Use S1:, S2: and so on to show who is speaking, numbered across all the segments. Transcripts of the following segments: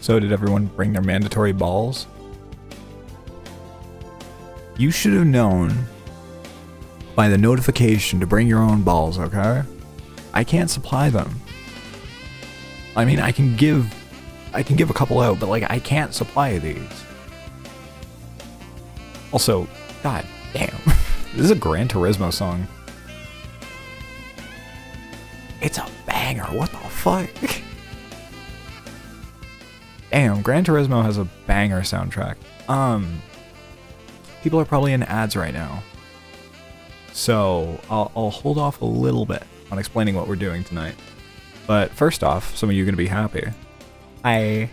S1: So did everyone bring their mandatory balls? You should have known by the notification to bring your own balls, okay? I can't supply them. I mean, I can give a couple out, but like I can't supply these. Also, god damn. This is a Gran Turismo song. It's a banger, what the fuck? Damn, Gran Turismo has a banger soundtrack. People are probably in ads right now. So, I'll hold off a little bit on explaining what we're doing tonight. But first off, some of you are going to be happy. Hi.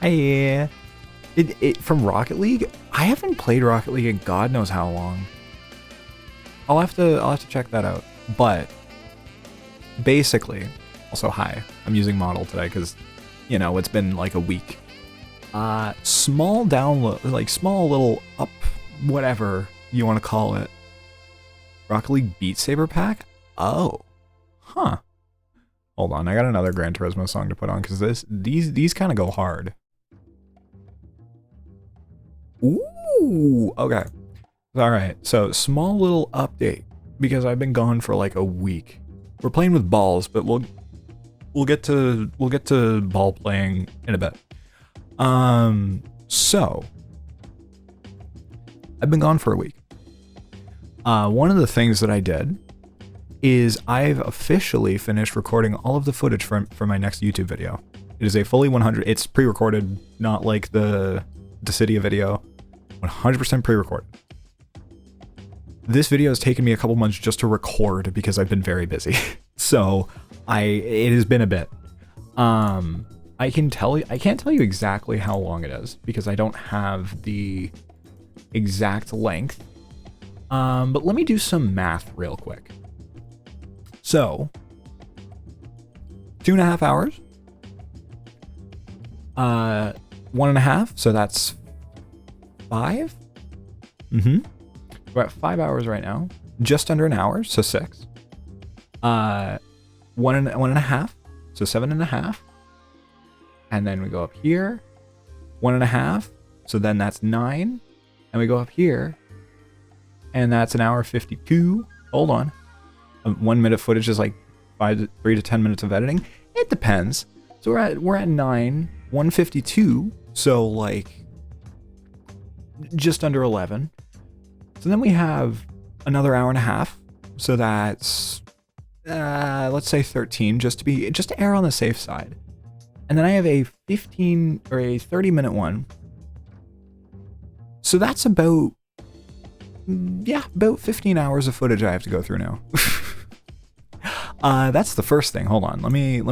S1: Hi. From Rocket League? I haven't played Rocket League in God knows how long. I'll have to check that out. But basically, also hi. I'm using model today because, you know, it's been like a week. Small download, like small little up, whatever you want to call it. Rocket League Beat Saber pack? Oh. Huh. Hold on, I got another Gran Turismo song to put on because these kind of go hard. Ooh, okay. Alright, so small little update because I've been gone for like a week. We're playing with balls, but we'll get to ball playing in a bit. So I've been gone for a week. One of the things that I did is I've officially finished recording all of the footage for my next YouTube video. It is a fully 100, it's pre-recorded, not like the Dissidia video, 100% pre-recorded. This video has taken me a couple months just to record because I've been very busy. So it has been a bit. I can't tell you exactly how long it is because I don't have the exact length. But let me do some math real quick. So 2.5 hours. 1.5, so that's 5. We're at 5 hours right now. Just under an hour, so 6. 1.5, so 7.5. And then we go up here, 1.5, so then that's 9. And we go up here, and that's an hour 52. Hold on. 1 minute footage is like 3 to 10 minutes of editing. It depends. So we're at 9, 152. So like just under 11. So then we have another hour and a half. So that's let's say 13, just to err on the safe side. And then I have a 15 or a 30-minute one. So that's about 15 hours of footage I have to go through now. That's the first thing. Hold on. Let me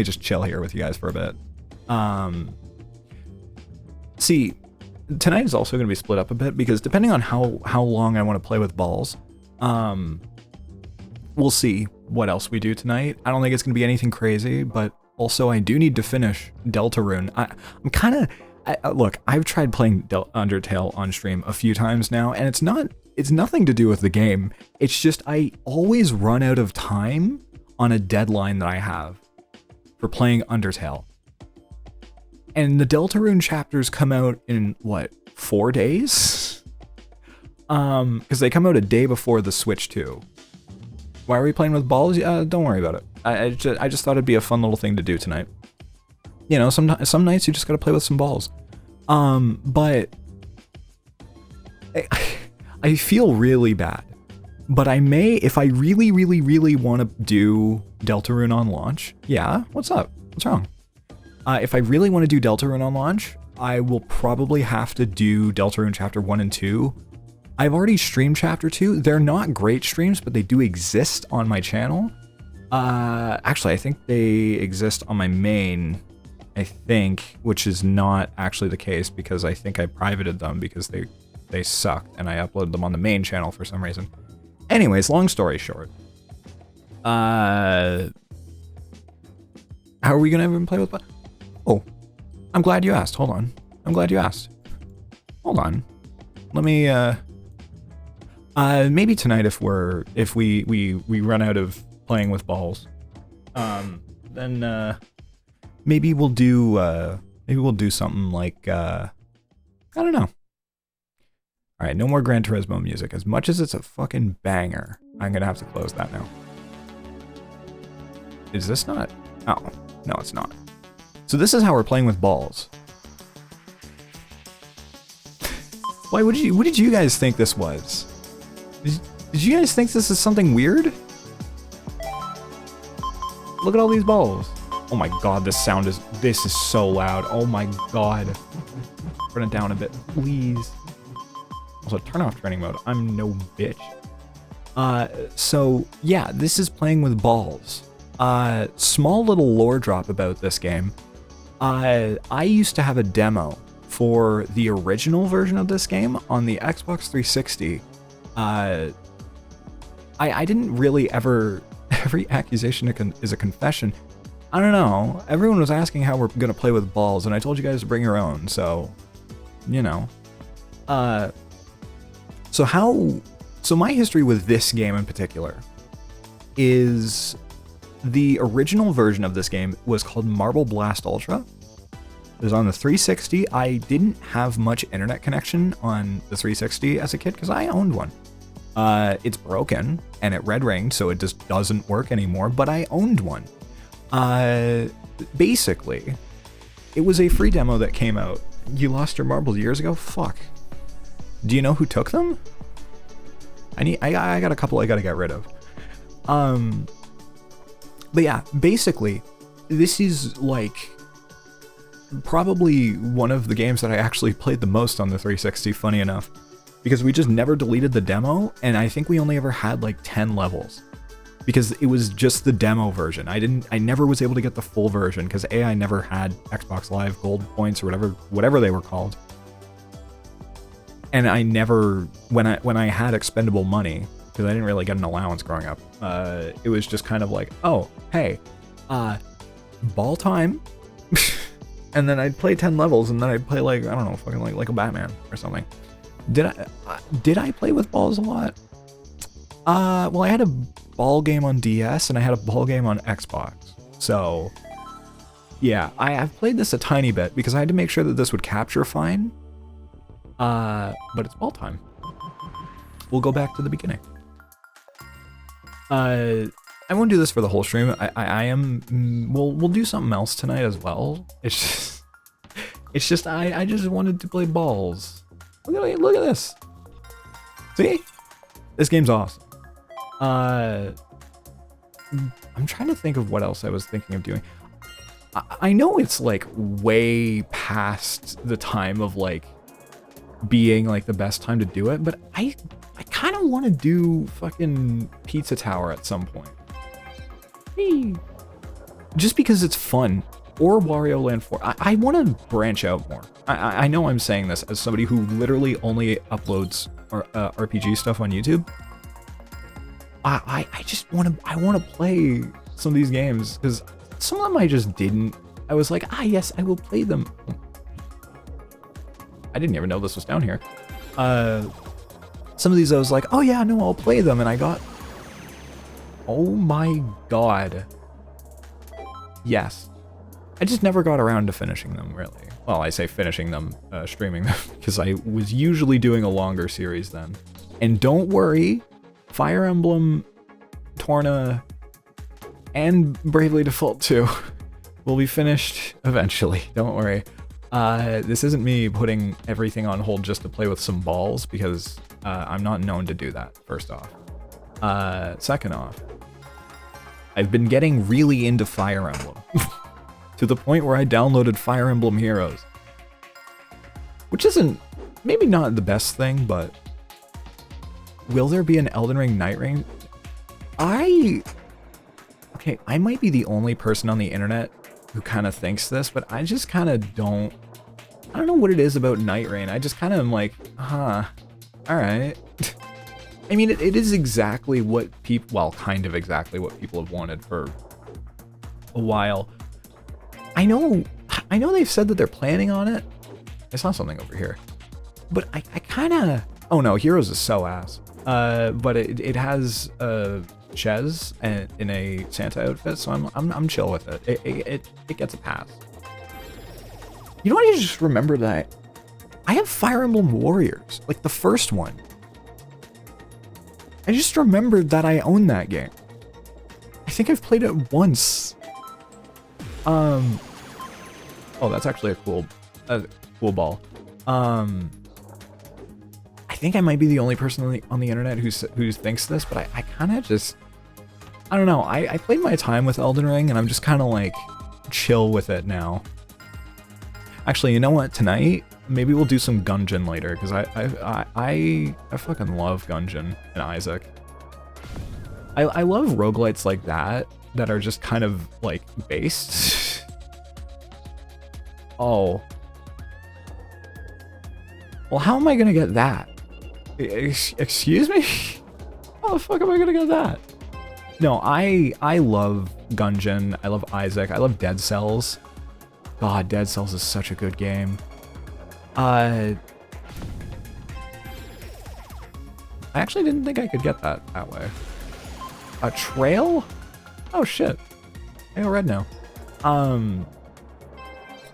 S1: just chill here with you guys for a bit. See, tonight is also going to be split up a bit because depending on how long I want to play with balls, we'll see what else we do tonight. I don't think it's going to be anything crazy, but also I do need to finish Deltarune. Look, I've tried playing Undertale on stream a few times now, and it's nothing to do with the game. It's just I always run out of time on a deadline that I have for playing Undertale. And the Deltarune chapters come out in, what, 4 days? Because they come out a day before the Switch 2. Why are we playing with balls? Don't worry about it. I just thought it'd be a fun little thing to do tonight. You know, some nights you just gotta play with some balls. But I feel really bad. But I may, if I really, really, really want to do Deltarune on launch. Yeah, what's up? What's wrong? If I really want to do Deltarune on launch, I will probably have to do Deltarune Chapter 1 and 2. I've already streamed Chapter 2. They're not great streams, but they do exist on my channel. Actually, I think they exist on my main, I think, which is not actually the case because I think I privated them because they sucked and I uploaded them on the main channel for some reason. Anyways, long story short. How are we gonna even play with... Oh, I'm glad you asked. Hold on. I'm glad you asked. Hold on. Let me, maybe tonight if we run out of playing with balls, then maybe we'll do something like I don't know. All right, no more Gran Turismo music. As much as it's a fucking banger, I'm gonna have to close that now. Is this not? Oh, no, it's not. So this is how we're playing with balls. Why? What did you guys think this was? Did you guys think this is something weird? Look at all these balls. Oh my god, this is so loud. Oh my god. Turn it down a bit, please. Also, turn off training mode. I'm no bitch. So yeah, this is playing with balls. Small little lore drop about this game. I used to have a demo for the original version of this game on the Xbox 360. I didn't really ever. Every accusation is a confession. I don't know. Everyone was asking how we're gonna play with balls, and I told you guys to bring your own. So, you know. So my history with this game in particular is the original version of this game was called Marble Blast Ultra. It was on the 360. I didn't have much internet connection on the 360 as a kid because I owned one. It's broken and it red ringed, so it just doesn't work anymore, but I owned one. Basically, it was a free demo that came out. You lost your marbles years ago? Fuck. Do you know who took them? I got a couple I gotta get rid of. But yeah, basically, this is like probably one of the games that I actually played the most on the 360, funny enough, because we just never deleted the demo, and I think we only ever had like 10 levels because it was just the demo version. I never was able to get the full version because I never had Xbox Live Gold points or whatever they were called. And I never, when I had expendable money, because I didn't really get an allowance growing up, it was just kind of like, oh, hey, ball time. And then I'd play 10 levels, and then I'd play like, I don't know, fucking like a Batman or something. Did I play with balls a lot? Well, I had a ball game on DS, and I had a ball game on Xbox. So, yeah, I've played this a tiny bit, because I had to make sure that this would capture fine. But it's ball time. We'll go back to the beginning. I won't do this for the whole stream. We'll do something else tonight as well. It's just I just wanted to play balls. Look at this. See? This game's awesome. I'm trying to think of what else I was thinking of doing. I know it's like way past the time of like being like the best time to do it, but I kind of want to do fucking Pizza Tower at some point. Hey. Just because it's fun. Or Wario Land 4. I want to branch out more. I know I'm saying this as somebody who literally only uploads RPG stuff on YouTube. I just want to play some of these games because some of them I just didn't. I was like, yes, I will play them. I didn't even know this was down here. Some of these I was like, oh yeah, no, I'll play them, and I got. Oh my god. Yes. I just never got around to finishing them, really. Well, I say finishing them, streaming them, because I was usually doing a longer series then. And don't worry, Fire Emblem, Torna, and Bravely Default 2 will be finished eventually. Don't worry. This isn't me putting everything on hold just to play with some balls, because I'm not known to do that, first off. Second off, I've been getting really into Fire Emblem. To the point where I downloaded Fire Emblem Heroes. Which isn't, maybe not the best thing, but... Will there be an Elden Ring Night Rain? Okay, I might be the only person on the internet who kind of thinks this, but I just kind of don't... I don't know what it is about Night Rain. I just kind of am like, alright. I mean, it is exactly what people... Well, kind of exactly what people have wanted for a while. I know they've said that they're planning on it. I saw something over here. But I kind of... Oh no, Heroes is so ass. But it has Ches and in a Santa outfit, so I'm chill with it. It gets a pass. You know what? I just remembered that I have Fire Emblem Warriors, like the first one. I just remembered that I own that game. I think I've played it once. Oh, that's actually a cool ball. I think I might be the only person on the internet who thinks this, but I kind of just, I don't know. I played my time with Elden Ring, and I'm just kind of like chill with it now. Actually, you know what? Tonight, maybe we'll do some Gungeon later, because I fucking love Gungeon and Isaac. I love roguelites like that are just kind of like based. Oh. Well, how am I gonna get that? Excuse me? How the fuck am I gonna get that? No, I love Gungeon. I love Isaac. I love Dead Cells. God, Dead Cells is such a good game. I actually didn't think I could get that way. A trail? Oh shit. I got red now. I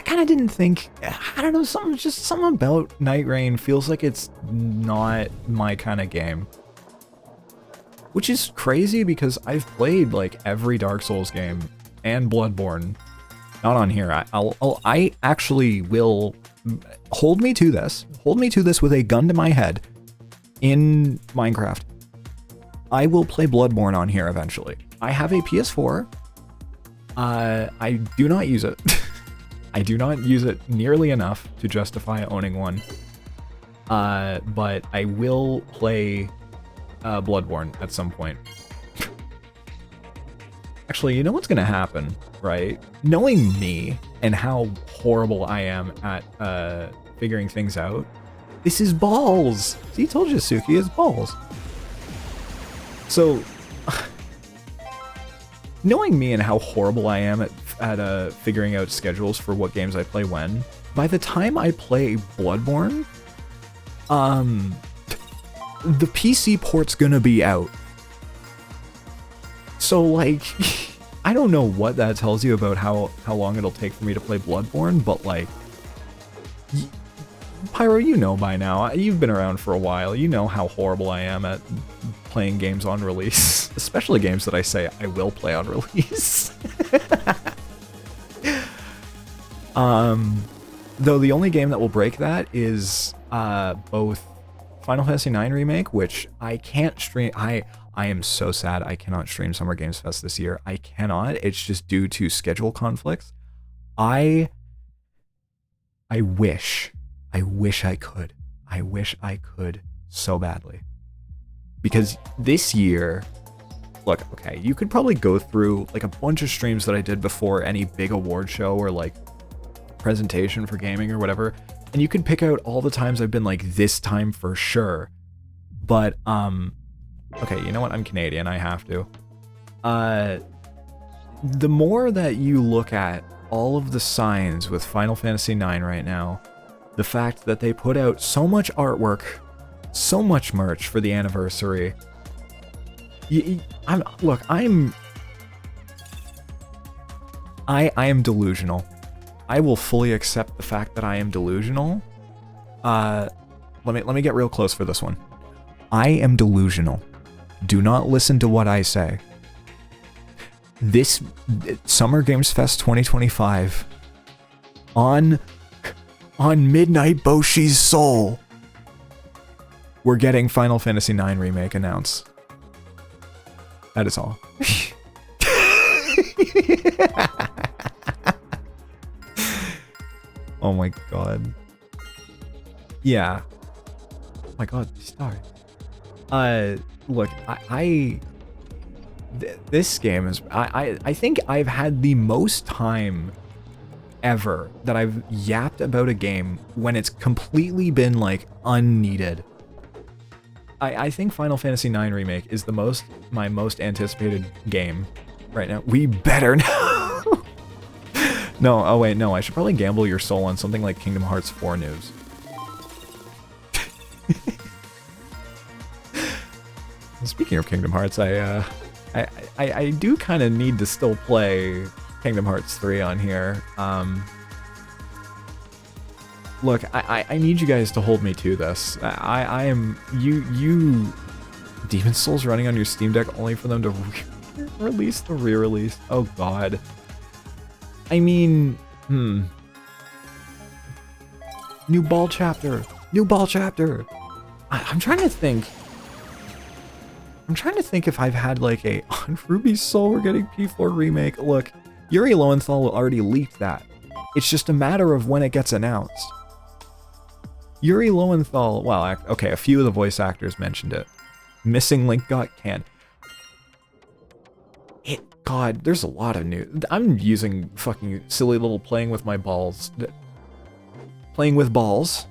S1: kind of didn't think, I don't know, something about Night Rain feels like it's not my kind of game. Which is crazy because I've played like every Dark Souls game and Bloodborne. Not on here. I actually will hold me to this with a gun to my head in Minecraft. I will play Bloodborne on here eventually. I have a PS4. I do not use it. I do not use it nearly enough to justify owning one. But I will play Bloodborne at some point. Actually, you know what's gonna happen, right? Knowing me and how horrible I am at figuring things out, this is balls. See, I told you, Suki, it's balls. So, knowing me and how horrible I am at figuring out schedules for what games I play when, by the time I play Bloodborne, the PC port's gonna be out. So, like, I don't know what that tells you about how long it'll take for me to play Bloodborne, but, like, Pyro, you know by now. You've been around for a while. You know how horrible I am at playing games on release. Especially games that I say I will play on release. Though the only game that will break that is both Final Fantasy IX Remake, which I can't stream. I am so sad I cannot stream Summer Games Fest this year. I cannot. It's just due to schedule conflicts. I wish I could. I wish I could so badly. Because this year, look, okay, you could probably go through like a bunch of streams that I did before any big award show or like presentation for gaming or whatever, and you could pick out all the times I've been like, this time for sure. But, okay, you know what? I'm Canadian, I have to. The more that you look at all of the signs with Final Fantasy IX right now, the fact that they put out so much artwork, so much merch for the anniversary. I am delusional. I will fully accept the fact that I am delusional. Let me get real close for this one. I am delusional. Do not listen to what I say. This Summer Games Fest 2025 on Midnight Boshi's Soul, we're getting Final Fantasy IX Remake announced. That is all. Oh my god. Yeah. Oh my god, star. Look, this game is, I think I've had the most time ever that I've yapped about a game when it's completely been like unneeded. I think Final Fantasy IX Remake is my most anticipated game right now. We better know. No, oh wait, no, I should probably gamble your soul on something like Kingdom Hearts 4 news. Speaking of Kingdom Hearts, I I do kind of need to still play Kingdom Hearts 3 on here. Look, I need you guys to hold me to this. I am you Demon Souls running on your Steam Deck only for them to release the re-release. Oh god. I mean, New ball chapter. New ball chapter. I'm trying to think. I'm trying to think if I've had like a on Ruby Soul we're getting P4 remake. Look, Yuri Lowenthal already leaked that. It's just a matter of when it gets announced. Yuri Lowenthal, well, okay, a few of the voice actors mentioned it. Missing Link got canned. God, there's a lot of new. I'm using fucking silly little playing with my balls. Playing with balls.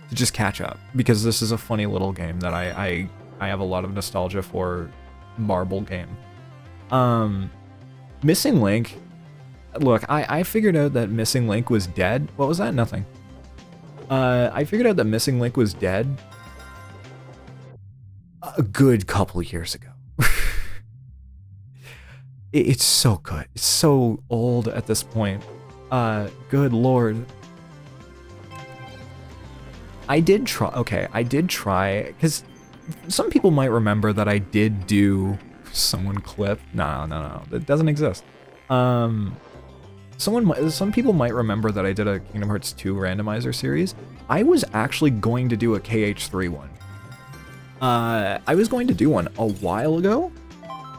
S1: To just catch up, because this is a funny little game that I have a lot of nostalgia for. Marble game. Missing Link. Look, I figured out that Missing Link was dead. What was that? Nothing. I figured out that Missing Link was dead a good couple years ago. It's so good. It's so old at this point. Good lord. I did try, because some people might remember that I did do someone clip. No, that doesn't exist. Some people might remember that I did a Kingdom Hearts 2 randomizer series. I was actually going to do a KH3 one. I was going to do one a while ago,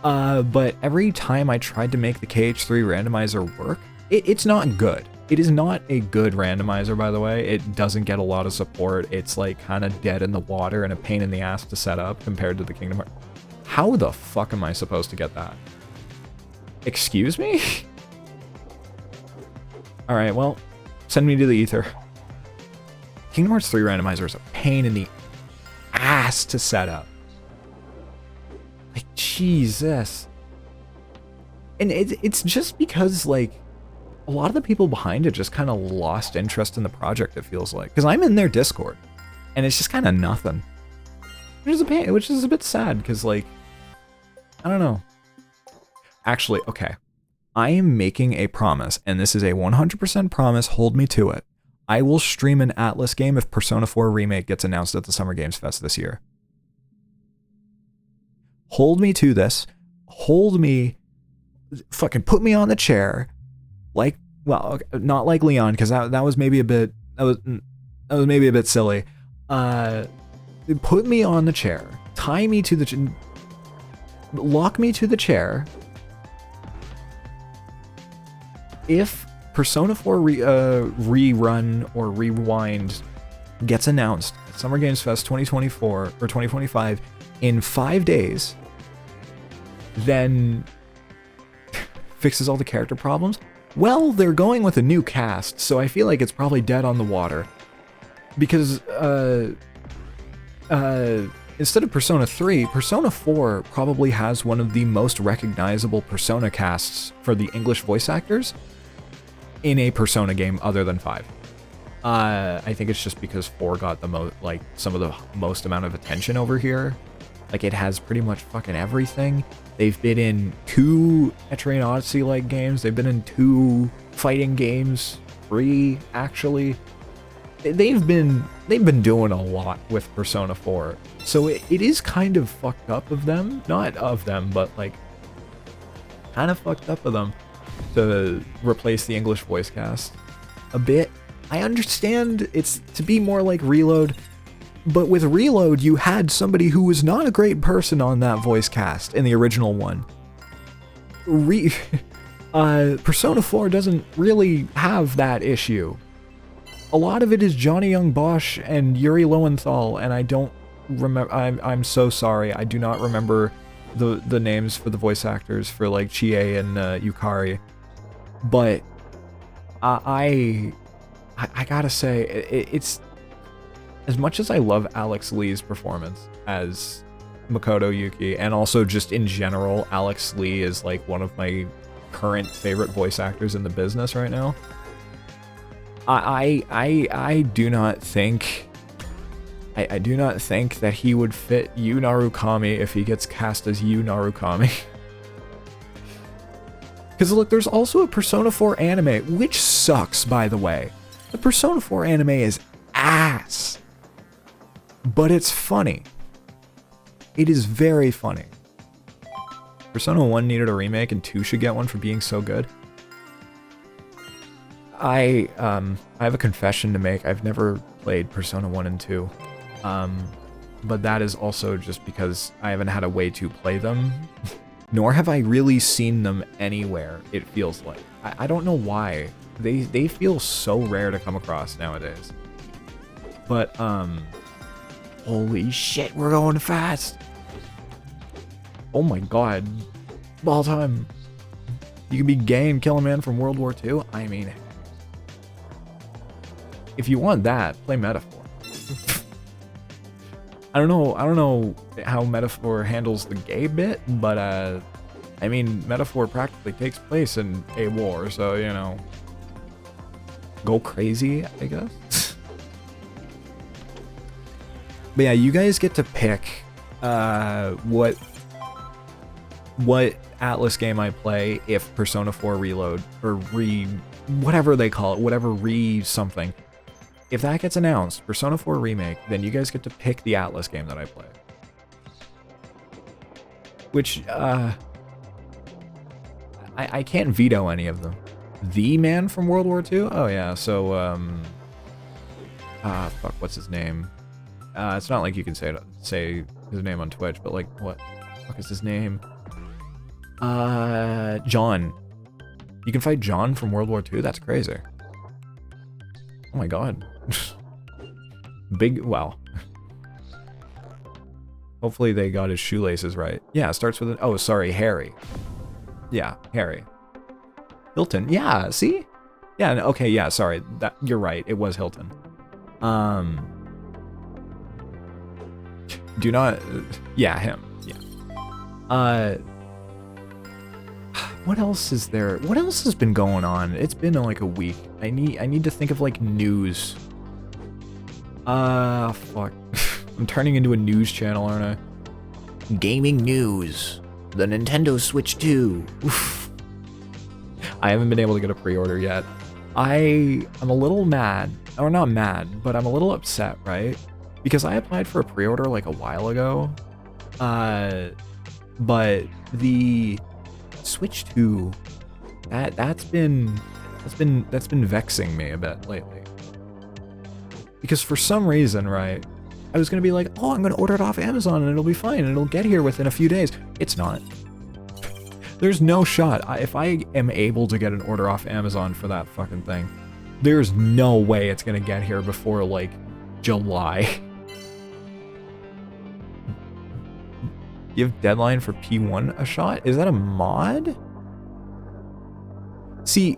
S1: but every time I tried to make the KH3 randomizer work, it's not good. It is not a good randomizer, by the way. It doesn't get a lot of support. It's like kind of dead in the water and a pain in the ass to set up compared to the Kingdom Hearts. How the fuck am I supposed to get that? Excuse me? Alright, well, send me to the ether. Kingdom Hearts 3 randomizer is a pain in the ass to set up. Like, Jesus. And it's just because, like, a lot of the people behind it just kind of lost interest in the project, it feels like. Because I'm in their Discord, and it's just kind of nothing. Which is a pain, which is a bit sad, because, like, I don't know. Actually, okay. I am making a promise, and this is a 100% promise, hold me to it. I will stream an Atlas game if Persona 4 Remake gets announced at the Summer Games Fest this year. Hold me to this. Hold me. Fucking put me on the chair. Like, well, not like Leon, because that was maybe a bit, that was maybe a bit silly. Put me on the chair. Tie me to the, lock me to the chair. If Persona 4 rerun or rewind gets announced at Summer Games Fest 2024 or 2025 in 5 days, then fixes all the character problems. Well, they're going with a new cast, so I feel like it's probably dead on the water. Because, instead of Persona 3, Persona 4 probably has one of the most recognizable Persona casts for the English voice actors in a Persona game other than 5. I think it's just because 4 got the most, like, some of the most amount of attention over here. Like, it has pretty much fucking everything. They've been in 2 Etrian Odyssey-like games. They've been in 2 fighting games. 3, actually. They've been doing a lot with Persona 4. So it is kind of fucked up of them. Not of them, but, like, kind of fucked up of them to replace the English voice cast a bit. I understand it's to be more like Reload. But with Reload, you had somebody who was not a great person on that voice cast in the original one. Persona 4 doesn't really have that issue. A lot of it is Johnny Young Bosch and Yuri Lowenthal, and I don't remember. I'm so sorry. I do not remember the names for the voice actors for like Chie and Yukari. But I gotta say, it's. As much as I love Alex Lee's performance as Makoto Yuki, and also just in general, Alex Lee is like one of my current favorite voice actors in the business right now. I do not think I do not think that he would fit Yu Narukami if he gets cast as Yu Narukami. Because look, there's also a Persona 4 anime, which sucks, by the way. The Persona 4 anime is ass. But it's funny. It is very funny. Persona 1 needed a remake and 2 should get one for being so good. I have a confession to make. I've never played Persona 1 and 2. But that is also just because I haven't had a way to play them. Nor have I really seen them anywhere, it feels like. I don't know why. They feel so rare to come across nowadays. But, holy shit, we're going fast! Oh my god. Ball time. You can be gay and kill a man from World War II? I mean, if you want that, play Metaphor. I don't know how Metaphor handles the gay bit, but I mean, Metaphor practically takes place in a war, so you know, go crazy, I guess. But yeah, you guys get to pick what Atlas game I play if Persona 4 Reload or whatever they call it, whatever something. If that gets announced, Persona 4 Remake, then you guys get to pick the Atlas game that I play. Which, I can't veto any of them. The Man from World War II? Oh yeah, so, fuck, what's his name? It's not like you can say his name on Twitch, but like, what the fuck is his name? John. You can fight John from World War II? That's crazy. Oh my god. Well. Hopefully they got his shoelaces right. Yeah, it starts with an, oh, sorry, Harry. Yeah, Harry. Hilton, yeah, see? Yeah, okay, yeah, sorry, that you're right, it was Hilton. Do not, yeah, him, yeah. What else is there? What else has been going on? It's been like a week. I need to think of like news. Fuck. I'm turning into a news channel, aren't I? Gaming news. The Nintendo Switch 2. Oof. I haven't been able to get a pre-order yet. I'm a little mad. Or not mad, but I'm a little upset, right? Because I applied for a pre-order like a while ago. But the Switch 2, that's been vexing me a bit lately. Because for some reason, right, I was gonna be like, oh, I'm gonna order it off Amazon and it'll be fine and it'll get here within a few days. It's not. There's no shot. If I am able to get an order off Amazon for that fucking thing, there's no way it's gonna get here before like July. Give deadline for P1 a shot? Is that a mod? See,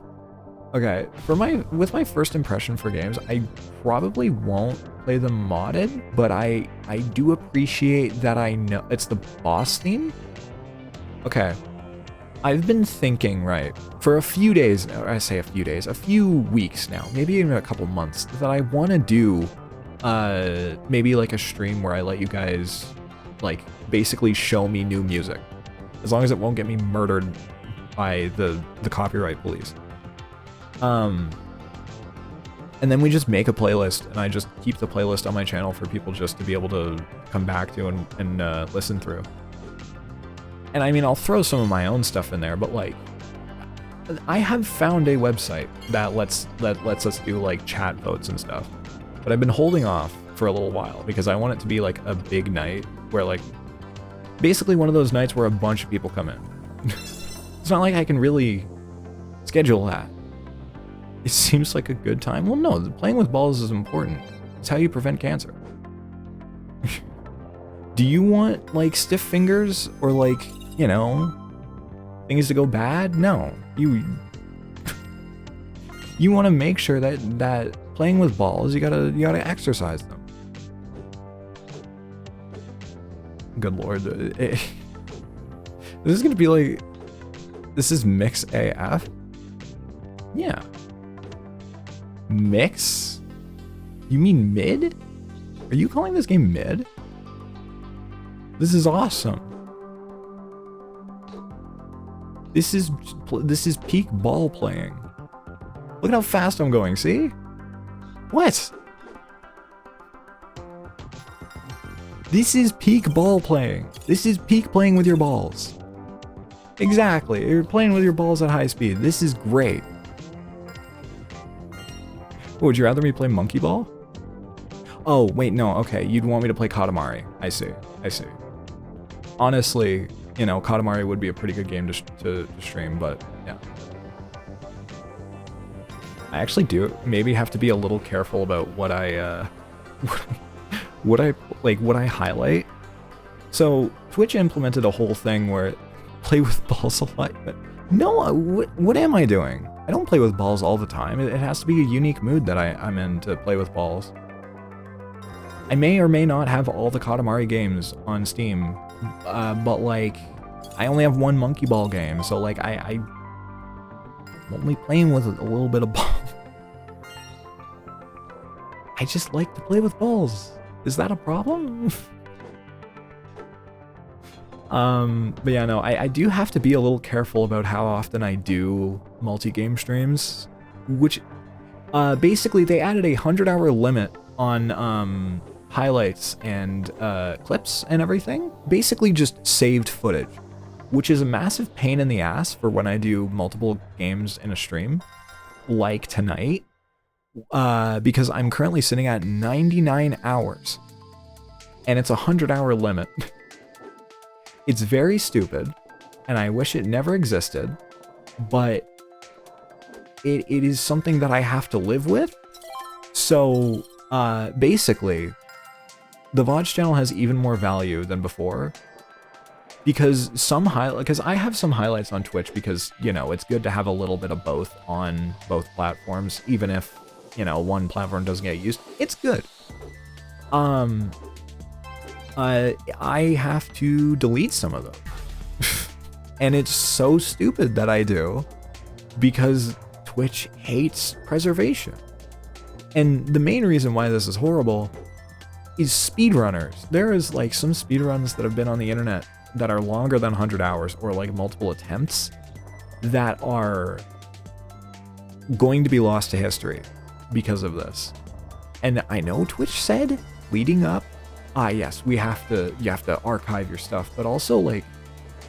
S1: okay, with my first impression for games, I probably won't play them modded, but I do appreciate that I know it's the boss theme. Okay, I've been thinking, right, for a few days, or I say a few days, a few weeks now, maybe even a couple months, that I want to do maybe like a stream where I let you guys like basically show me new music, as long as it won't get me murdered by the copyright police. And then we just make a playlist, and I just keep the playlist on my channel for people just to be able to come back to and listen through. And I mean, I'll throw some of my own stuff in there, but like, I have found a website that lets us do like chat votes and stuff, but I've been holding off for a little while because I want it to be like a big night where like, basically one of those nights where a bunch of people come in. It's not like I can really schedule that. It seems like a good time. Well, no, playing with balls is important. It's how you prevent cancer. Do you want like stiff fingers or like, you know, things to go bad? No, you want to make sure that playing with balls, you gotta exercise them. Good lord, this is gonna be like, this is mix AF. Yeah, mix. You mean mid? Are you calling this game mid? This is awesome. This is peak ball playing. Look at how fast I'm going, see? What? This is peak ball playing. This is peak playing with your balls. Exactly, you're playing with your balls at high speed. This is great. Would you rather me play monkey ball? Oh, wait, no, okay. You'd want me to play Katamari. I see. Honestly, you know, Katamari would be a pretty good game to stream, but yeah. I actually do maybe have to be a little careful about what I highlight. So Twitch implemented a whole thing where play with balls a lot, but no, what am I doing? I don't play with balls all the time. It has to be a unique mood that I'm in to play with balls. I may or may not have all the Katamari games on Steam, but like, I only have one Monkey Ball game, so like I'm only playing with a little bit of ball. I just like to play with balls. Is that a problem? But yeah, no, I do have to be a little careful about how often I do multi-game streams, which, basically they added a 100-hour limit on, highlights and, clips and everything. Basically just saved footage, which is a massive pain in the ass for when I do multiple games in a stream, like tonight, because I'm currently sitting at 99 hours, and it's a 100-hour limit. It's very stupid, and I wish it never existed, but it is something that I have to live with. So, basically, the VOD channel has even more value than before, because because I have some highlights on Twitch because, you know, it's good to have a little bit of both on both platforms, even if, you know, one platform doesn't get used. It's good. I have to delete some of them. And it's so stupid that I do, because Twitch hates preservation. And the main reason why this is horrible is speedrunners. There is like some speedruns that have been on the internet that are longer than 100 hours or like multiple attempts that are going to be lost to history because of this. And I know Twitch said leading up, yes, you have to archive your stuff, but also like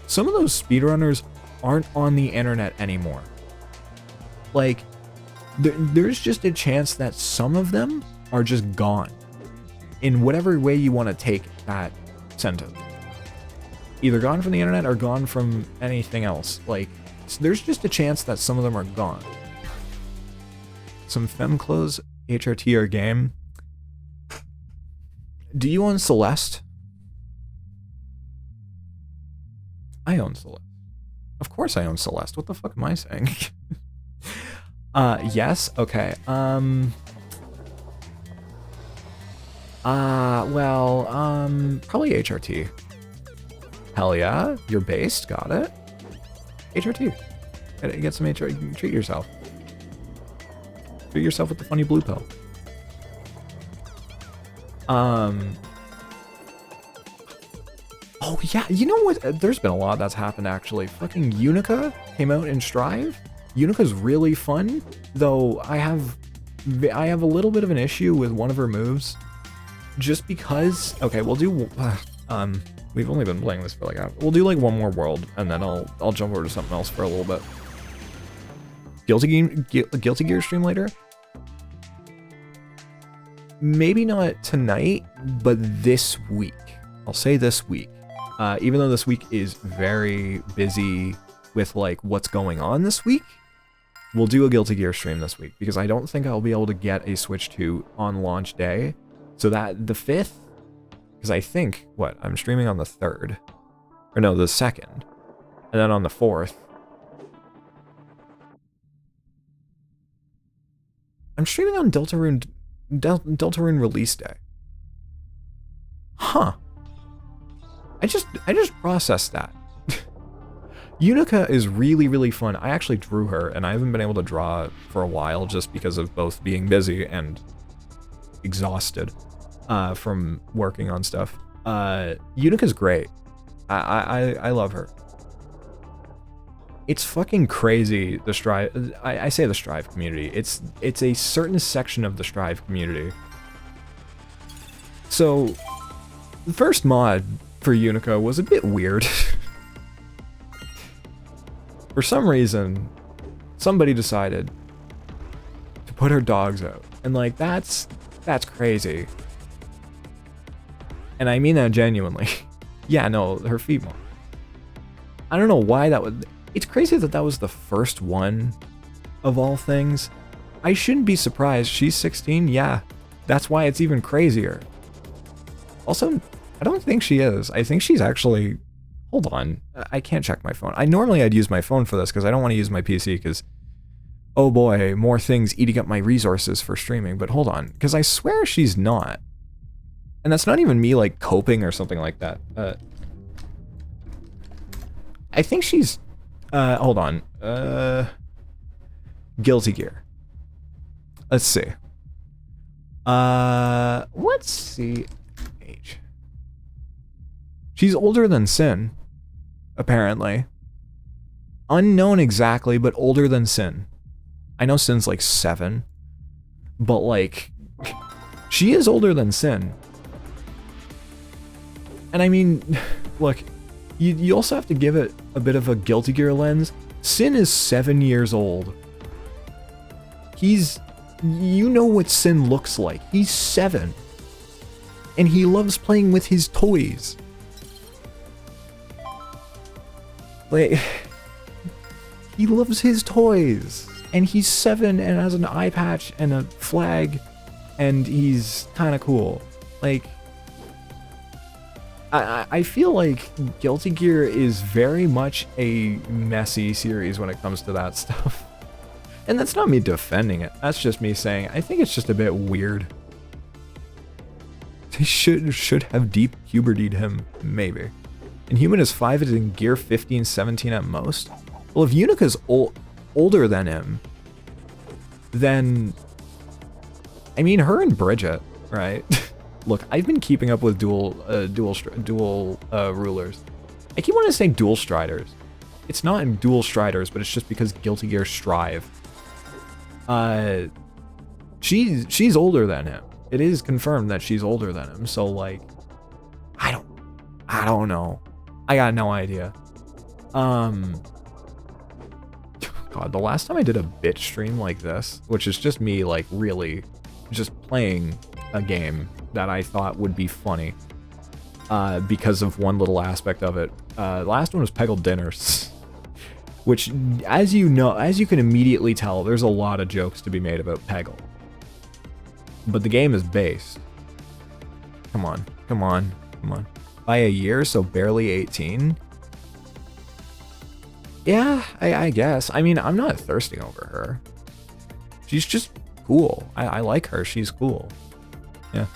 S1: some of those speedrunners aren't on the internet anymore. Like there's just a chance that some of them are just gone in whatever way you want to take that sentence. Either gone from the internet or gone from anything else. Like there's just a chance that some of them are gone. Some femclothes HRT or game. Do you own Celeste? I own Celeste. Of course I own Celeste. What the fuck am I saying? Yes? Okay. Probably HRT. Hell yeah. You're based. Got it. HRT. Get some HRT. Treat yourself. Treat yourself with the funny blue pill. Oh yeah, you know what? There's been a lot that's happened actually. Fucking Unica came out in Strive. Unica's really fun, though I have a little bit of an issue with one of her moves. Just because, okay, we'll do, we've only been playing this for like, we'll do like one more world, and then I'll jump over to something else for a little bit. Guilty Gear stream later? Maybe not tonight, but this week. I'll say this week. Even though this week is very busy with like what's going on this week, we'll do a Guilty Gear stream this week, because I don't think I'll be able to get a Switch 2 on launch day. So that the 5th, because I think, I'm streaming on the 3rd, or no, the 2nd, and then on the 4th, I'm streaming on Deltarune release day. Huh. I just processed that. Unica is really, really fun. I actually drew her, and I haven't been able to draw for a while just because of both being busy and exhausted. from working on stuff. Unica's great. I love her. It's fucking crazy, the Strive. I say the Strive community. It's a certain section of the Strive community. So, the first mod for Unica was a bit weird. For some reason, somebody decided to put her dogs out. And like, that's crazy. And I mean that genuinely. Yeah, no, her female. I don't know why that would... It's crazy that that was the first one of all things. I shouldn't be surprised. She's 16, yeah. That's why it's even crazier. Also, I don't think she is. I think she's actually... Hold on. I can't check my phone. Normally I'd use my phone for this because I don't want to use my PC because... Oh boy, more things eating up my resources for streaming. But hold on, because I swear she's not. And that's not even me, like, coping or something like that. I think she's... hold on. Guilty Gear. Let's see. Let's see. Age. She's older than Sin, apparently. Unknown exactly, but older than Sin. I know Sin's like 7, but like, she is older than Sin. And I mean, look, you also have to give it a bit of a Guilty Gear lens. Sin is 7 years old. You know what Sin looks like. He's 7. And he loves playing with his toys. Like, he loves his toys. And he's 7 and has an eye patch and a flag. And he's kind of cool. Like, I feel like Guilty Gear is very much a messy series when it comes to that stuff. And that's not me defending it. That's just me saying, I think it's just a bit weird. They should have deep pubertied him, maybe. And Human is 5, is in Gear 15, 17 at most. Well, if Unica's older than him, then... I mean, her and Bridget, right? Look, I've been keeping up with dual rulers. I keep wanting to say dual striders. It's not in dual striders, but it's just because Guilty Gear strive. She's older than him. It is confirmed that she's older than him. So like, I don't know. I got no idea. God, the last time I did a bitch stream like this, which is just me like really just playing a game that I thought would be funny because of one little aspect of it. The last one was Peggle Dinners, which, as you know, as you can immediately tell, there's a lot of jokes to be made about Peggle. But the game is based. Come on, come on, come on. By a year, so barely 18. Yeah, I guess. I mean, I'm not thirsting over her. She's just cool. I like her. She's cool. Yeah.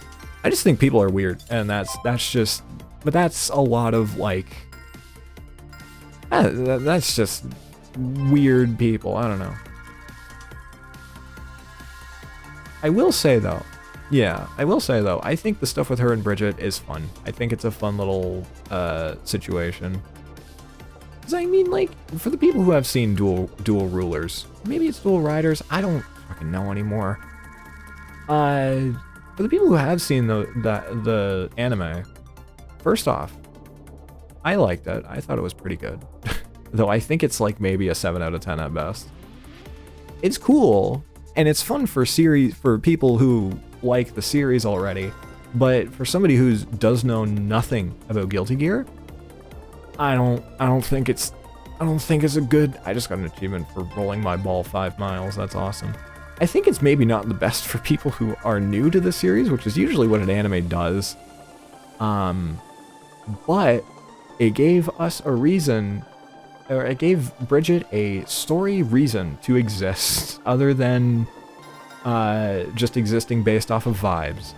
S1: I just think people are weird, and that's just... But that's a lot of, like... that's just weird people. I don't know. I will say, though... Yeah, I will say, though, I think the stuff with her and Bridget is fun. I think it's a fun little, situation. Because, I mean, like, for the people who have seen dual rulers, maybe it's dual riders, I don't fucking know anymore. For the people who have seen the anime, first off, I liked it. I thought it was pretty good. Though I think it's like maybe a 7 out of 10 at best. It's cool, and it's fun for people who like the series already, but for somebody who does know nothing about Guilty Gear, I don't think it's a good... I just got an achievement for rolling my ball 5 miles. That's awesome. I think it's maybe not the best for people who are new to the series, which is usually what an anime does. But it gave us a reason, or it gave Bridget a story reason to exist, other than just existing based off of vibes,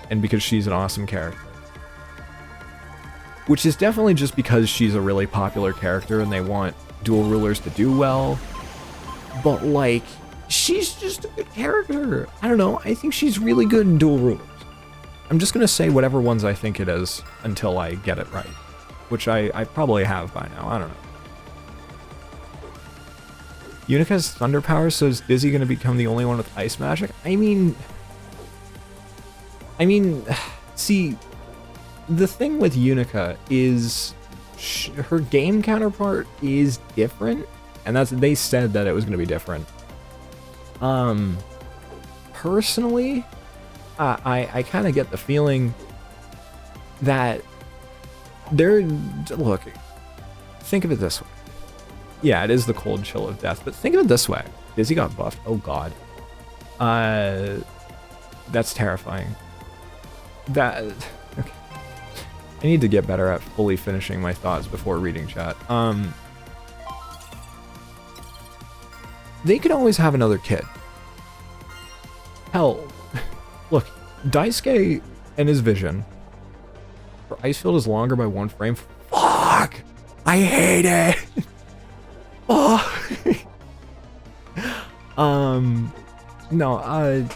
S1: and because she's an awesome character. Which is definitely just because she's a really popular character and they want dual rulers to do well. But like, she's just a good character. I don't know, I think she's really good in dual rulers. I'm just gonna say whatever ones I think it is until I get it right. Which I probably have by now, I don't know. Unica has thunder powers, so is Dizzy gonna become the only one with ice magic? I mean, see, the thing with Unica is her game counterpart is different, and they said that it was gonna be different. Personally, I kind of get the feeling that look, think of it this way. Yeah, it is the cold chill of death, but think of it this way. Dizzy got buffed. Oh god. That's terrifying. Okay. I need to get better at fully finishing my thoughts before reading chat. They could always have another kid. Hell, look, Daisuke and his vision. Her ice field is longer by 1 frame. Fuck! I hate it! Oh. No,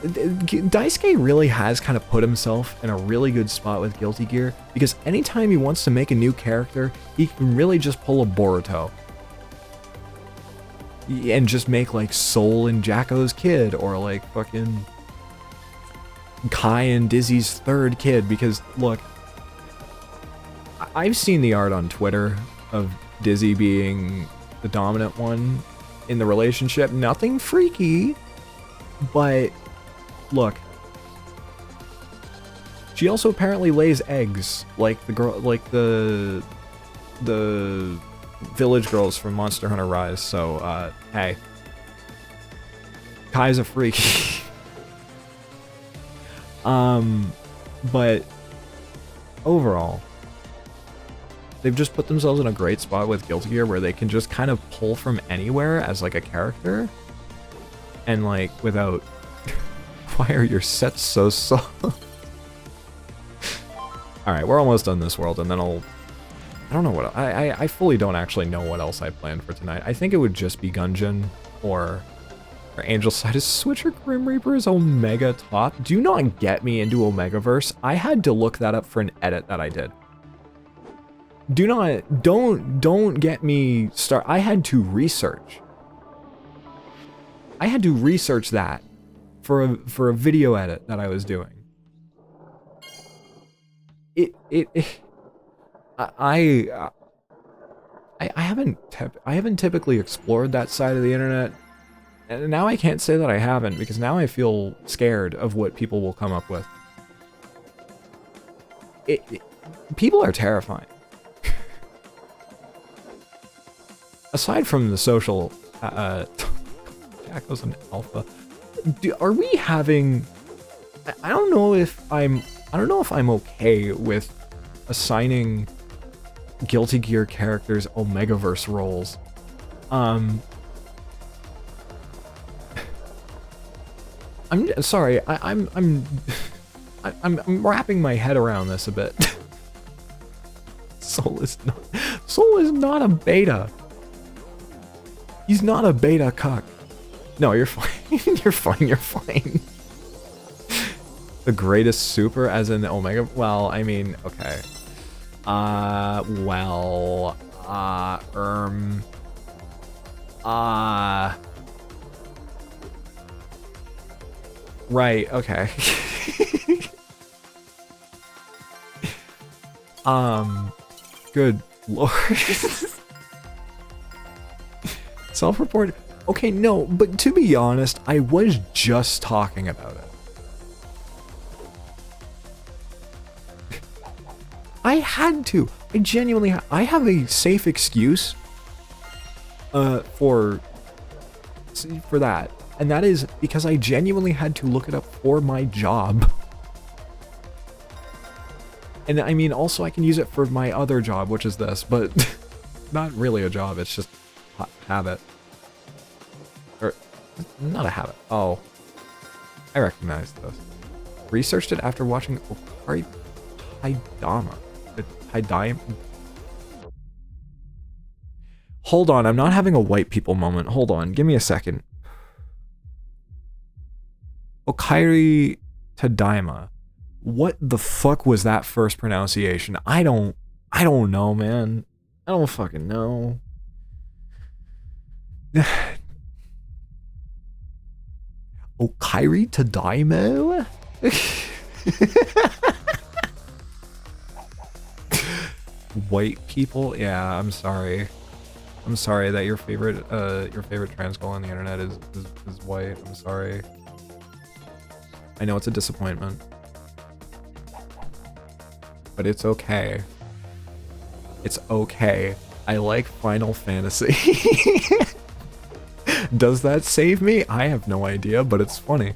S1: Daisuke really has kind of put himself in a really good spot with Guilty Gear, because anytime he wants to make a new character, he can really just pull a Boruto. And just make like Soul and Jacko's kid, or like fucking Kai and Dizzy's third kid, because look, I've seen the art on Twitter of Dizzy being the dominant one in the relationship. Nothing freaky, but look, she also apparently lays eggs like the girl, like the village girls from Monster Hunter Rise. So hey, Kai's a freak. But overall, they've just put themselves in a great spot with Guilty Gear where they can just kind of pull from anywhere as like a character, and like without why are your sets so soft? Alright, we're almost done this world, and then I don't know what I fully don't actually know what else I planned for tonight. I think it would just be Gungeon or Angel's Side. Is Switcher Grim Reaper's Omega top? Do not get me into Omegaverse. I had to look that up for an edit that I did. Don't get me start. I had to research. I had to research that for a video edit that I was doing. I haven't typically explored that side of the internet, and now I can't say that I haven't, because now I feel scared of what people will come up with. People are terrifying. Aside from the social, Jacko's an alpha. Are we having? I don't know if I'm okay with assigning Guilty Gear characters Omegaverse roles. I'm sorry. I'm wrapping my head around this a bit. Soul is not a beta. He's not a beta cuck. No, you're fine. You're fine. The greatest super, as in the Omega. Well, I mean, okay. Right, okay. Good lord. Self-report. Okay, no, but to be honest, I was just talking about it. I had to. I genuinely I have a safe excuse for that. And that is because I genuinely had to look it up for my job. And I mean, also I can use it for my other job, which is this, but not really a job, it's just a habit. Or, not a habit. Oh, I recognize this. Researched it after watching Okari Haidama. Hold on, I'm not having a white people moment. Hold on, give me a second. Okairi Tadaima. What the fuck was that first pronunciation? I don't know, man. I don't fucking know. Okairi Tadaima? White people? Yeah, I'm sorry. I'm sorry that your favorite trans girl on the internet is white. I'm sorry. I know it's a disappointment. But it's okay. It's okay. I like Final Fantasy. Does that save me? I have no idea, but it's funny.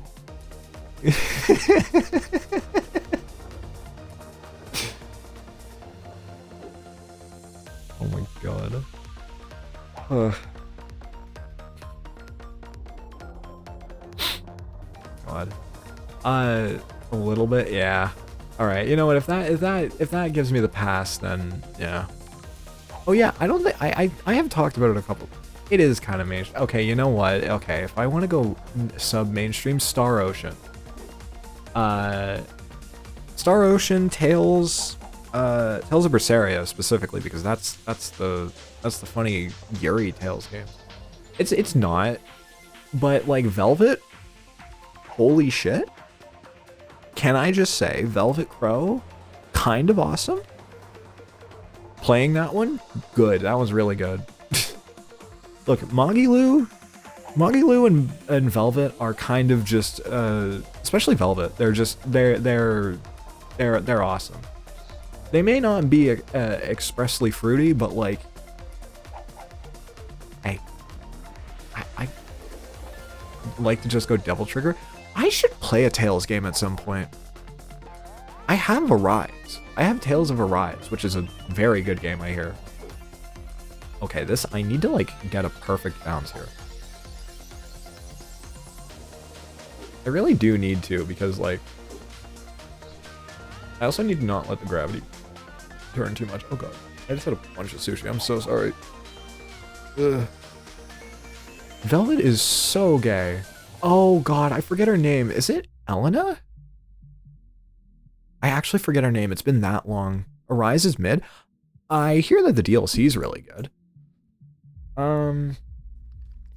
S1: Oh my god. God. A little bit, yeah. All right, you know what? If that gives me the pass, then yeah. Oh yeah, I don't think I have talked about it a couple. It is kind of mainstream. Okay, you know what? Okay, if I want to go sub-mainstream, Star Ocean. Star Ocean, Tales of Berseria specifically, because that's the funny Yuri Tales game. It's not, but like Velvet, holy shit. Can I just say, Velvet Crow, kind of awesome. Playing that one, good. That was really good. Look, Magilou and Velvet are kind of just, especially Velvet. They're awesome. They may not be expressly fruity, but like, hey, I like to just go Devil Trigger. I should play a Tales game at some point. I have Arise. I have Tales of Arise, which is a very good game, I hear. Okay, I need to like get a perfect bounce here. I really do need to, because like, I also need to not let the gravity turn too much. Oh god, I just had a bunch of sushi. I'm so sorry. Ugh. Velvet is so gay. Oh god, I forget her name. Is it Elena? I actually forget her name. It's been that long. Arise is mid. I hear that the DLC is really good. Hold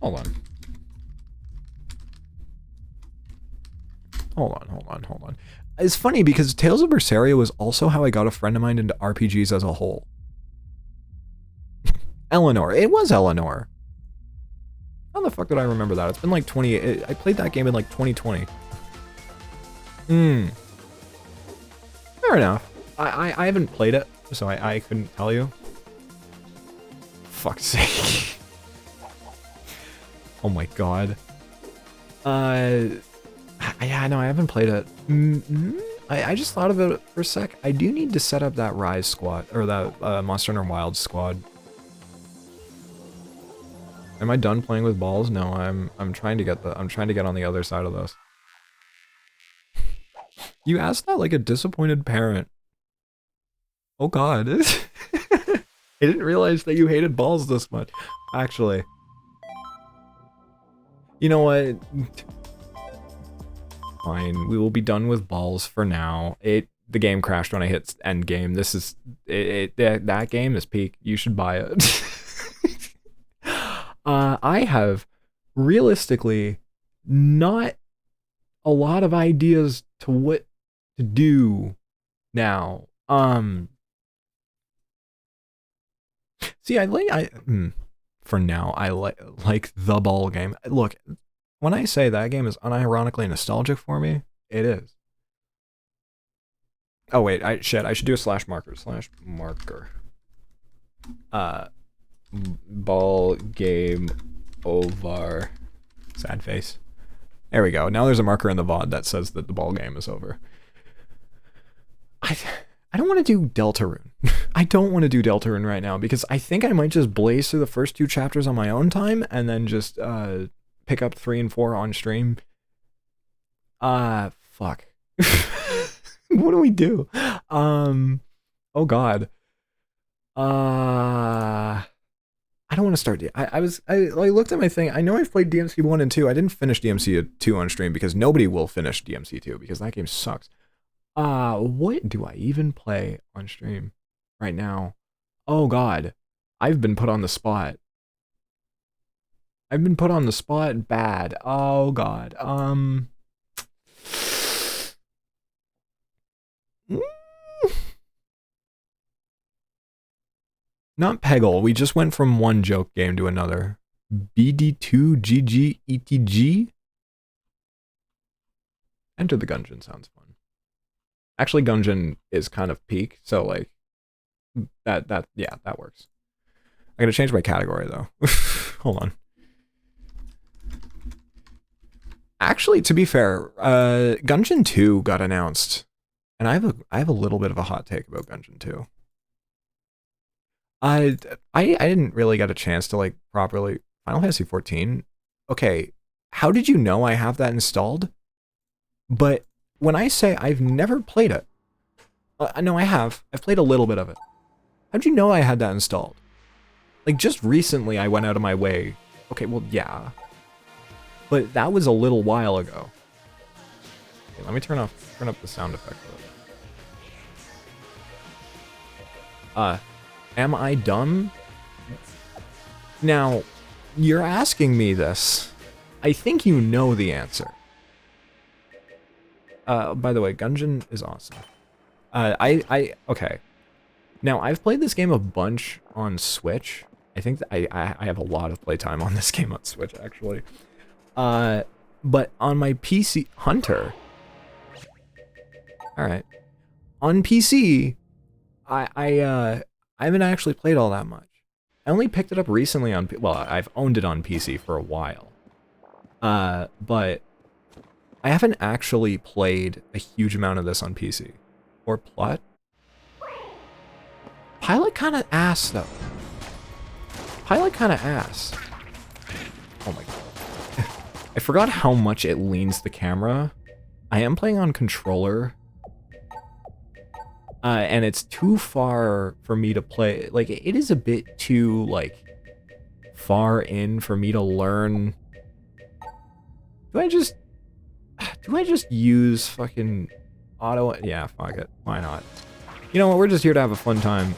S1: on. Hold on. It's funny because Tales of Berseria was also how I got a friend of mine into RPGs as a whole. Eleanor. It was Eleanor. How the fuck did I remember that? It's been like I played that game in like 2020. Fair enough. I haven't played it, so I couldn't tell you. Fuck's sake. Oh my god. Yeah, no, I haven't played it. I just thought of it for a sec. I do need to set up that Rise squad, or that Monster Hunter Wilds squad. Am I done playing with balls? No, I'm trying to get on the other side of this. You asked that like a disappointed parent. Oh god. I didn't realize that you hated balls this much. Actually. You know what? Fine, we will be done with balls for now. The game crashed when I hit end game. This is that game is peak. You should buy it. I have realistically not a lot of ideas to what to do now. See, for now, I like the ball game. Look, when I say that game is unironically nostalgic for me, it is. Oh wait, I should do a slash marker. Ball game over. Sad face. There we go. Now there's a marker in the VOD that says that the ball game is over. I don't want to do Deltarune. I don't want to do Deltarune right now because I think I might just blaze through the first 2 chapters on my own time and then just pick up 3 and 4 on stream. Fuck. What do we do? Oh god. I don't want to start. I looked at my thing. I know I've played DMC 1 and 2. I didn't finish DMC 2 on stream because nobody will finish DMC 2 because that game sucks. What do I even play on stream right now? Oh God, I've been put on the spot. I've been put on the spot bad. Oh God. Not Peggle. We just went from one joke game to another. BD2GGETG? Enter the Gungeon sounds fun. Actually, Gungeon is kind of peak, so like yeah, that works. I gotta change my category though. Hold on. Actually, to be fair, Gungeon 2 got announced, and I have a little bit of a hot take about Gungeon 2. I didn't really get a chance to like properly Final Fantasy 14. Okay, how did you know I have that installed? But when I say I've never played it, no, I have. I've played a little bit of it. How'd you know I had that installed? Like just recently, I went out of my way. Okay, well, yeah, but that was a little while ago. Okay, let me turn up the sound effect a little. Am I dumb? Now, you're asking me this. I think you know the answer. By the way, Gungeon is awesome. Okay. Now, I've played this game a bunch on Switch. I think that I have a lot of playtime on this game on Switch, actually. But on my PC... Hunter. Alright. On PC, I haven't actually played all that much. I only picked it up recently on... Well, I've owned it on PC for a while. But I haven't actually played a huge amount of this on PC. Or Plot. Pilot kind of ass, though. Pilot kind of ass. Oh my god. I forgot how much it leans the camera. I am playing on controller. And it's too far for me to play. Like, it is a bit too, like, far in for me to learn. Do I just use fucking auto? Yeah, fuck it. Why not? You know what? We're just here to have a fun time.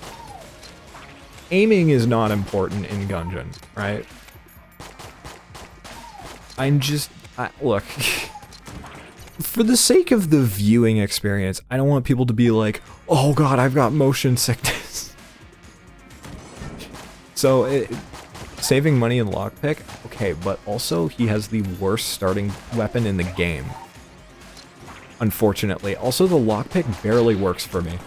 S1: Aiming is not important in Gungeon, right? Look. For the sake of the viewing experience, I don't want people to be like, oh god, I've got motion sickness. So, saving money in lockpick, okay, but also he has the worst starting weapon in the game. Unfortunately. Also, the lockpick barely works for me.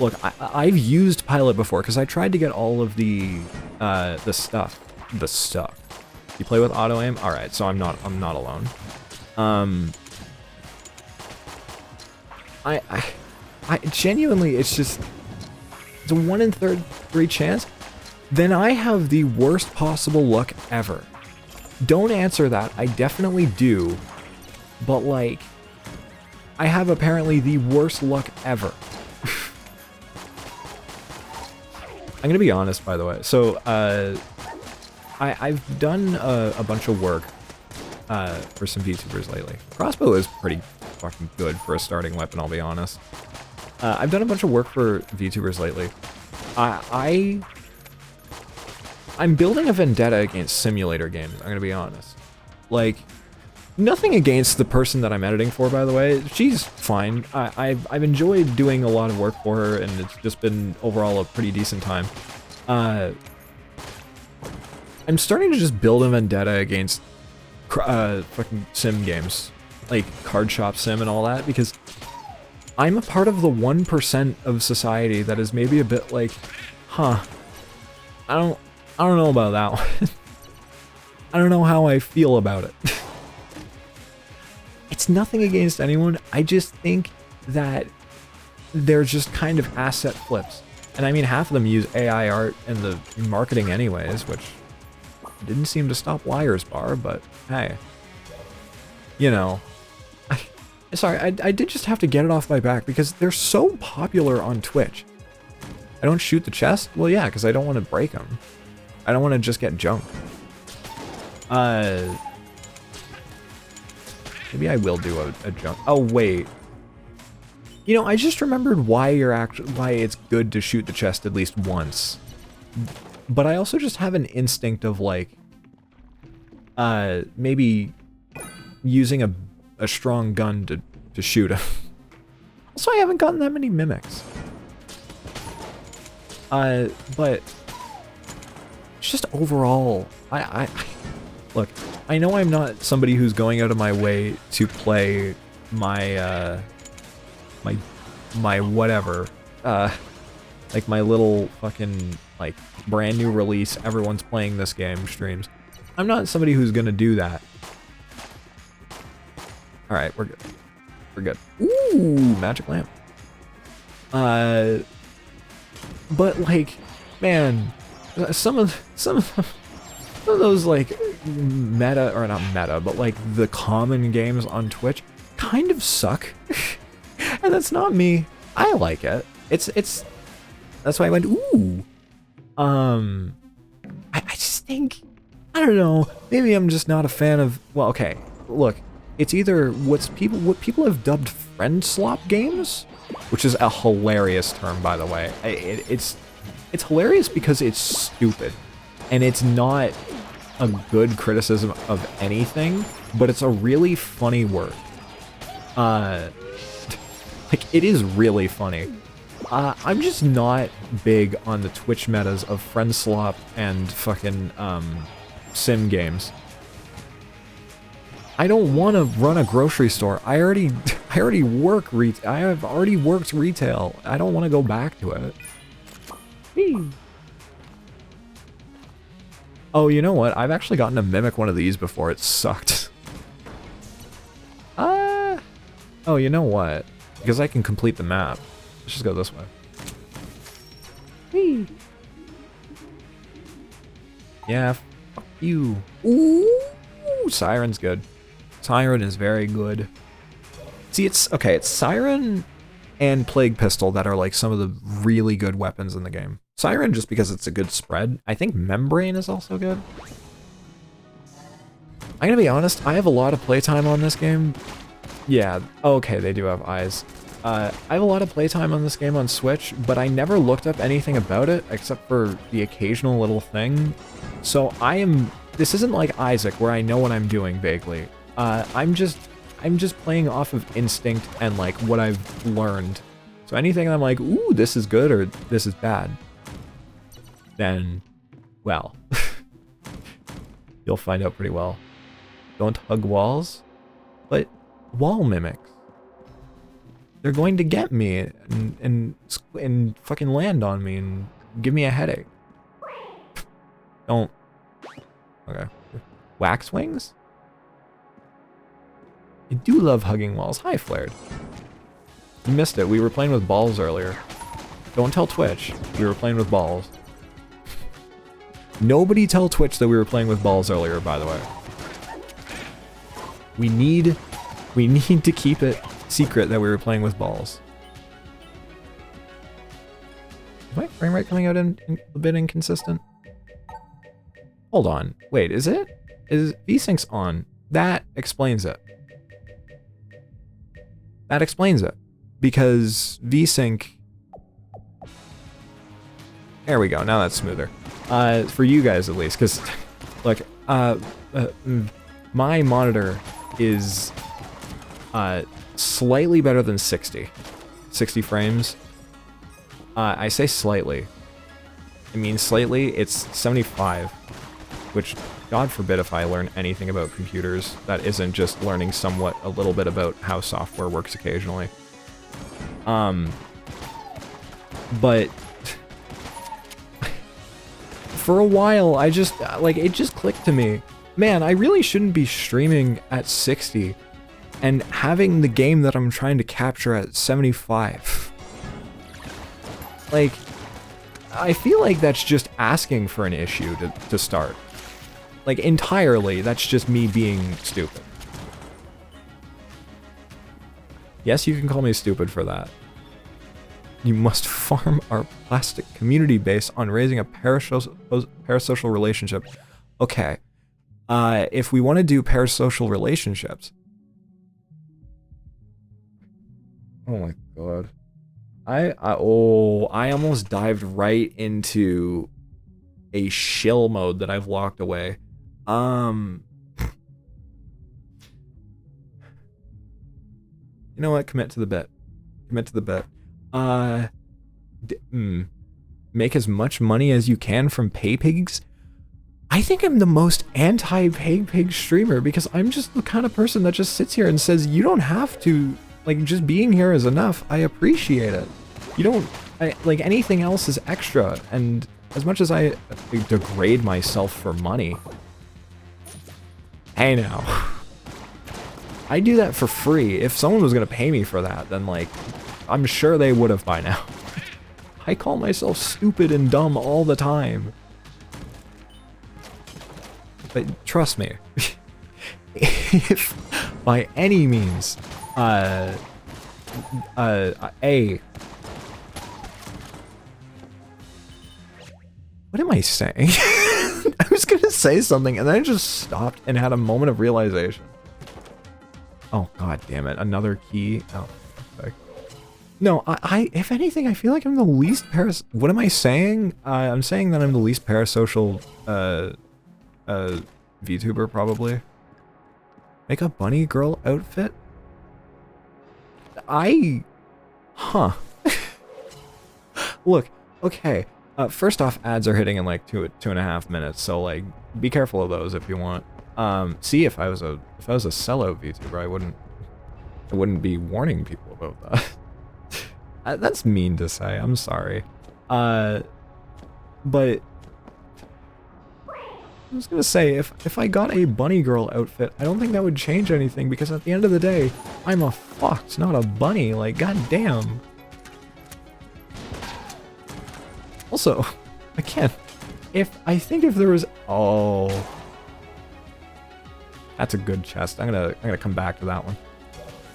S1: Look, I've used Pilot before, because I tried to get all of the stuff. The stuff. You play with auto-aim? Alright, so I'm not alone. I genuinely, it's a 1 in 3 chance. Then I have the worst possible luck ever. Don't answer that, I definitely do. But like, I have apparently the worst luck ever. I'm gonna be honest, by the way. So, I've done a bunch of work for some VTubers lately. Crossbow is pretty fucking good for a starting weapon, I'll be honest. I've done a bunch of work for VTubers lately. I'm building a vendetta against simulator games, I'm gonna be honest. Like, nothing against the person that I'm editing for, by the way. She's fine. I've enjoyed doing a lot of work for her, and it's just been overall a pretty decent time. I'm starting to just build a vendetta against fucking sim games. Like Card Shop Sim and all that, because I'm a part of the 1% of society that is maybe a bit like, huh, I don't know about that one. I don't know how I feel about it. It's nothing against anyone, I just think that they're just kind of asset flips. And I mean, half of them use AI art in the marketing anyways, which didn't seem to stop Liar's Bar, but hey. You know. Sorry, I did just have to get it off my back because they're so popular on Twitch. I don't shoot the chest? Well, yeah, because I don't want to break them. I don't want to just get jumped. Maybe I will do a jump. Oh, wait. You know, I just remembered why why it's good to shoot the chest at least once. But I also just have an instinct of, like, maybe using a strong gun to shoot him. Also, I haven't gotten that many mimics. But it's just overall, look, I know I'm not somebody who's going out of my way to play my, my whatever, like my little fucking, like, brand new release, everyone's playing this game streams. I'm not somebody who's gonna do that. Alright, we're good. We're good. Ooh, magic lamp. But, like, man, some of those, like, meta, or not meta, but, like, the common games on Twitch kind of suck. And that's not me. I like it. It's, that's why I went, ooh. I just think, I don't know, maybe I'm just not a fan of, well, okay, look, it's either what people have dubbed friend slop games, which is a hilarious term, by the way. It's hilarious because it's stupid, and it's not a good criticism of anything, but it's a really funny word. Like, it is really funny. I'm just not big on the Twitch metas of friend slop and fucking, sim games. I don't want to run a grocery store. I already work I have already worked retail. I don't want to go back to it. Whee. Oh, you know what? I've actually gotten to mimic one of these before. It sucked. Oh, you know what? Because I can complete the map. Let's just go this way. Whee. Yeah, fuck you. Ooh, Siren's good. Siren is very good. See, it's Siren and Plague Pistol that are like some of the really good weapons in the game. Siren just because it's a good spread. I think Membrane is also good. I'm gonna be honest, I have a lot of playtime on this game. Yeah, okay, they do have eyes. I have a lot of playtime on this game on Switch, but I never looked up anything about it except for the occasional little thing. So this isn't like Isaac where I know what I'm doing vaguely. I'm just playing off of instinct and like what I've learned. So anything I'm like, ooh, this is good or this is bad, then, well, you'll find out pretty well. Don't hug walls, but wall mimics. They're going to get me and fucking land on me and give me a headache. Don't. Okay. Wax wings? I do love hugging walls. Hi, Flared. You missed it. We were playing with balls earlier. Don't tell Twitch. We were playing with balls. Nobody tell Twitch that we were playing with balls earlier, by the way. We need to keep it secret that we were playing with balls. Is my frame rate coming out a bit inconsistent? Hold on. Wait, is it? Is VSync's on? That explains it. That explains it. Because VSync... There we go, now that's smoother. For you guys at least, because, look, my monitor is slightly better than 60 frames. I say slightly. I mean slightly, it's 75, which, God forbid if I learn anything about computers that isn't just learning somewhat a little bit about how software works occasionally. But for a while, I just, like, it just clicked to me. Man, I really shouldn't be streaming at 60 and having the game that I'm trying to capture at 75. Like, I feel like that's just asking for an issue to start. Like, entirely, that's just me being stupid. Yes, you can call me stupid for that. You must farm our plastic community base on raising a parasocial relationship. Okay. If we want to do parasocial relationships. Oh my god. I almost dived right into a shill mode that I've locked away. You know what? Commit to the bet. Commit to the bet. Make as much money as you can from PayPigs? I think I'm the most anti-PayPig streamer because I'm just the kind of person that just sits here and says, you don't have to, like, just being here is enough. I appreciate it. You don't, like, anything else is extra, and as much as I degrade myself for money, hey now, I do that for free. If someone was gonna pay me for that, then, like, I'm sure they would have by now. I call myself stupid and dumb all the time. But trust me, if by any means, what am I saying? I was gonna say something and then I just stopped and had a moment of realization. Oh god damn it, another key. Oh, fuck. No, if anything, I feel like I'm the least what am I saying? I'm saying that I'm the least parasocial, VTuber, probably. Make a bunny girl outfit? Huh. Look, okay. First off, ads are hitting in like 2.5 minutes, so like, be careful of those if you want. See, if I was a sellout VTuber, I wouldn't be warning people about that. That's mean to say, I'm sorry. But I was gonna say, if I got a bunny girl outfit, I don't think that would change anything, because at the end of the day, I'm a fox, not a bunny, like, goddamn. Also, again, I think if there was, oh, that's a good chest. I'm gonna come back to that one.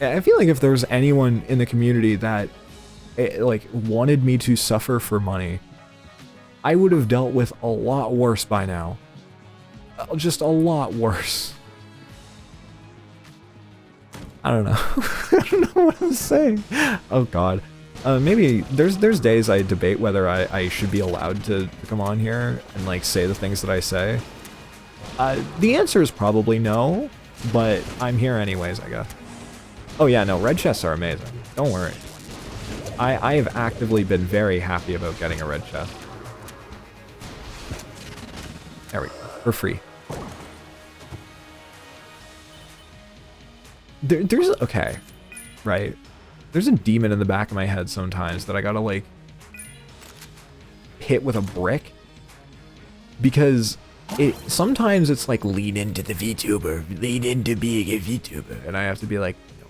S1: I feel like if there was anyone in the community that, like, wanted me to suffer for money, I would have dealt with a lot worse by now. Just a lot worse. I don't know. I don't know what I'm saying. Oh god. Maybe there's days I debate whether I should be allowed to come on here and like say the things that I say. The answer is probably no, but I'm here anyways, I guess. Oh yeah, no, red chests are amazing. Don't worry. I have actively been very happy about getting a red chest. There we go. For free. There's okay, right? There's a demon in the back of my head sometimes that I gotta like hit with a brick, because sometimes it's like, lean into the VTuber, lean into being a VTuber, and I have to be like, no.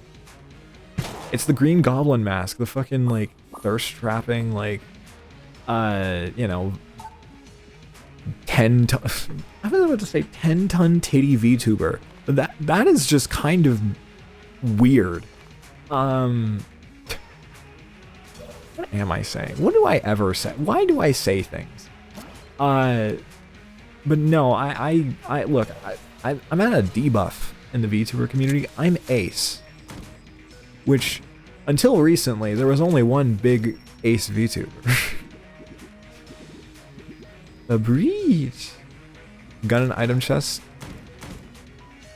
S1: It's the Green Goblin mask, the fucking like thirst trapping, like you know, 10 ton, I was about to say 10-ton titty VTuber. That is just kind of weird. What am I saying? What do I ever say? Why do I say things? But no, I look, I'm at a debuff in the VTuber community. I'm ace, which until recently there was only one big ace VTuber. A breach. Gun and item chest.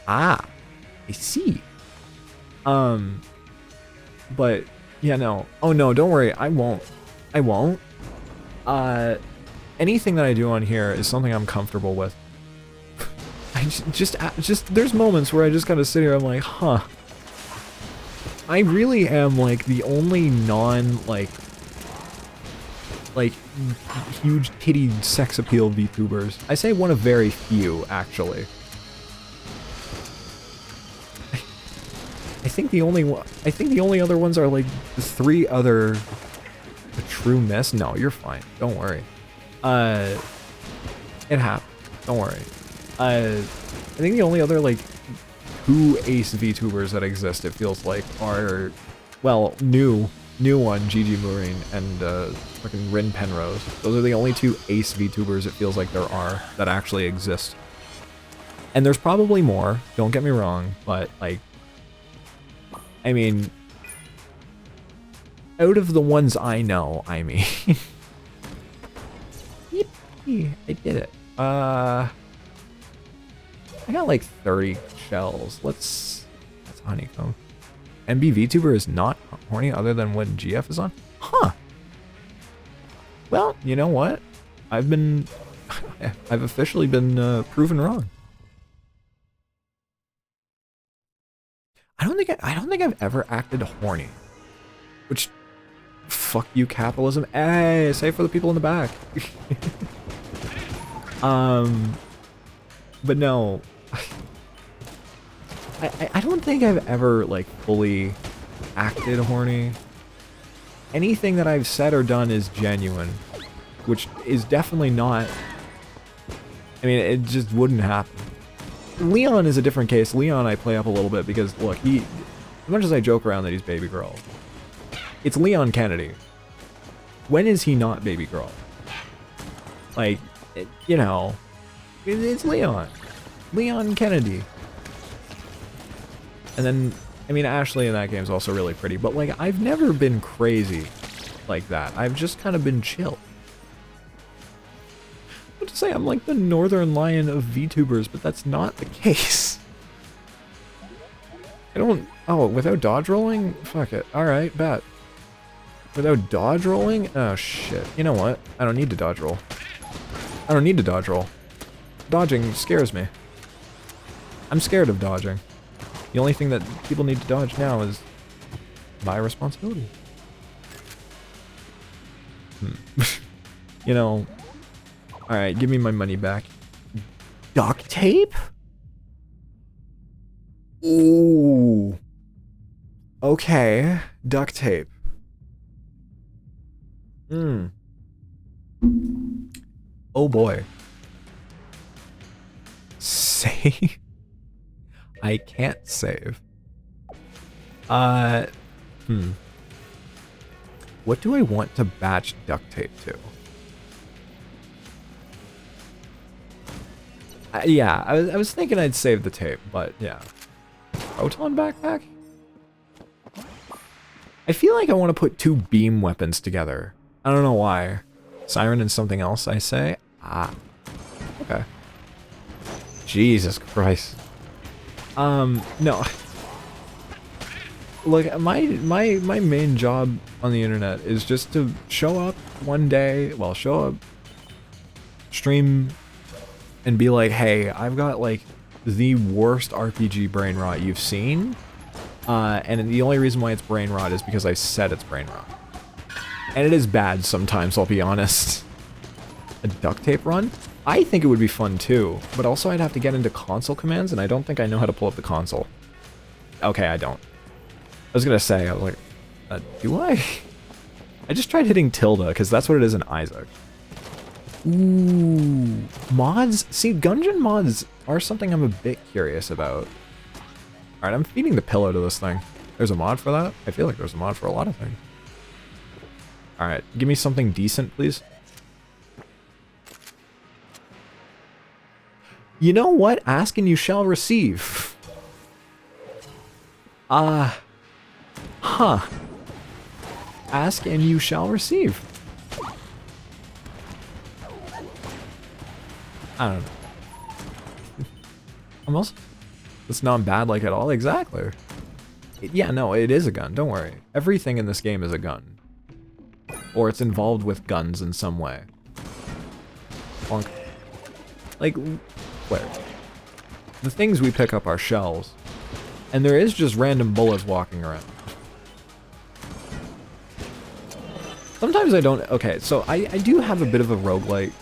S1: Ah, I see. But yeah, no. Oh no, don't worry. I won't. Anything that I do on here is something I'm comfortable with. I just there's moments where I just kind of sit here. I'm like, huh. I really am like the only like huge titty sex appeal VTubers. I say one of very few, actually. I think the only other ones are like the 3 other. A true miss? No, you're fine. Don't worry. It happened. Don't worry. I think the only other like 2 ace VTubers that exist, it feels like, are, well, new New one, Gigi Marine, and fucking Rin Penrose. Those are the only two ace VTubers it feels like there are that actually exist. And there's probably more, don't get me wrong, but like, I mean, out of the ones I know, I mean, yippee, I did it. I got like 30 shells. That's honeycomb. MB VTuber is not horny other than when GF is on? Huh. Well, you know what? I've officially been proven wrong. I don't think I've ever acted horny. Which, fuck you, capitalism. Hey, say for the people in the back. But no, I don't think I've ever like fully acted horny. Anything that I've said or done is genuine, which is definitely not. I mean, it just wouldn't happen. Leon is a different case. Leon I play up a little bit because, look, as much as I joke around that he's baby girl, it's Leon Kennedy. When is he not baby girl? Like, you know, it's Leon. Leon Kennedy. And then, I mean, Ashley in that game is also really pretty, but like, I've never been crazy like that. I've just kind of been chill. I have to say, I'm like the northern lion of VTubers, but that's not the case. I don't... Oh, without dodge rolling? Fuck it. Alright, bet. Without dodge rolling? Oh, shit. You know what? I don't need to dodge roll. I don't need to dodge roll. Dodging scares me. I'm scared of dodging. The only thing that people need to dodge now is my responsibility. You know... Alright, give me my money back. Duct tape? Ooh. Okay, duct tape. Oh boy. Save? I can't save. What do I want to batch duct tape to? Yeah, I was thinking I'd save the tape, but yeah. Proton backpack? I feel like I want to put two beam weapons together. I don't know why. Siren and something else, I say? Ah. Okay. Jesus Christ. No. Look, my main job on the internet is just to show up one day, well, show up, stream, and be like, hey, I've got like the worst RPG brain rot you've seen, and the only reason why it's brain rot is because I said it's brain rot. And it is bad sometimes, I'll be honest. A duct tape run? I think it would be fun too, but also I'd have to get into console commands, and I don't think I know how to pull up the console. Okay, I don't. I was gonna say, I was like, do I? I just tried hitting tilde, because that's what it is in Isaac. Ooh, mods? See, Gungeon mods are something I'm a bit curious about. Alright, I'm feeding the pillow to this thing. There's a mod for that? I feel like there's a mod for a lot of things. Alright, give me something decent, please. You know what? Ask and you shall receive. Huh. Ask and you shall receive. I don't know. Almost. It's not bad like at all. Exactly. Yeah, no, it is a gun. Don't worry. Everything in this game is a gun. Or it's involved with guns in some way. Bonk. Like, where? The things we pick up are shells. And there is just random bullets walking around. Sometimes I don't... Okay, so I do have a bit of a roguelite...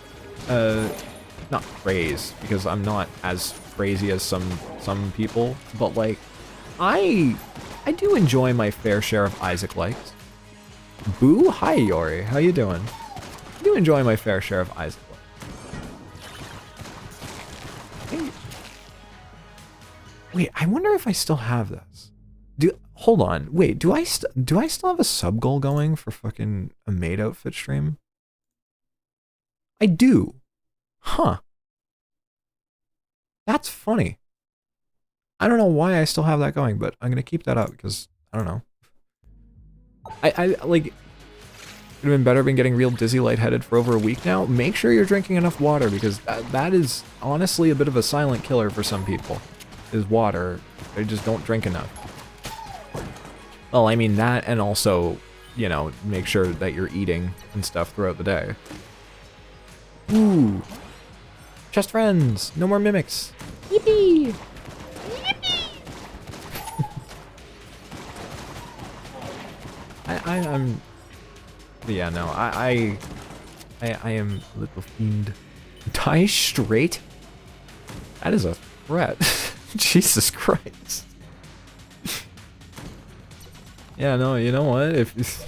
S1: not craze, because I'm not as crazy as some people, but like, I do enjoy my fair share of Isaac likes. Boo? Hi, Yori. How you doing? I do enjoy my fair share of Isaac likes. Wait, I wonder if I still have this. hold on. Wait, do I still have a sub goal going for fucking a maid outfit stream? I do. Huh. That's funny. I don't know why I still have that going, but I'm gonna keep that up because I don't know. I like, it would have been better been getting real dizzy lightheaded for over a week now. Make sure you're drinking enough water because that is honestly a bit of a silent killer for some people. Is water. They just don't drink enough. Well, I mean that, and also, you know, make sure that you're eating and stuff throughout the day. Ooh. Chest friends. No more mimics. Yippee! I'm... Yeah, no, I am a little fiend. Die straight? That is a threat. Jesus Christ. Yeah, no, you know what? If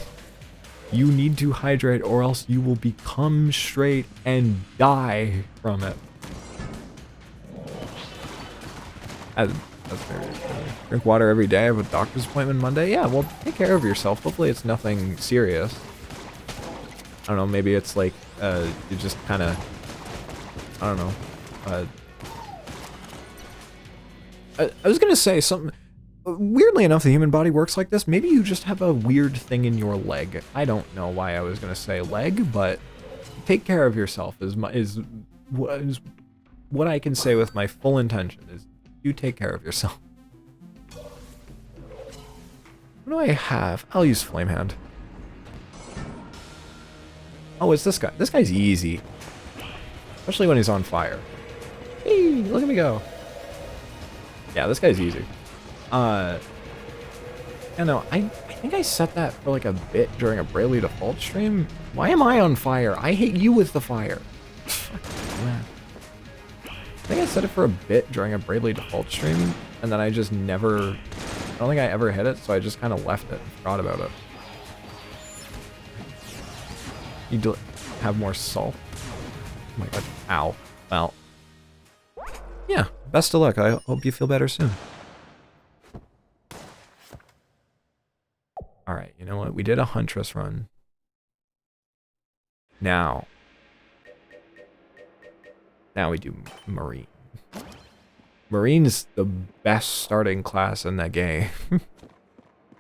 S1: you need to hydrate or else you will become straight and die from it. That's very funny. Drink water every day. I have a doctor's appointment Monday. Yeah, well, take care of yourself. Hopefully it's nothing serious. I don't know, maybe it's like, you just kind of, I don't know. I was gonna say something, weirdly enough, the human body works like this. Maybe you just have a weird thing in your leg. I don't know why I was gonna say leg, but take care of yourself is what I can say with my full intention is you take care of yourself. What do I have? I'll use Flame Hand. Oh, it's this guy. This guy's easy. Especially when he's on fire. Hey, look at me go. Yeah, this guy's easy. I know, I think I set that for like a bit during a Bravely Default stream. Why am I on fire? I hate you with the fire. Man. I think I set it for a bit during a Bravely Default stream, and then I just never... I don't think I ever hit it, so I just kind of left it and forgot about it. You do have more salt. Oh my god. Ow. Well. Yeah, best of luck. I hope you feel better soon. Alright, you know what? We did a Huntress run. Now we do Marine. Marine is the best starting class in that game.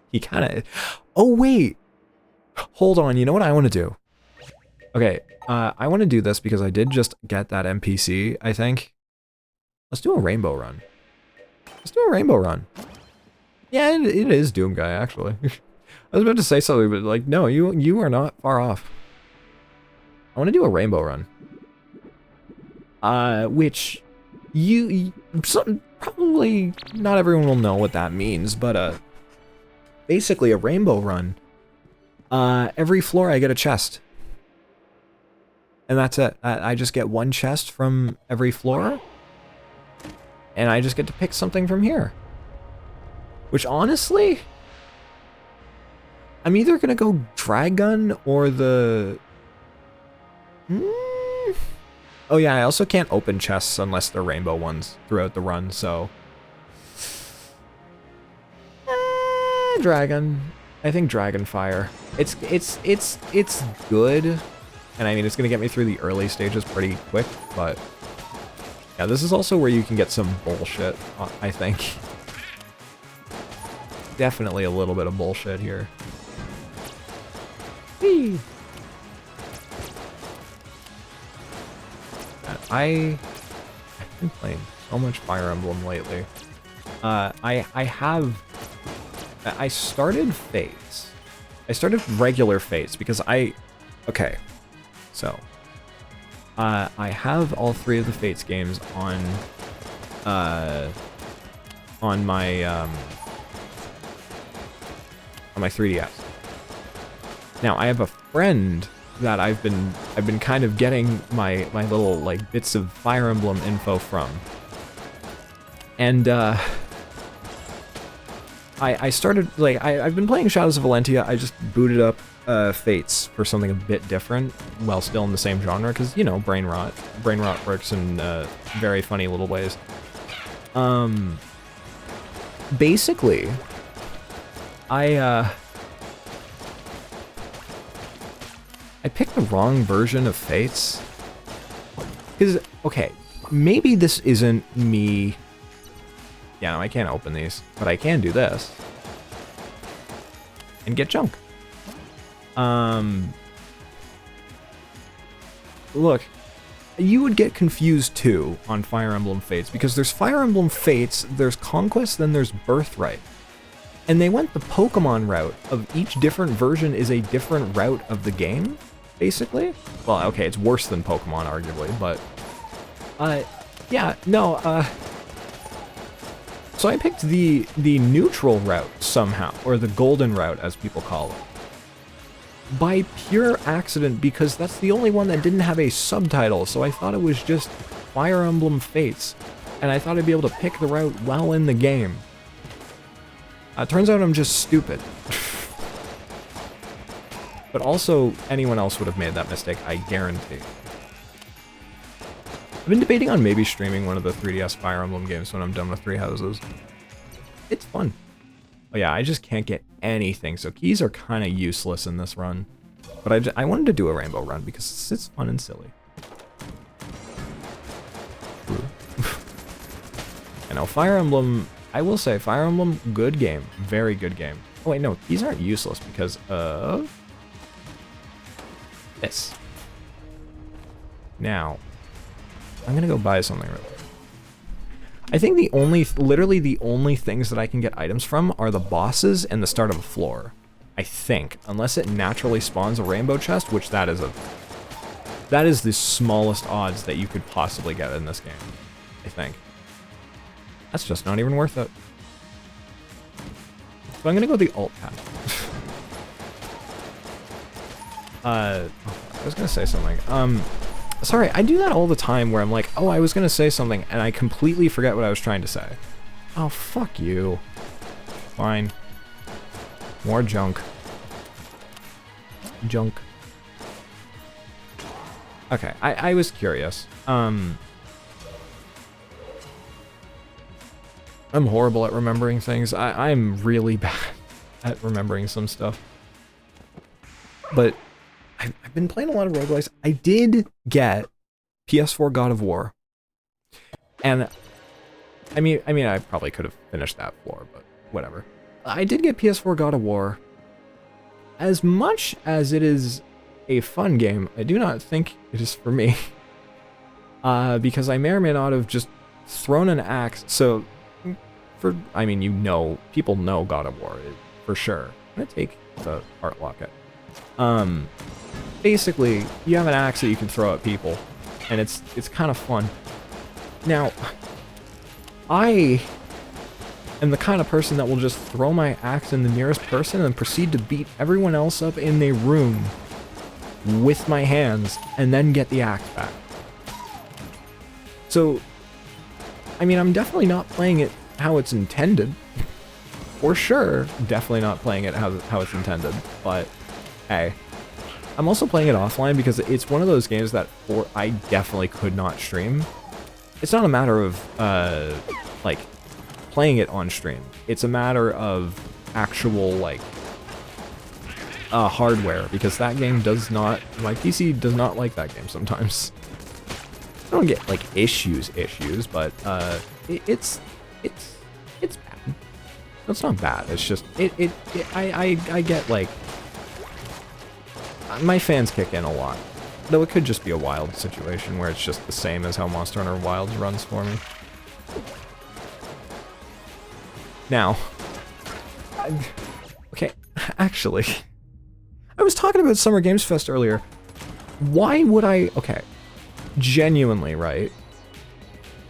S1: He kind of... Oh, wait! Hold on, you know what I want to do? Okay, I want to do this because I did just get that NPC, I think. Let's do a rainbow run. Let's do a rainbow run. Yeah, it is Doom Guy, actually. I was about to say something, but like, no, you are not far off. I want to do a rainbow run. Which probably not everyone will know what that means, but basically a rainbow run. Every floor I get a chest. And that's it. I just get one chest from every floor. And I just get to pick something from here. Which honestly, I'm either gonna go Dragon or the... Oh yeah, I also can't open chests unless they're rainbow ones throughout the run, so... Dragon. I think Dragonfire. It's good. And I mean, it's gonna get me through the early stages pretty quick, but... Yeah, this is also where you can get some bullshit, I think. Definitely a little bit of bullshit here. Whee! I've been playing so much Fire Emblem lately. I started Fates. I started regular Fates because okay, so I have all 3 of the Fates games on my 3DS. Now I have a friend that I've been kind of getting my little like bits of Fire Emblem info from. And I started like I've been playing Shadows of Valentia. I just booted up Fates for something a bit different while still in the same genre because, you know, brain rot works in very funny little ways. Basically I picked the wrong version of Fates. Because, okay, maybe this isn't me. Yeah, no, I can't open these, but I can do this. And get junk. Look, you would get confused too on Fire Emblem Fates, because there's Fire Emblem Fates, there's Conquest, then there's Birthright. And they went the Pokemon route of each different version is a different route of the game, basically. Well, okay, it's worse than Pokemon, arguably, but... yeah, no, so I picked the neutral route somehow, or the golden route, as people call it. By pure accident, because that's the only one that didn't have a subtitle, so I thought it was just Fire Emblem Fates, and I thought I'd be able to pick the route while in the game. Turns out I'm just stupid. But also, anyone else would have made that mistake, I guarantee. I've been debating on maybe streaming one of the 3DS Fire Emblem games when I'm done with Three Houses. It's fun. Oh yeah, I just can't get anything, so keys are kind of useless in this run. But I wanted to do a rainbow run because it's fun and silly. I know, Fire Emblem, I will say, Fire Emblem, good game. Very good game. Oh wait, no, these aren't useless because of... this. Now, I'm gonna go buy something real quick. I think literally the only things that I can get items from are the bosses and the start of a floor. I think, unless it naturally spawns a rainbow chest, which that is the smallest odds that you could possibly get in this game, I think. That's just not even worth it. So I'm gonna go the alt path. I was gonna say something. Sorry, I do that all the time where I'm like, oh, I was gonna say something, and I completely forget what I was trying to say. Oh, fuck you. Fine. More junk. Junk. Okay, I was curious. I'm horrible at remembering things. I'm really bad at remembering some stuff. But I've been playing a lot of roguelikes. I did get PS4 God of War. And I mean I probably could have finished that floor, but whatever. I did get PS4 God of War. As much as it is a fun game, I do not think it is for me. Because I may or may not have just thrown an axe. So I mean, you know, people know God of War for sure. I'm gonna take the heart locket. Basically, you have an axe that you can throw at people, and it's kind of fun. Now, I am the kind of person that will just throw my axe in the nearest person and proceed to beat everyone else up in the room with my hands, and then get the axe back. So, I mean, I'm definitely not playing it how it's intended. For sure, definitely not playing it how it's intended, but hey. I'm also playing it offline because it's one of those games that I definitely could not stream. It's not a matter of, like, playing it on stream. It's a matter of actual, like, hardware, because that game does not, my PC does not like that game sometimes. I don't get, like, issues, but, it's bad. It's not bad, it's just, I get, like, my fans kick in a lot. Though it could just be a wild situation where it's just the same as how Monster Hunter Wilds runs for me. Now, okay, actually, I was talking about Summer Games Fest earlier. Why would I, okay, genuinely, right?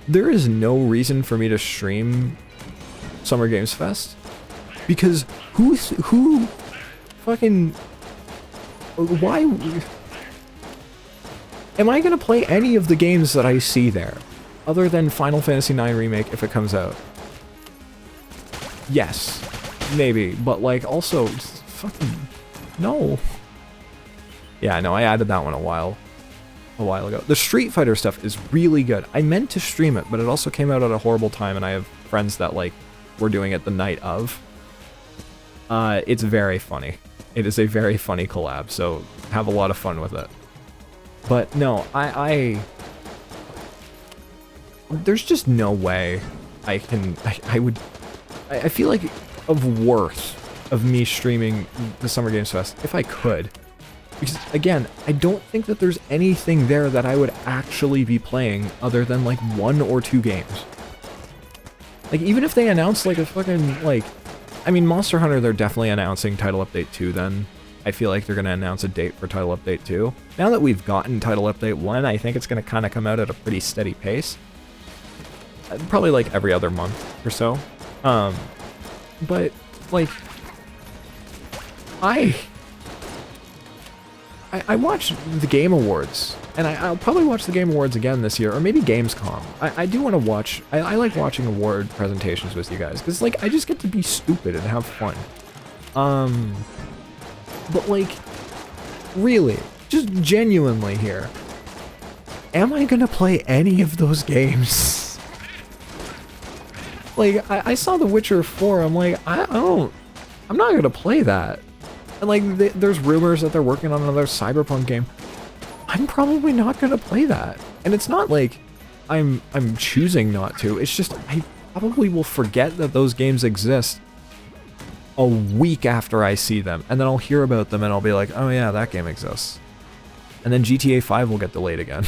S1: There is no reason for me to stream Summer Games Fest, because who fucking, why am I gonna play any of the games that I see there, other than Final Fantasy IX Remake if it comes out? Yes, maybe, but like also, just fucking no. Yeah, no, I added that one a while ago. The Street Fighter stuff is really good. I meant to stream it, but it also came out at a horrible time, and I have friends that like were doing it the night of. It's very funny. It is a very funny collab, so have a lot of fun with it. But no, there's just no way I feel like of worth of me streaming the Summer Games Fest if I could. Because again, I don't think that there's anything there that I would actually be playing other than like 1 or 2 games. Like even if they announced like a fucking like, I mean Monster Hunter, they're definitely announcing Title Update 2 then. I feel like they're going to announce a date for Title Update 2. Now that we've gotten Title Update 1, I think it's going to kind of come out at a pretty steady pace. Probably like every other month or so. But like, I watched the Game Awards, and I'll probably watch the Game Awards again this year, or maybe Gamescom. I do want to watch, I like watching award presentations with you guys, because like, I just get to be stupid and have fun. But like, really, just genuinely here, am I gonna play any of those games? Like, I saw The Witcher 4, I'm like, I'm not gonna play that. And like, there's rumors that they're working on another Cyberpunk game. I'm probably not gonna play that. And it's not like I'm choosing not to, it's just I probably will forget that those games exist a week after I see them, and then I'll hear about them and I'll be like, oh yeah, that game exists. And then GTA 5 will get delayed again.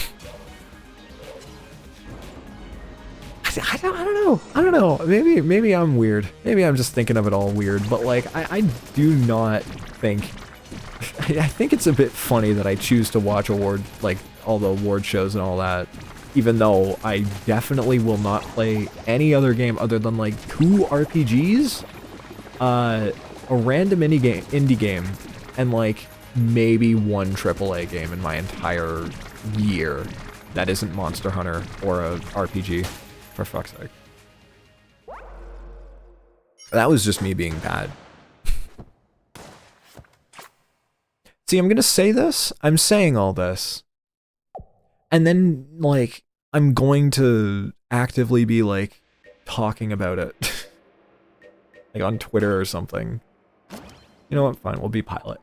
S1: I don't know. Maybe I'm weird. Maybe I'm just thinking of it all weird, but like, I do not think, I think it's a bit funny that I choose to watch like all the award shows and all that, even though I definitely will not play any other game other than like 2 RPGs, a random indie game, and like maybe 1 AAA game in my entire year that isn't Monster Hunter or a RPG, for fuck's sake. That was just me being bad. See, I'm gonna say this, I'm saying all this, and then like I'm going to actively be like talking about it. Like on Twitter or something. You know what? Fine, we'll be Pilot.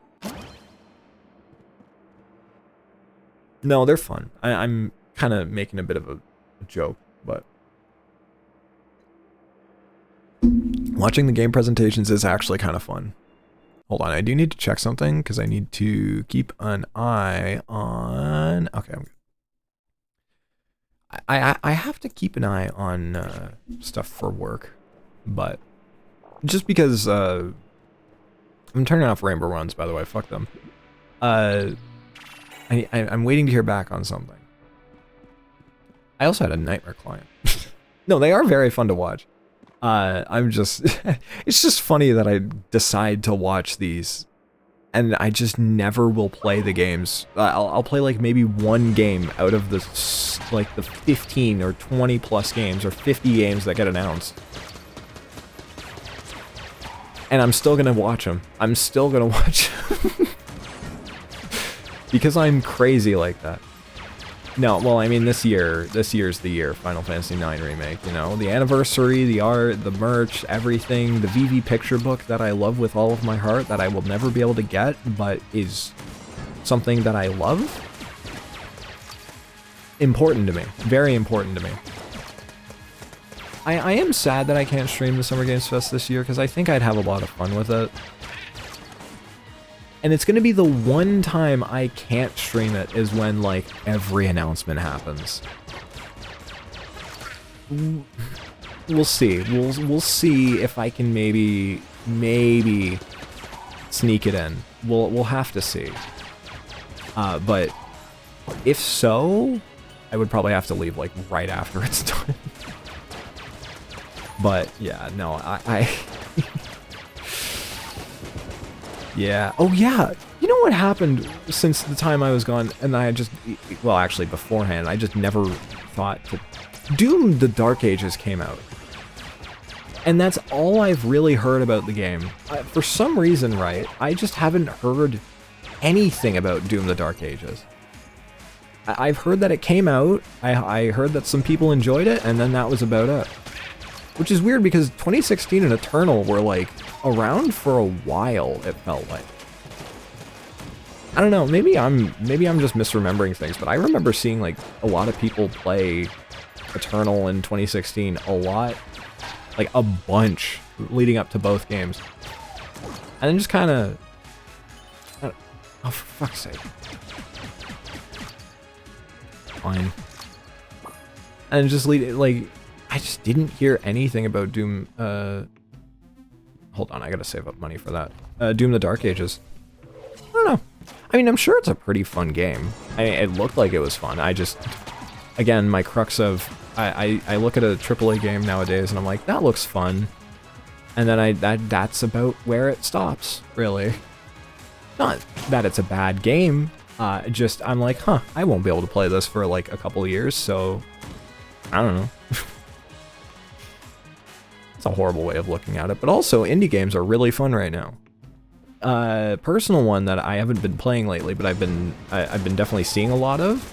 S1: No, they're fun. I'm kind of making a bit of a joke, but watching the game presentations is actually kind of fun. Hold on, I do need to check something because I need to keep an eye on. Okay, I'm good. I have to keep an eye on stuff for work, but just because I'm turning off Rainbow Runs, by the way, fuck them. I'm waiting to hear back on something. I also had a Nightmare client. No, they are very fun to watch. I'm just, it's just funny that I decide to watch these and I just never will play the games. I'll play like maybe 1 game out of the, like the 15 or 20 plus games or 50 games that get announced. And I'm still gonna watch them. I'm still gonna watch them. Because I'm crazy like that. No, well, I mean, this year's the year, Final Fantasy IX Remake, you know? The anniversary, the art, the merch, everything, the VV picture book that I love with all of my heart that I will never be able to get, but is something that I love. Important to me. Very important to me. I am sad that I can't stream the Summer Games Fest this year, because I think I'd have a lot of fun with it. And it's going to be the one time I can't stream it is when, like, every announcement happens. We'll see. We'll see if I can maybe sneak it in. We'll have to see. But if so, I would probably have to leave, like, right after it's done. But, yeah, no, I yeah. Oh, yeah. You know what happened since the time I was gone, and I just, well, actually beforehand, I just never thought to... Doom the Dark Ages came out. And that's all I've really heard about the game. For some reason, right, I just haven't heard anything about Doom the Dark Ages. I've heard that it came out, I heard that some people enjoyed it, and then that was about it. Which is weird because 2016 and Eternal were like around for a while, it felt like. I don't know, maybe I'm just misremembering things, but I remember seeing like a lot of people play Eternal in 2016 a lot, like a bunch leading up to both games. And then just kind of, oh, for fuck's sake. Fine. And just like, I just didn't hear anything about Doom, hold on, I gotta save up money for that. Doom the Dark Ages. I don't know. I mean, I'm sure it's a pretty fun game. It looked like it was fun. I just, again, my crux of, I look at a AAA game nowadays and I'm like, that looks fun. And then that's about where it stops, really. Not that it's a bad game, just I'm like, huh, I won't be able to play this for like a couple of years, so I don't know. It's a horrible way of looking at it, but also indie games are really fun right now. Personal one that I haven't been playing lately, but I've been definitely seeing a lot of,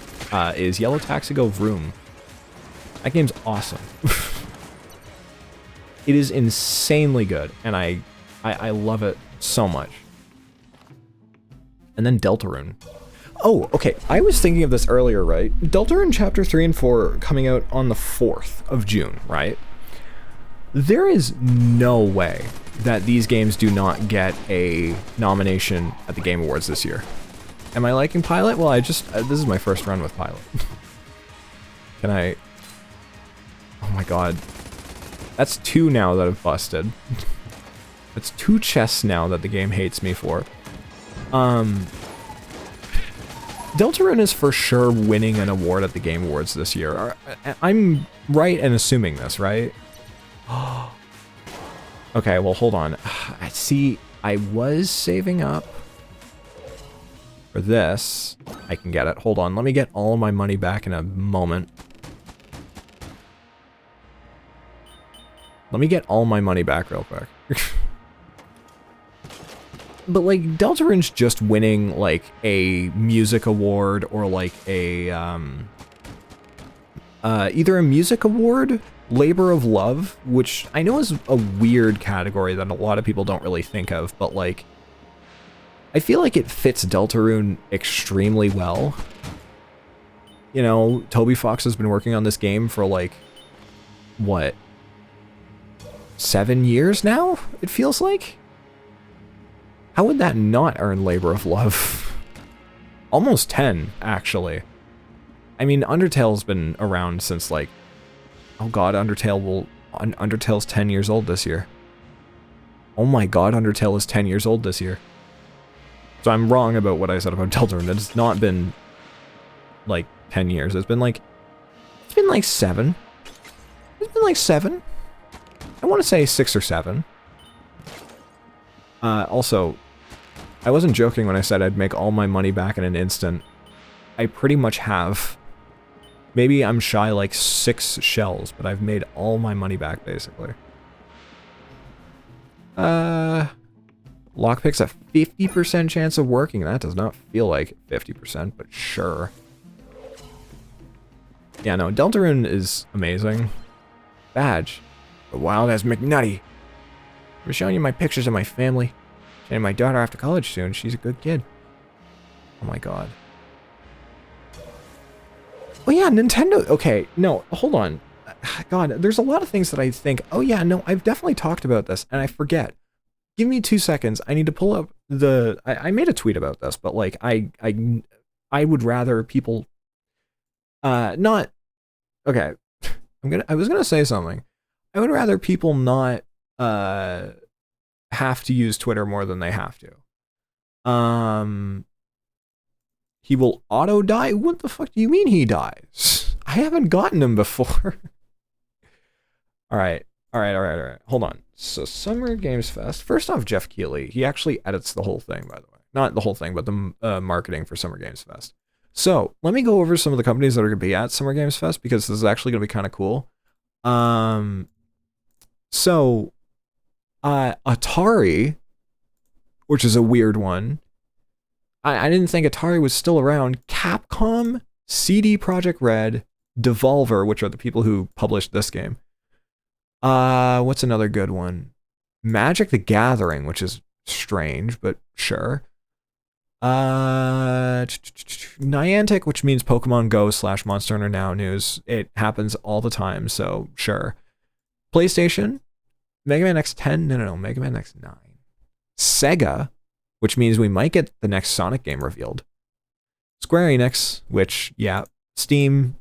S1: is Yellow Taxi Go Vroom. That game's awesome. It is insanely good, and I love it so much. And then Deltarune. Oh, okay, I was thinking of this earlier, right? Deltarune Chapter 3 and 4 coming out on the 4th of June, right? There is no way that these games do not get a nomination at the Game Awards this year. Am I liking Pilot? Well, this is my first run with Pilot. Can I... Oh my god. That's 2 now that I've busted. That's 2 chests now that the game hates me for. Deltarune is for sure winning an award at the Game Awards this year. I'm right in assuming this, right? Okay, well, hold on. See, I was saving up for this. I can get it. Hold on, let me get all my money back in a moment. Let me get all my money back real quick. But, like, Deltarune's just winning, like, a music award or, like, a, either a music award, Labor of Love, which I know is a weird category that a lot of people don't really think of, but, like, I feel like it fits Deltarune extremely well. You know, Toby Fox has been working on this game for, like, what, 7 years now, it feels like? How would that not earn Labor of Love? Almost 10, actually. I mean, Undertale's been around since, like... Oh god, Undertale's 10 years old this year. Oh my god, Undertale is 10 years old this year. So I'm wrong about what I said about Deltarune. It's not been, like, 10 years. It's been like 7. It's been like 7. I want to say 6 or 7. Also, I wasn't joking when I said I'd make all my money back in an instant. I pretty much have. Maybe I'm shy like 6 shells, but I've made all my money back, basically. Lockpick's a 50% chance of working. That does not feel like 50%, but sure. Yeah, no, Deltarune is amazing. Badge. The wild as McNutty. I'm showing you my pictures of my family. And my daughter after college soon. She's a good kid. Oh my god. Oh yeah, Nintendo. Okay, no, hold on. God, there's a lot of things that I think, oh yeah, no, I've definitely talked about this, and I forget. Give me 2 seconds. I need to pull up the... I made a tweet about this, but like, I would rather people... not... Okay. I was gonna say something. I would rather people not, have to use Twitter more than they have to. He will auto die? What the fuck do you mean he dies? I haven't gotten him before. Alright. Hold on. So Summer Games Fest. First off, Jeff Keighley. He actually edits the whole thing, by the way. Not the whole thing, but the marketing for Summer Games Fest. So let me go over some of the companies that are going to be at Summer Games Fest, because this is actually going to be kind of cool. So Atari, which is a weird one. I didn't think Atari was still around. Capcom, CD Projekt Red, Devolver, which are the people who published this game. What's another good one? Magic the Gathering, which is strange, but sure. Niantic, which means Pokemon Go / Monster Hunter Now news. It happens all the time, so sure. PlayStation, Mega Man X10, no, Mega Man X9. Sega, which means we might get the next Sonic game revealed. Square Enix, which, yeah. Steam,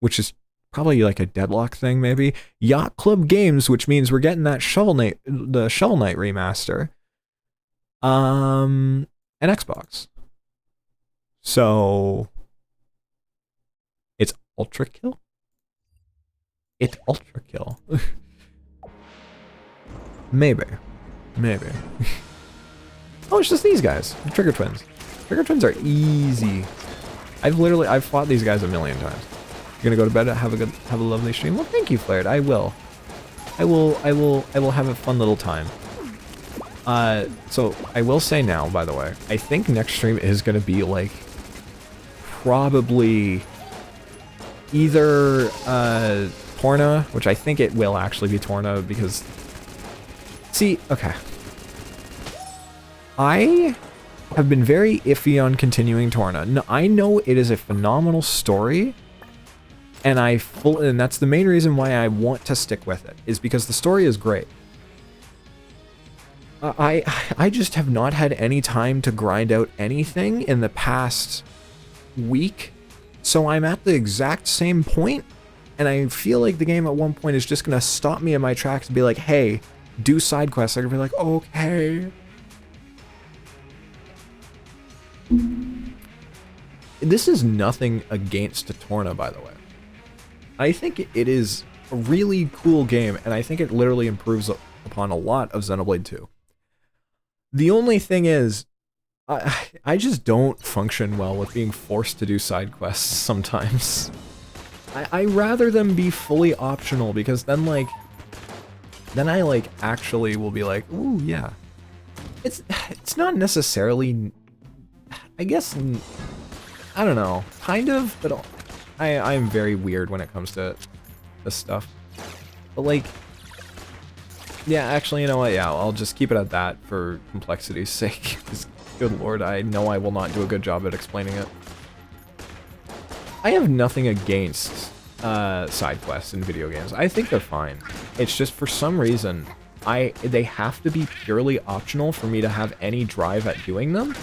S1: which is probably like a Deadlock thing, maybe. Yacht Club Games, which means we're getting that the Shovel Knight remaster. And Xbox. So it's Ultra Kill? It's Ultra Kill. Maybe. Oh, it's just these guys. Trigger Twins. Trigger Twins are easy. I've fought these guys a million times. You're gonna go to bed, have a lovely stream. Well, thank you, Flared. I will have a fun little time. So I will say now, by the way, I think next stream is gonna be like probably either Torna, which I think it will actually be Torna because okay. I have been very iffy on continuing Torna. No, I know it is a phenomenal story, and that's the main reason why I want to stick with it, is because the story is great. I just have not had any time to grind out anything in the past week, so I'm at the exact same point, and I feel like the game at one point is just gonna stop me in my tracks and be like, hey, do side quests. I'm gonna be like, okay. This is nothing against Torna, by the way. I think it is a really cool game, and I think it literally improves upon a lot of Xenoblade 2. The only thing is, I just don't function well with being forced to do side quests sometimes. I rather them be fully optional, because then I actually will be like, ooh, yeah. It's not necessarily, I guess, I don't know, kind of, but I'm very weird when it comes to this stuff. But like, yeah, actually, you know what, yeah, I'll just keep it at that for complexity's sake, because good lord, I know I will not do a good job at explaining it. I have nothing against side quests in video games. I think they're fine. It's just for some reason, they have to be purely optional for me to have any drive at doing them.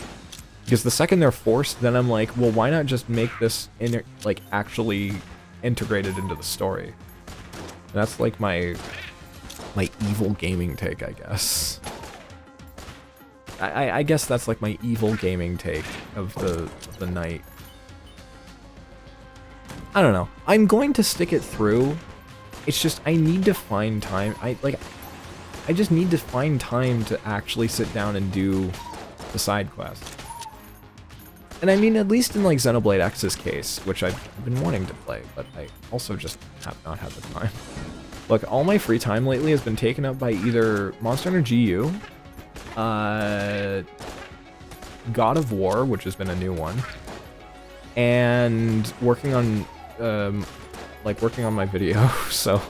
S1: Because the second they're forced, then I'm like, well, why not just make this actually integrated into the story? And that's like my evil gaming take, I guess. I guess that's like my evil gaming take of the night. I don't know. I'm going to stick it through. It's just I need to find time. I just need to find time to actually sit down and do the side quest. And I mean, at least in like Xenoblade X's case, which I've been wanting to play, but I also just have not had the time. Look, all my free time lately has been taken up by either Monster Hunter GU, God of War, which has been a new one, and working on my video. So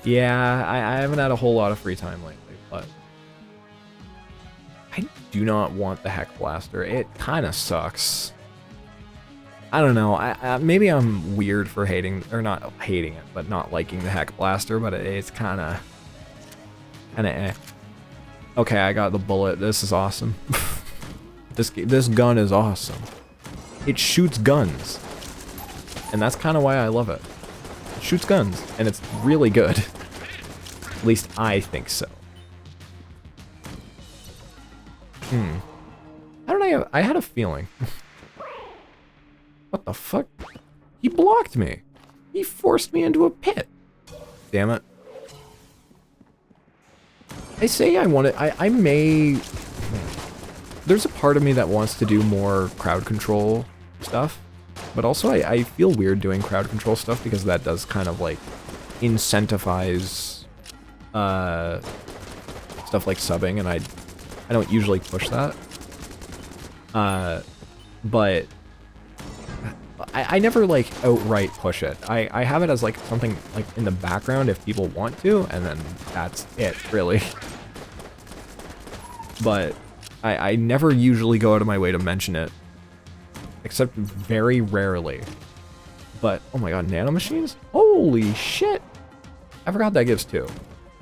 S1: yeah, I haven't had a whole lot of free time lately, but I do not want the Heck Blaster. It kind of sucks. I don't know. Maybe I'm weird for hating, or not hating it, but not liking the Heck Blaster. But it's kind of eh. Okay, I got the bullet. This is awesome. This gun is awesome. It shoots guns, and that's kind of why I love it. It shoots guns, and it's really good. At least I think so. I had a feeling. What the fuck? He blocked me. He forced me into a pit. Damn it. I say I want it. I may... There's a part of me that wants to do more crowd control stuff. But also I feel weird doing crowd control stuff because that does kind of like incentivize stuff like subbing, and I don't usually push that. But I never like outright push it. I have it as like something like in the background if people want to, and then that's it, really. But I never usually go out of my way to mention it, except very rarely. But, oh my god, nanomachines? Holy shit! I forgot that gives 2.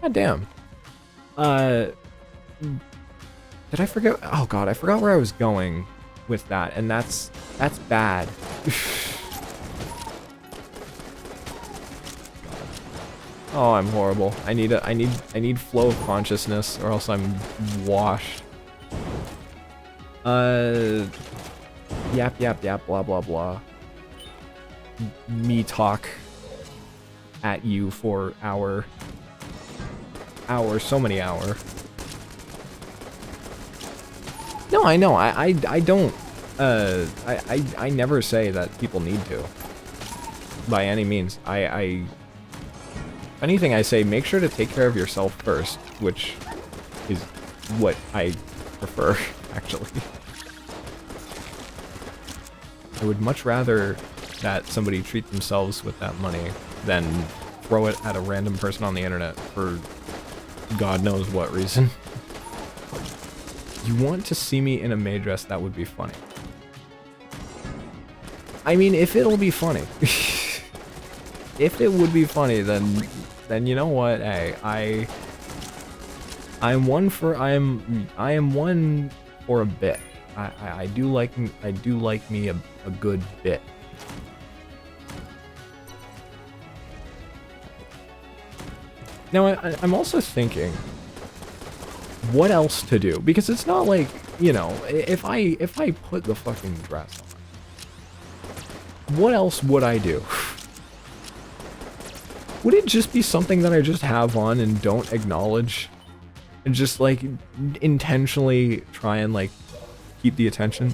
S1: God damn. Did I forget? Oh god, I forgot where I was going with that, and that's bad. Oh, I'm horrible. I need flow of consciousness, or else I'm washed. Yap, blah, blah, blah. Me talk at you for so many hours. No, I know, I don't, I never say that people need to. By any means. If anything, I say make sure to take care of yourself first, which is what I prefer, actually. I would much rather that somebody treat themselves with that money than throw it at a random person on the internet for God knows what reason. You want to see me in a maid dress? That would be funny. I mean, if it'll be funny. If it would be funny, then you know what? Hey, I am one for a bit. I do like me a good bit. Now I'm also thinking what else to do, because it's not like, you know, if I put the fucking dress on, what else would I do? Would it just be something that I just have on and don't acknowledge? And just, like, intentionally try and, like, keep the attention?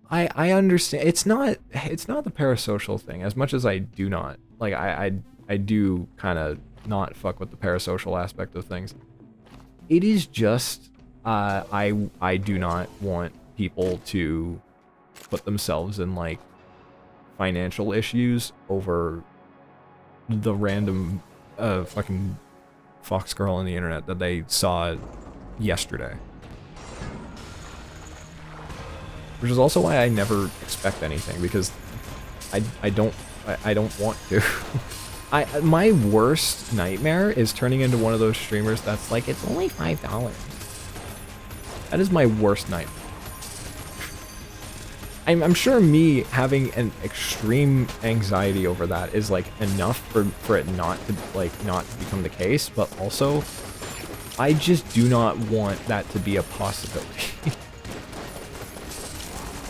S1: I understand. It's not the parasocial thing, as much as I do not. Like, I do kind of not fuck with the parasocial aspect of things. It is just, I do not want people to put themselves in, like, financial issues over the random fucking fox girl on the internet that they saw yesterday. Which is also why I never expect anything, because I don't want to. My worst nightmare is turning into one of those streamers that's like, it's only $5. That is my worst nightmare. I'm sure me having an extreme anxiety over that is like enough for it not to become the case, but also I just do not want that to be a possibility.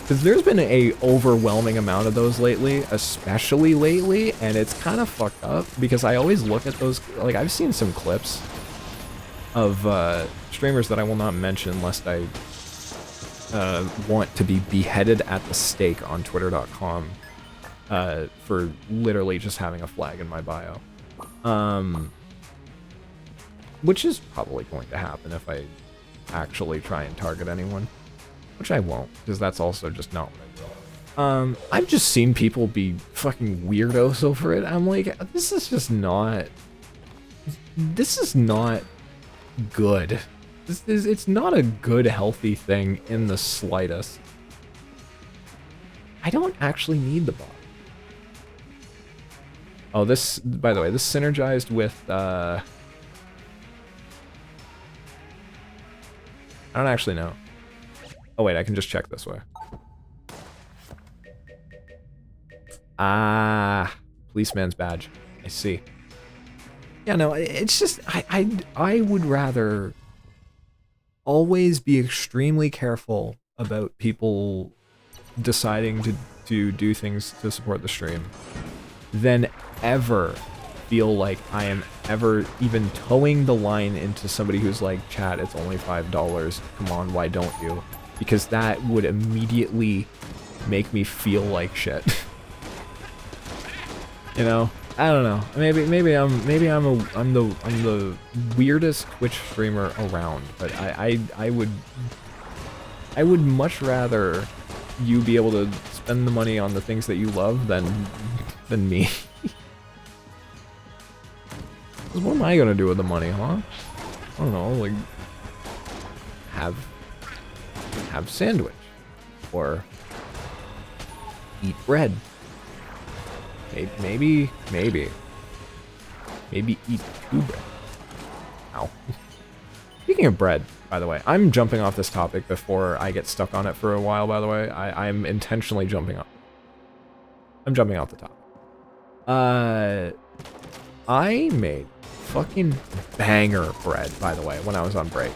S1: Because there's been a overwhelming amount of those lately, especially lately, and it's kind of fucked up because I always look at those, like, I've seen some clips of streamers that I will not mention lest I want to be beheaded at the stake on twitter.com for literally just having a flag in my bio. Which is probably going to happen if I actually try and target anyone. Which I won't, because that's also just not what I do. I've just seen people be fucking weirdos over it. I'm like, this is not good. It's not a good, healthy thing in the slightest. I don't actually need the bot. Oh, this, by the way, this synergized with, I don't actually know. Oh wait, I can just check this way. Ah, policeman's badge. I see. Yeah, no, it's just, I would rather always be extremely careful about people deciding to do things to support the stream than ever feel like I am ever even towing the line into somebody who's like, chat, it's only $5. Come on, why don't you? Because that would immediately make me feel like shit. You know, I don't know. Maybe I'm the weirdest Twitch streamer around, but I would much rather you be able to spend the money on the things that you love than me. What am I gonna do with the money, huh? I don't know, like have sandwich or eat bread. Maybe eat 2 bread. Ow. Speaking of bread, by the way, I'm jumping off this topic before I get stuck on it for a while, by the way. I'm intentionally jumping off. I'm jumping off the top. I made fucking banger bread, by the way, when I was on break.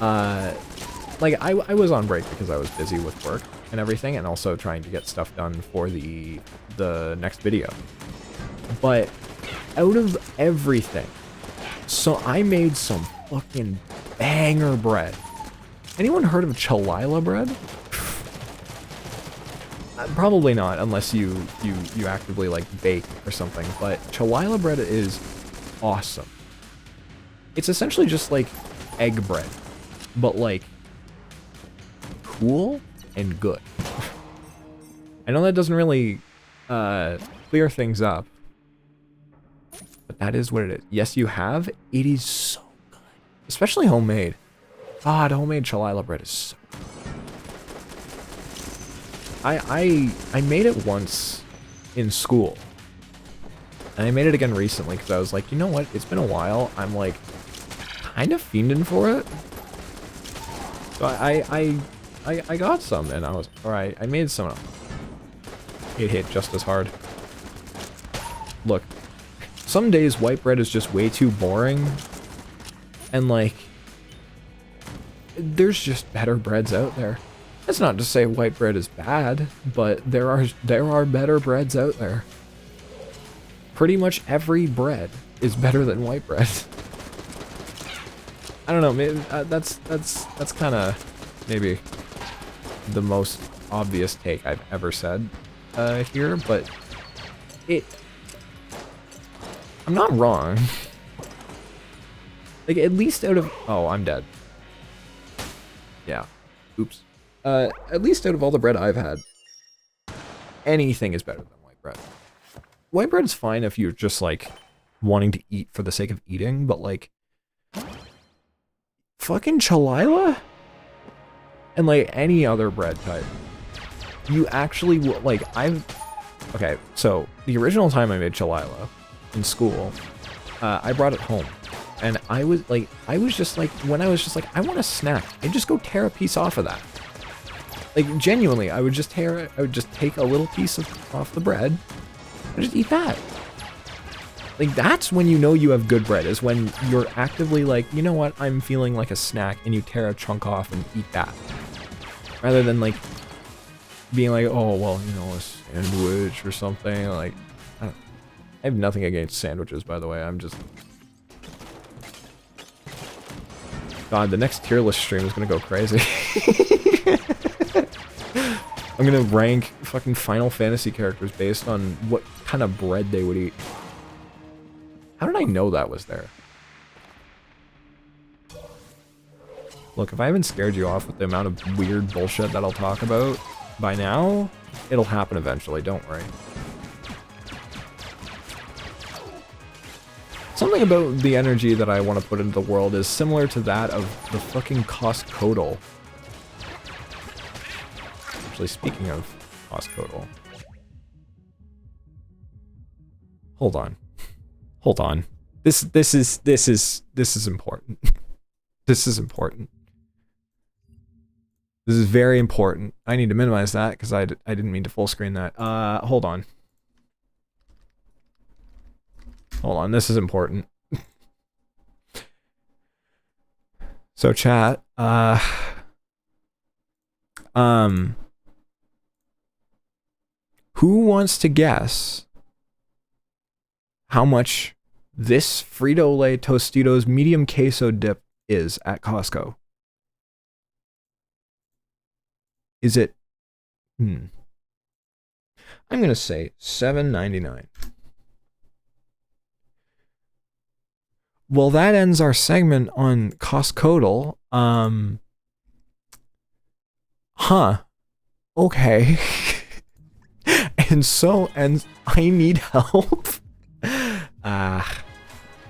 S1: Like, I was on break because I was busy with work and everything, and also trying to get stuff done for the next video. But out of everything, so I made some fucking banger bread. Anyone heard of Chalila bread? Probably not, unless you actively like bake or something. But Chalila bread is awesome. It's essentially just like egg bread, but like cool and good. I know that doesn't really clear things up, but that is what it is. Yes, you have. It is so good, especially homemade. God, homemade Chalila bread is so good. I made it once in school, and I made it again recently because I was like, you know what? It's been a while. I'm like kind of fiending for it. So I got some, and I was alright. I made some. It hit just as hard. Look, some days white bread is just way too boring, and like there's just better breads out there. That's not to say white bread is bad, but there are better breads out there. Pretty much every bread is better than white bread. I don't know, maybe, that's kind of maybe the most obvious take I've ever said here, but I'm not wrong. Like, at least out of... Oh, I'm dead. Yeah. Oops. At least out of all the bread I've had, anything is better than white bread. White bread's fine if you're just, like, wanting to eat for the sake of eating, but, like, fucking Chalila? And, like, any other bread type. You actually, like, okay, so, the original time I made Chalila in school, I brought it home. And I was just like, when I was just like, I want a snack, I'd just go tear a piece off of that. Like, genuinely, I would just take a little piece off the bread and just eat that. Like, that's when you know you have good bread, is when you're actively like, you know what, I'm feeling like a snack, and you tear a chunk off and eat that. Rather than, like, being like, oh, well, you know, a sandwich or something, like, I have nothing against sandwiches, by the way, I'm just... God, the next tier list stream is gonna go crazy. I'm gonna rank fucking Final Fantasy characters based on what kind of bread they would eat. How did I know that was there? Look, if I haven't scared you off with the amount of weird bullshit that I'll talk about by now, it'll happen eventually, don't worry. Something about the energy that I want to put into the world is similar to that of the fucking Coscodal. Actually, speaking of Coscodal. Hold on. Hold on. This is important. This is important. This is very important. I need to minimize that because I didn't mean to full screen that. Hold on. Hold on, this is important. So chat, who wants to guess how much this Frito-Lay Tostitos medium queso dip is at Costco? Is it, I'm gonna say $7.99. Well, that ends our segment on Costcodal. Huh. Okay. And I need help.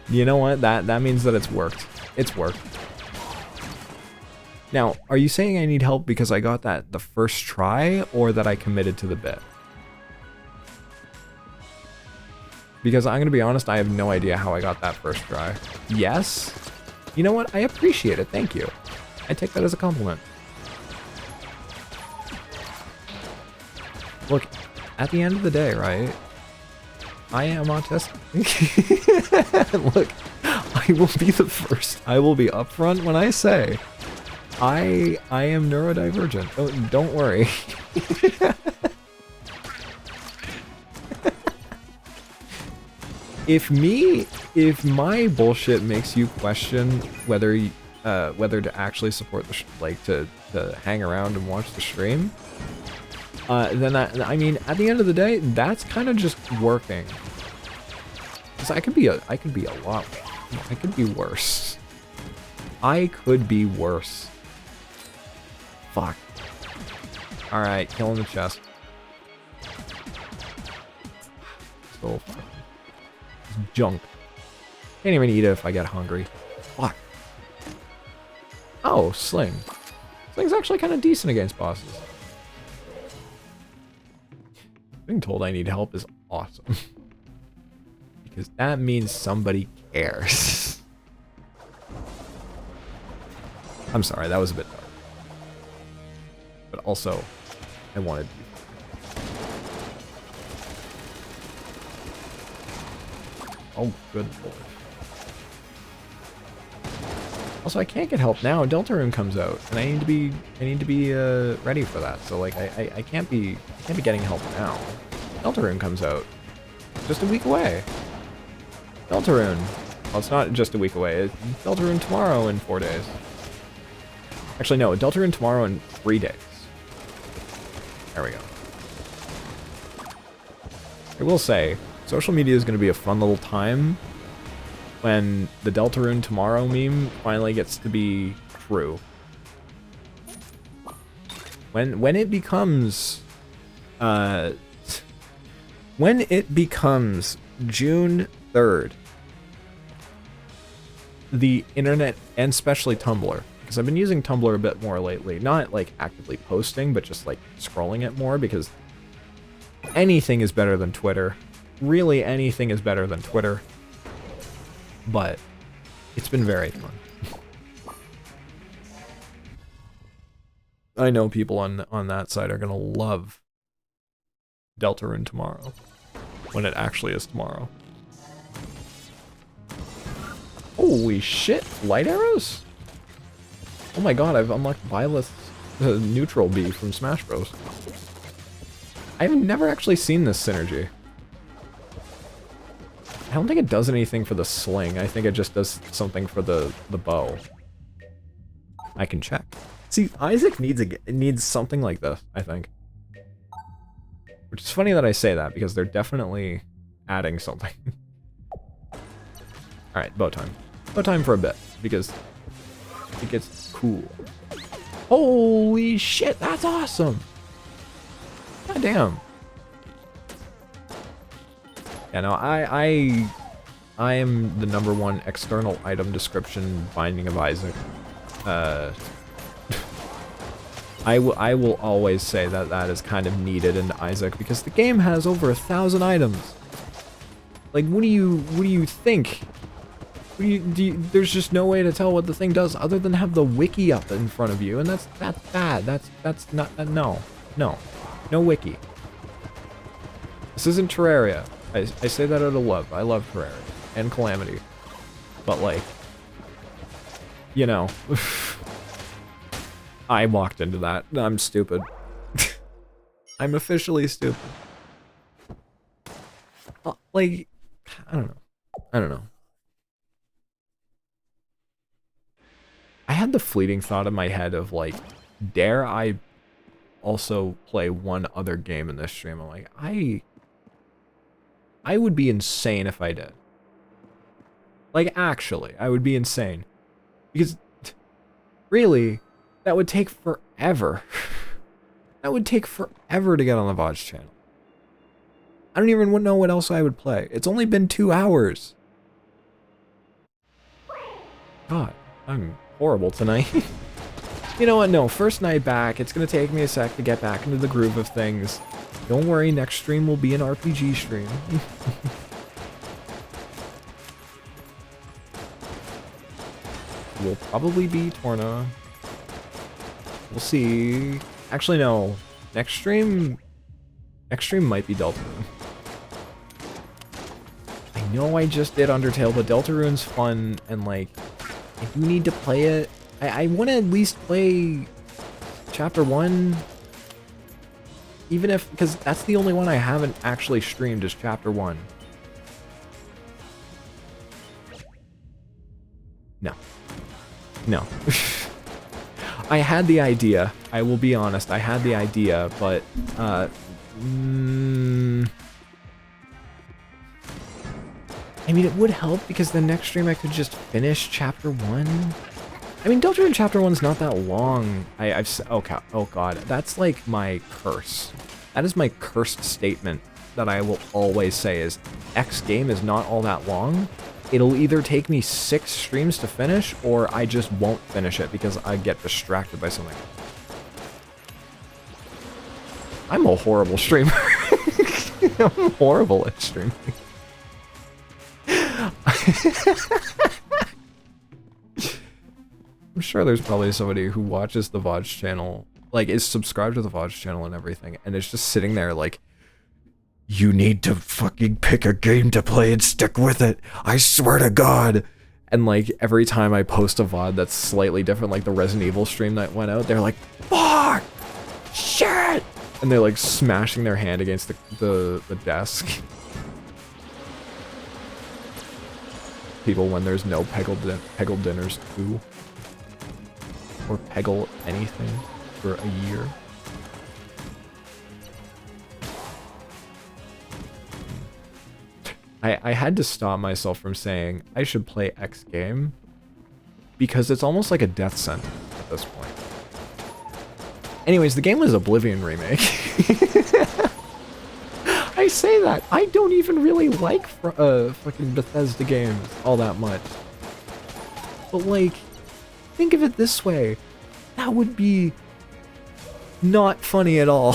S1: You know what? That means that it's worked. It's worked. Now, are you saying I need help because I got that the first try, or that I committed to the bit? Because I'm gonna be honest, I have no idea how I got that first try. Yes? You know what? I appreciate it. Thank you. I take that as a compliment. Look, at the end of the day, right? I am autistic. Look, I will be the first. I will be upfront when I say I am neurodivergent. Oh, don't worry. If my bullshit makes you question whether to actually support the to hang around and watch the stream, then I mean, at the end of the day, that's kind of just working. Because I could be a lot. I could be worse. I could be worse. Fuck. All right, killing the chest. So fucking junk. Can't even eat it if I get hungry. Fuck. Oh, Sling. Sling's actually kind of decent against bosses. Being told I need help is awesome. Because that means somebody cares. I'm sorry, that was a bit dark. But also, I wanted to. Oh, good lord. Also, I can't get help now. Deltarune comes out, and I need to be ready for that. So like, I can't be getting help now. Deltarune comes out just a week away. Deltarune. Well, it's not just a week away. It's Deltarune tomorrow in 4 days. Actually, no. Deltarune tomorrow in 3 days. There we go. I will say, social media is going to be a fun little time when the Deltarune tomorrow meme finally gets to be true. When it becomes June 3rd, the internet, and especially Tumblr, because I've been using Tumblr a bit more lately, not like actively posting, but just like scrolling it more, because anything is better than Twitter. Really, anything is better than Twitter. But it's been very fun. I know people on that side are gonna love Deltarune tomorrow, when it actually is tomorrow. Holy shit, light arrows? Oh my god, I've unlocked Byleth's neutral bee from Smash Bros. I've never actually seen this synergy. I don't think it does anything for the sling. I think it just does something for the bow. I can check. See, Isaac needs something like this, I think. Which is funny that I say that, because they're definitely adding something. Alright, bow time. Bow time for a bit, because it gets cool. Holy shit, that's awesome! God damn. Yeah, no, I am the #1 external item description Binding of Isaac. I will always say that is kind of needed in Isaac, because the game has over 1,000 items. Like, what do you think? There's just no way to tell what the thing does other than have the wiki up in front of you, and that's bad. That's not no wiki. This isn't Terraria. I say that out of love. I love Terraria and Calamity, but like, you know, I walked into that. I'm stupid. I'm officially stupid. Like, I don't know. I had the fleeting thought in my head of like, dare I also play one other game in this stream? I'm like, I would be insane if I did. Like, actually, I would be insane. Because, really, that would take forever. That would take forever to get on the VODs channel. I don't even know what else I would play. It's only been 2 hours. God, I'm horrible tonight. You know what? No, first night back. It's going to take me a sec to get back into the groove of things. Don't worry, next stream will be an RPG stream. Will probably be Torna. We'll see. Actually, no. Next stream might be Deltarune. I know I just did Undertale, but Deltarune's fun, and like, I do need to play it. I want to at least play Chapter 1. Even if, because that's the only one I haven't actually streamed is Chapter 1. No. No. I had the idea. I will be honest. I had the idea, but I mean, it would help because the next stream I could just finish Chapter 1. I mean, Deltarune Chapter 1's not that long. Oh god, that's like my curse. That is my cursed statement that I will always say is, X game is not all that long. It'll either take me 6 streams to finish, or I just won't finish it because I get distracted by something. I'm a horrible streamer. I'm horrible at streaming. I'm sure there's probably somebody who watches the VOD channel, like is subscribed to the VOD channel and everything, and is just sitting there like, you need to fucking pick a game to play and stick with it. I swear to God. And like every time I post a VOD that's slightly different, like the Resident Evil stream that went out, they're like, fuck, shit. And they're like smashing their hand against the desk. People when there's no Peggle dinners too. Or Peggle anything for a year. I had to stop myself from saying I should play X game because it's almost like a death sentence at this point. Anyways, the game was Oblivion remake. I say that. I don't even really like fucking Bethesda games all that much. But like, think of it this way. That would be not funny at all.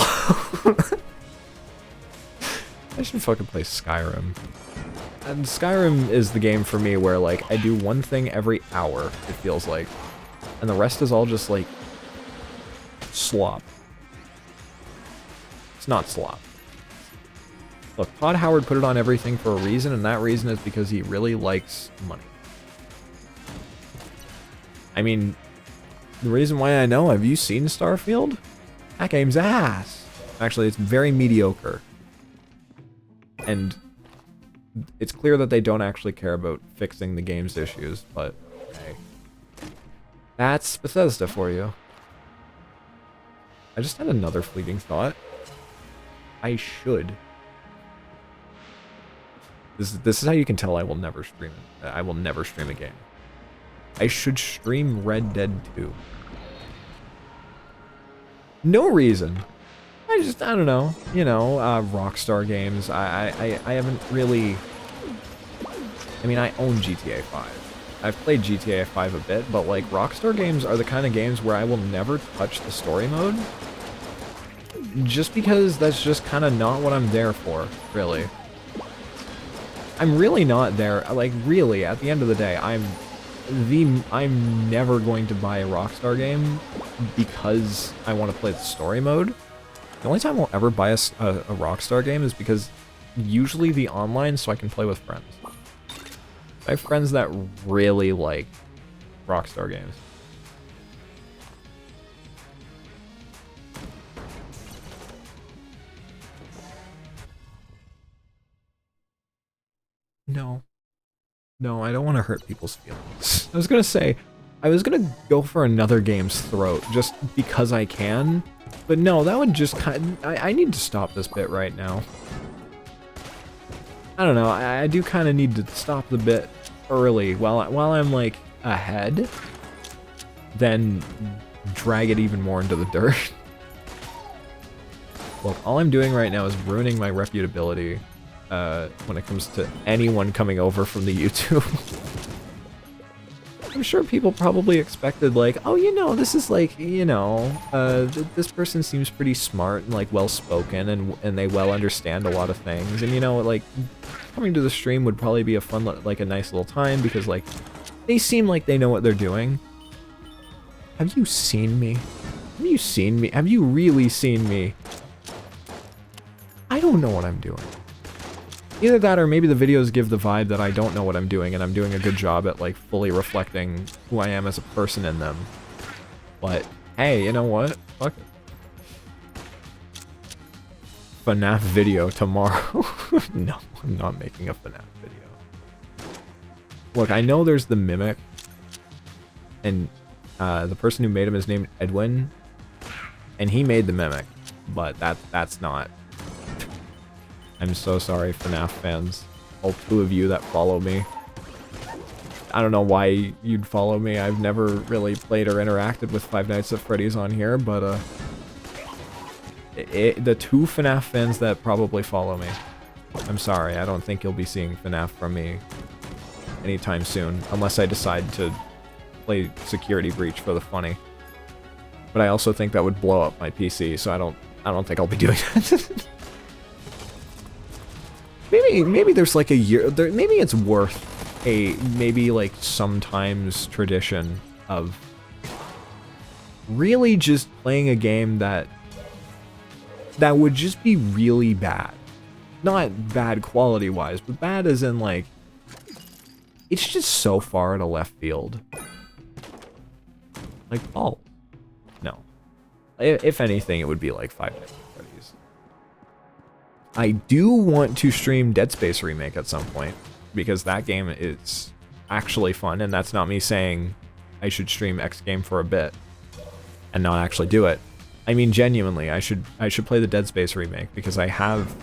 S1: I should fucking play Skyrim. And Skyrim is the game for me where like I do one thing every hour, it feels like. And the rest is all just like slop. It's not slop. Look, Todd Howard put it on everything for a reason, and that reason is because he really likes money. I mean, the reason why I know, have you seen Starfield? That game's ass. Actually, it's very mediocre. And it's clear that they don't actually care about fixing the game's issues, but hey. That's Bethesda for you. I just had another fleeting thought. I should. This is how you can tell I will never stream it. I will never stream a game. I should stream Red Dead 2. No reason. I don't know. You know, Rockstar games. I haven't really... I mean, I own GTA 5. I've played GTA 5 a bit, but like, Rockstar games are the kind of games where I will never touch the story mode. Just because that's just kind of not what I'm there for, really. I'm really not there, like, really, at the end of the day, I'm never going to buy a Rockstar game because I want to play the story mode. The only time I'll ever buy a Rockstar game is because usually the online so I can play with friends. I have friends that really like Rockstar games. No, I don't want to hurt people's feelings. I was gonna say, I was gonna go for another game's throat just because I can, but no, that would just kind of, I need to stop this bit right now. I don't know, I do kind of need to stop the bit early while I'm like ahead, then drag it even more into the dirt. Look, all I'm doing right now is ruining my reputability when it comes to anyone coming over from the YouTube. I'm sure people probably expected, like, oh, you know, this is like, you know, this person seems pretty smart and, like, well-spoken, and they well understand a lot of things, and, you know, like, coming to the stream would probably be a fun, like, a nice little time, because, like, they seem like they know what they're doing. Have you seen me? Have you seen me? Have you really seen me? I don't know what I'm doing. Either that or maybe the videos give the vibe that I don't know what I'm doing and I'm doing a good job at, like, fully reflecting who I am as a person in them. But, hey, you know what? Fuck it. FNAF video tomorrow. No, I'm not making a FNAF video. Look, I know there's the Mimic, and the person who made him is named Edwin, and he made the Mimic, but that's not. I'm so sorry, FNAF fans. All 2 of you that follow me. I don't know why you'd follow me. I've never really played or interacted with Five Nights at Freddy's on here, but the 2 FNAF fans that probably follow me, I'm sorry. I don't think you'll be seeing FNAF from me anytime soon, unless I decide to play Security Breach for the funny. But I also think that would blow up my PC, so I don't think I'll be doing that. Maybe there's like a year, maybe it's worth maybe like sometimes tradition of really just playing a game that would just be really bad. Not bad quality wise, but bad as in, like, it's just so far in a left field. Like, oh, no. If anything, it would be like Five Nights at Freddy's. I do want to stream Dead Space Remake at some point, because that game is actually fun, and that's not me saying I should stream X game for a bit and not actually do it. I mean, genuinely, I should play the Dead Space Remake, because I have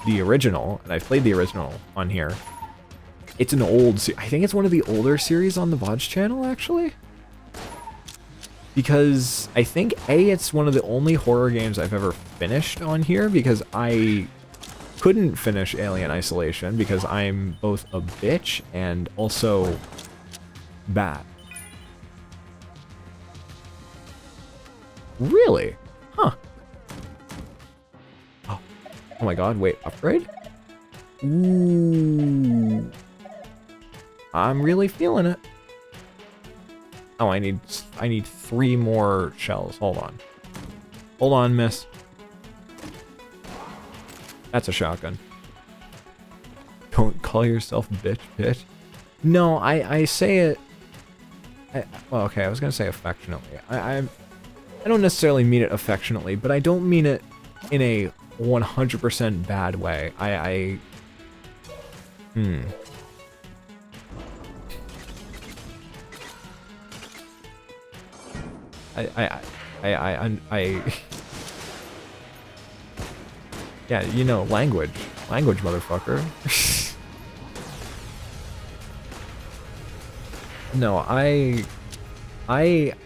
S1: the original, and I've played the original on here. It's an old, I think it's one of the older series on the VODs channel, actually. Because I think, A, it's one of the only horror games I've ever finished on here, because I couldn't finish Alien Isolation, because I'm both a bitch and also bad. Really? Huh. Oh my god, wait, upgrade? Ooh. I'm really feeling it. Oh, I need 3 more shells. Hold on. Hold on, miss. That's a shotgun. Don't call yourself bitch. No, I say it... well, okay, I was gonna say affectionately. I don't necessarily mean it affectionately, but I don't mean it in a 100% bad way. I yeah, you know, language, motherfucker. No,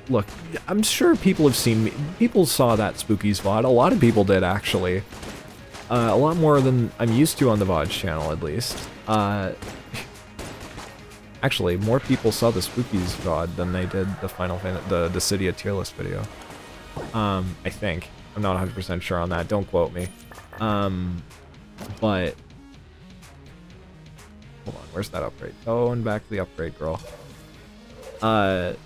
S1: look, I'm sure people have seen me, people saw that Spookies VOD, a lot of people did, actually. A lot more than I'm used to on the VODs channel, at least. Actually, more people saw the Spookies VOD than they did the the Dissidia tier list video. I think. I'm not 100% sure on that, don't quote me. But... hold on, where's that upgrade? Going back to the upgrade, girl. God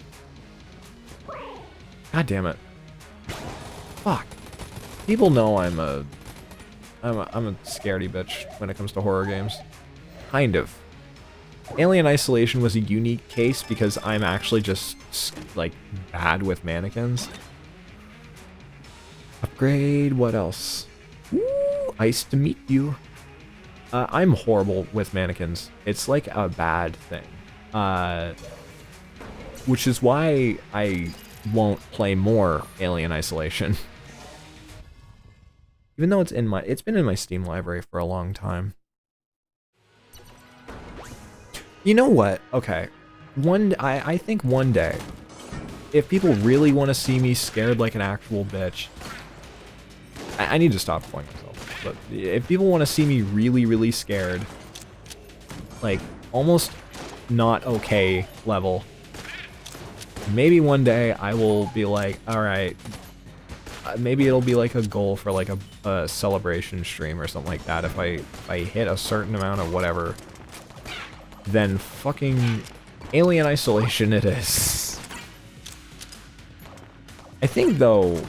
S1: damn it. Fuck. People know I'm a scaredy bitch when it comes to horror games. Kind of. Alien Isolation was a unique case because I'm actually just, like, bad with mannequins. Upgrade, what else? Ooh, nice to meet you. I'm horrible with mannequins. It's like a bad thing. Which is why I won't play more Alien Isolation. Even though it's been in my Steam library for a long time. You know what? Okay. I think one day, if people really want to see me scared like an actual bitch, I need to stop playing myself. But if people want to see me really, really scared, like almost not okay level, maybe one day I will be like, all right, maybe it'll be like a goal for like a celebration stream or something like that. If I hit a certain amount of whatever, then fucking Alien Isolation it is. I think though,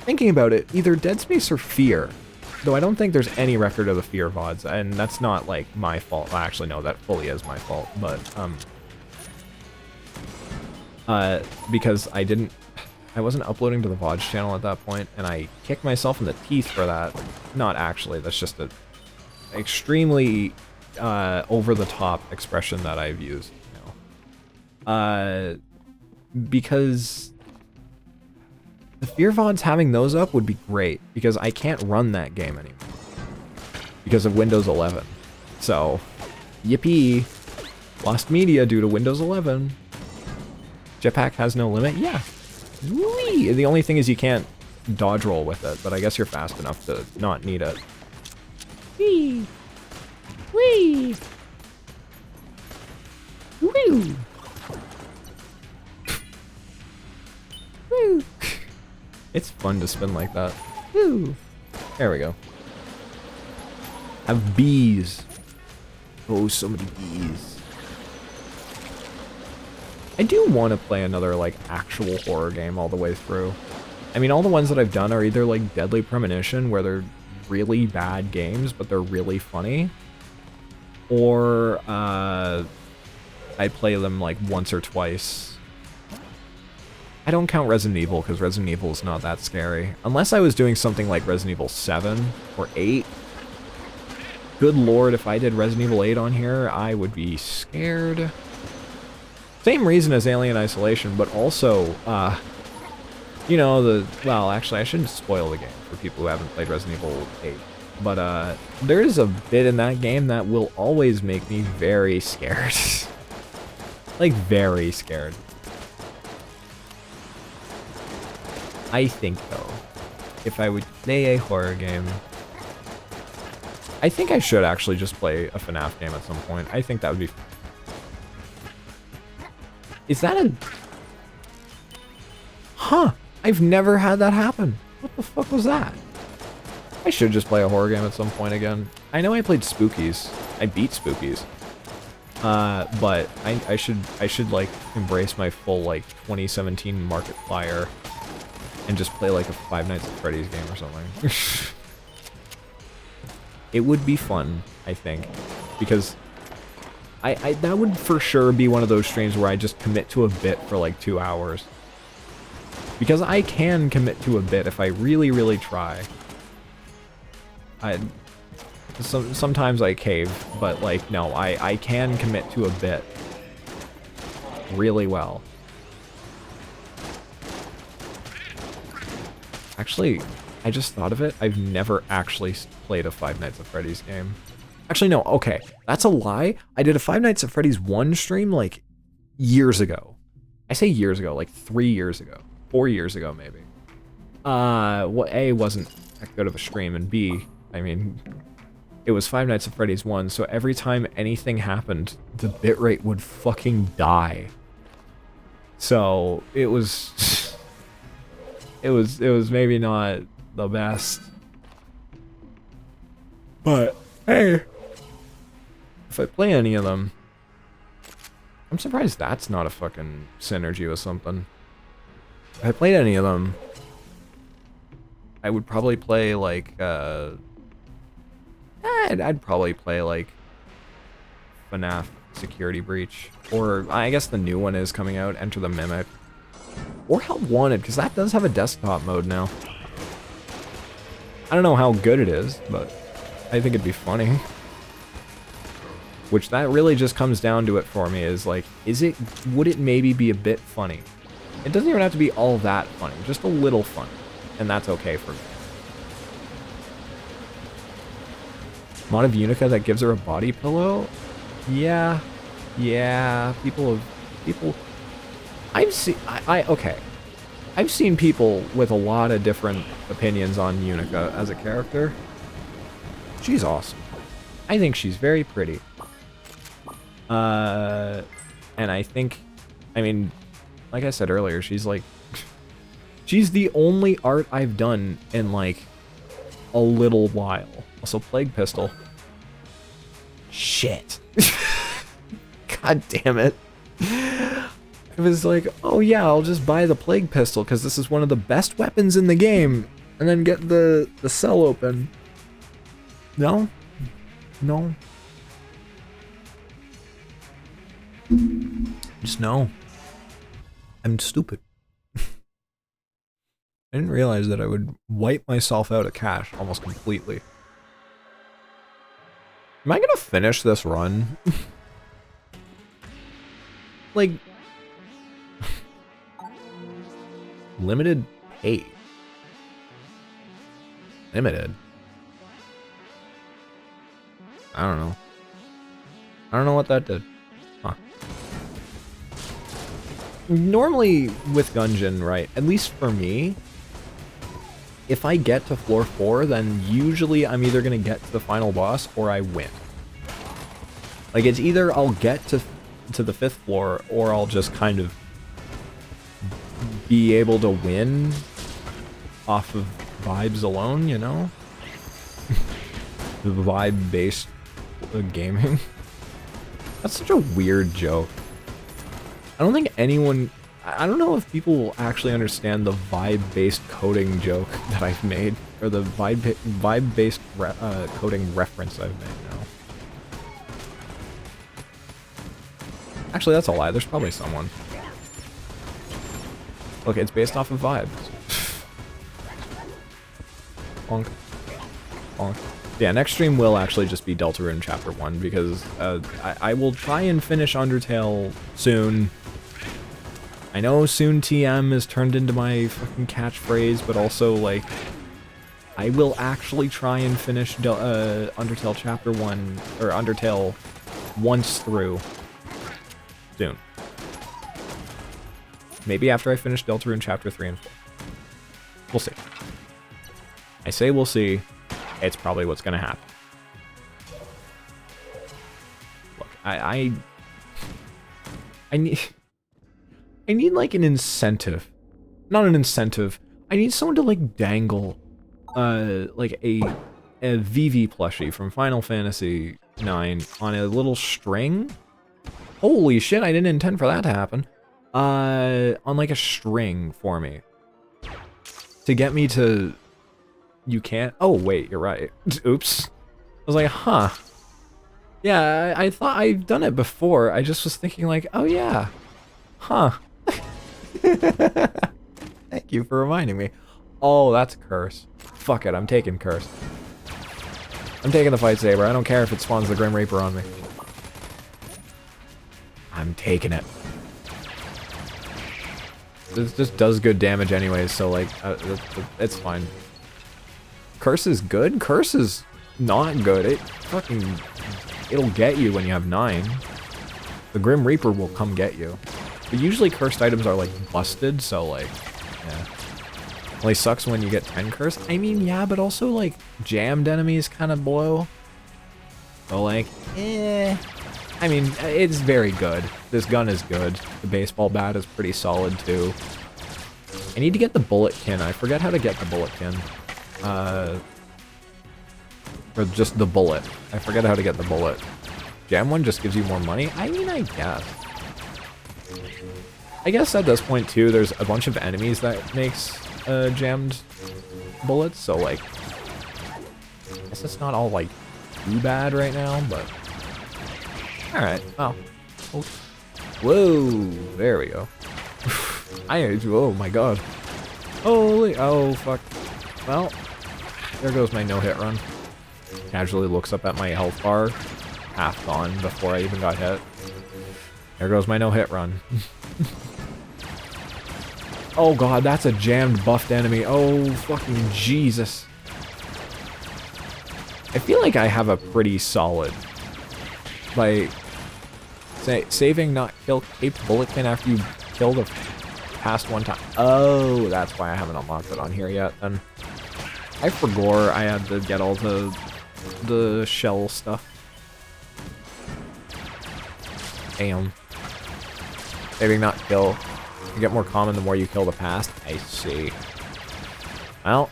S1: thinking about it, either Dead Space or Fear. Though I don't think there's any record of the Fear VODs, and that's not like my fault. Well, actually, no, that fully is my fault. But because I wasn't uploading to the VODs channel at that point, and I kicked myself in the teeth for that. Not actually, that's just a extremely over-the-top expression that I've used. You know. Because the Fear VODs having those up would be great, because I can't run that game anymore because of Windows 11. So, yippee, lost media due to Windows 11. Jetpack has no limit? Yeah. Whee! The only thing is you can't dodge roll with it, but I guess you're fast enough to not need it. Whee! Whee! Woo! Woo! It's fun to spin like that. Woo! There we go. Have bees. Oh, so many bees. I do want to play another, like, actual horror game all the way through. I mean, all the ones that I've done are either, like, Deadly Premonition, where they're really bad games, but they're really funny. Or, I play them, like, once or twice. I don't count Resident Evil, because Resident Evil is not that scary. Unless I was doing something like Resident Evil 7 or 8. Good lord, if I did Resident Evil 8 on here, I would be scared. Same reason as Alien Isolation, but also, you know, well, actually, I shouldn't spoil the game for people who haven't played Resident Evil 8. But, there is a bit in that game that will always make me very scared. Like, very scared. I think, though, if I would play a horror game, I think I should actually just play a FNAF game at some point. I think that would be... Is that a... Huh! I've never had that happen. What the fuck was that? I should just play a horror game at some point again. I know I played Spookies. I beat Spookies. But I should like embrace my full like 2017 Markiplier and just play like a Five Nights at Freddy's game or something. It would be fun, I think, because I that would for sure be one of those streams where I just commit to a bit for like 2 hours. Because I can commit to a bit if I really, really try. Sometimes I cave, but like, no, I can commit to a bit really well. Actually, I just thought of it. I've never actually played a Five Nights at Freddy's game. Actually, no, okay. That's a lie. I did a Five Nights at Freddy's 1 stream, like, years ago. I say years ago, like 3 years ago. 4 years ago, maybe. Well, A, wasn't that good of a stream, and B, I mean, it was Five Nights at Freddy's 1, so every time anything happened, the bitrate would fucking die. So, it was... It was maybe not the best. But, hey, if I play any of them, I'm surprised that's not a fucking synergy with something. If I played any of them, I would probably play like, I'd probably play like FNAF Security Breach. Or, I guess the new one is coming out, Enter the Mimic. Or Help Wanted, because that does have a desktop mode now. I don't know how good it is, but I think it'd be funny. Which that really just comes down to it for me, is like, would it maybe be a bit funny? It doesn't even have to be all that funny, just a little funny. And that's okay for me. Mod of Unica that gives her a body pillow? Yeah. Yeah, people... I've seen... okay. I've seen people with a lot of different opinions on Unica as a character. She's awesome. I think she's very pretty. And I think, I mean, like I said earlier, she's like, she's the only art I've done in like a little while. Also, Plague Pistol. Shit. God damn it. It was like, oh yeah, I'll just buy the Plague Pistol because this is one of the best weapons in the game, and then get the cell open. No? No. Just no. I'm stupid. I didn't realize that I would wipe myself out of cash almost completely. Am I gonna finish this run? Like... limited pay. Limited? I don't know. I don't know what that did. Huh. Normally with Gungeon, right, at least for me, if I get to floor 4, then usually I'm either gonna get to the final boss or I win. Like, it's either I'll get to the 5th floor or I'll just kind of be able to win off of vibes alone, you know? The vibe-based gaming. That's such a weird joke. I don't think anyone... I don't know if people will actually understand the vibe-based coding joke that I've made, or the vibe-based coding reference I've made now. Actually, that's a lie. There's probably someone. Look, it's based off of vibes. Bonk. Bonk. Yeah, next stream will actually just be Deltarune Chapter 1, because I will try and finish Undertale soon. I know soon TM is turned into my fucking catchphrase, but also, like, I will actually try and finish Undertale Chapter 1, or Undertale once through. Soon. Maybe after I finish Deltarune Chapter 3 and 4. We'll see. I say we'll see. It's probably what's gonna happen. Look, I need like an incentive. Not an incentive. I need someone to like dangle like a VV plushie from Final Fantasy IX on a little string. Holy shit, I didn't intend for that to happen. On like a string for me. To get me to... You can't... Oh, wait, you're right. Oops. I was like, huh. Yeah, I thought I've done it before. I just was thinking like, oh yeah. Huh. Thank you for reminding me. Oh, that's Curse. Fuck it, I'm taking Curse. I'm taking the Fight Saber. I don't care if it spawns the Grim Reaper on me. I'm taking it. This just does good damage anyways, so like, it's fine. Curse is good? Curse is not good. It'll get you when you have 9. The Grim Reaper will come get you. But usually cursed items are like busted, so like, yeah. Only sucks when you get 10 cursed. I mean, yeah, but also like jammed enemies kind of blow. So like, eh. I mean, it's very good. This gun is good. The baseball bat is pretty solid too. I need to get the bullet kin. I forget how to get the bullet kin. Or just the bullet. I forget how to get the bullet. Jam one just gives you more money? I mean, I guess. I guess at this point too, there's a bunch of enemies that makes jammed bullets, so like, I guess it's not all like too bad right now, but alright. Oh. Whoa, there we go. Oh my god. Holy, oh fuck. Well, there goes my no-hit run. Casually looks up at my health bar, half gone before I even got hit. There goes my no-hit run. Oh god, that's a jammed buffed enemy. Oh fucking Jesus. I feel like I have a pretty solid, like, saving not kill caped bulletkin after you kill the
S2: past one time. Oh, that's why I haven't unlocked it on here yet, then. I forgot I had to get all the shell stuff. Damn. Maybe not kill. You get more common the more you kill the past. I see. Well,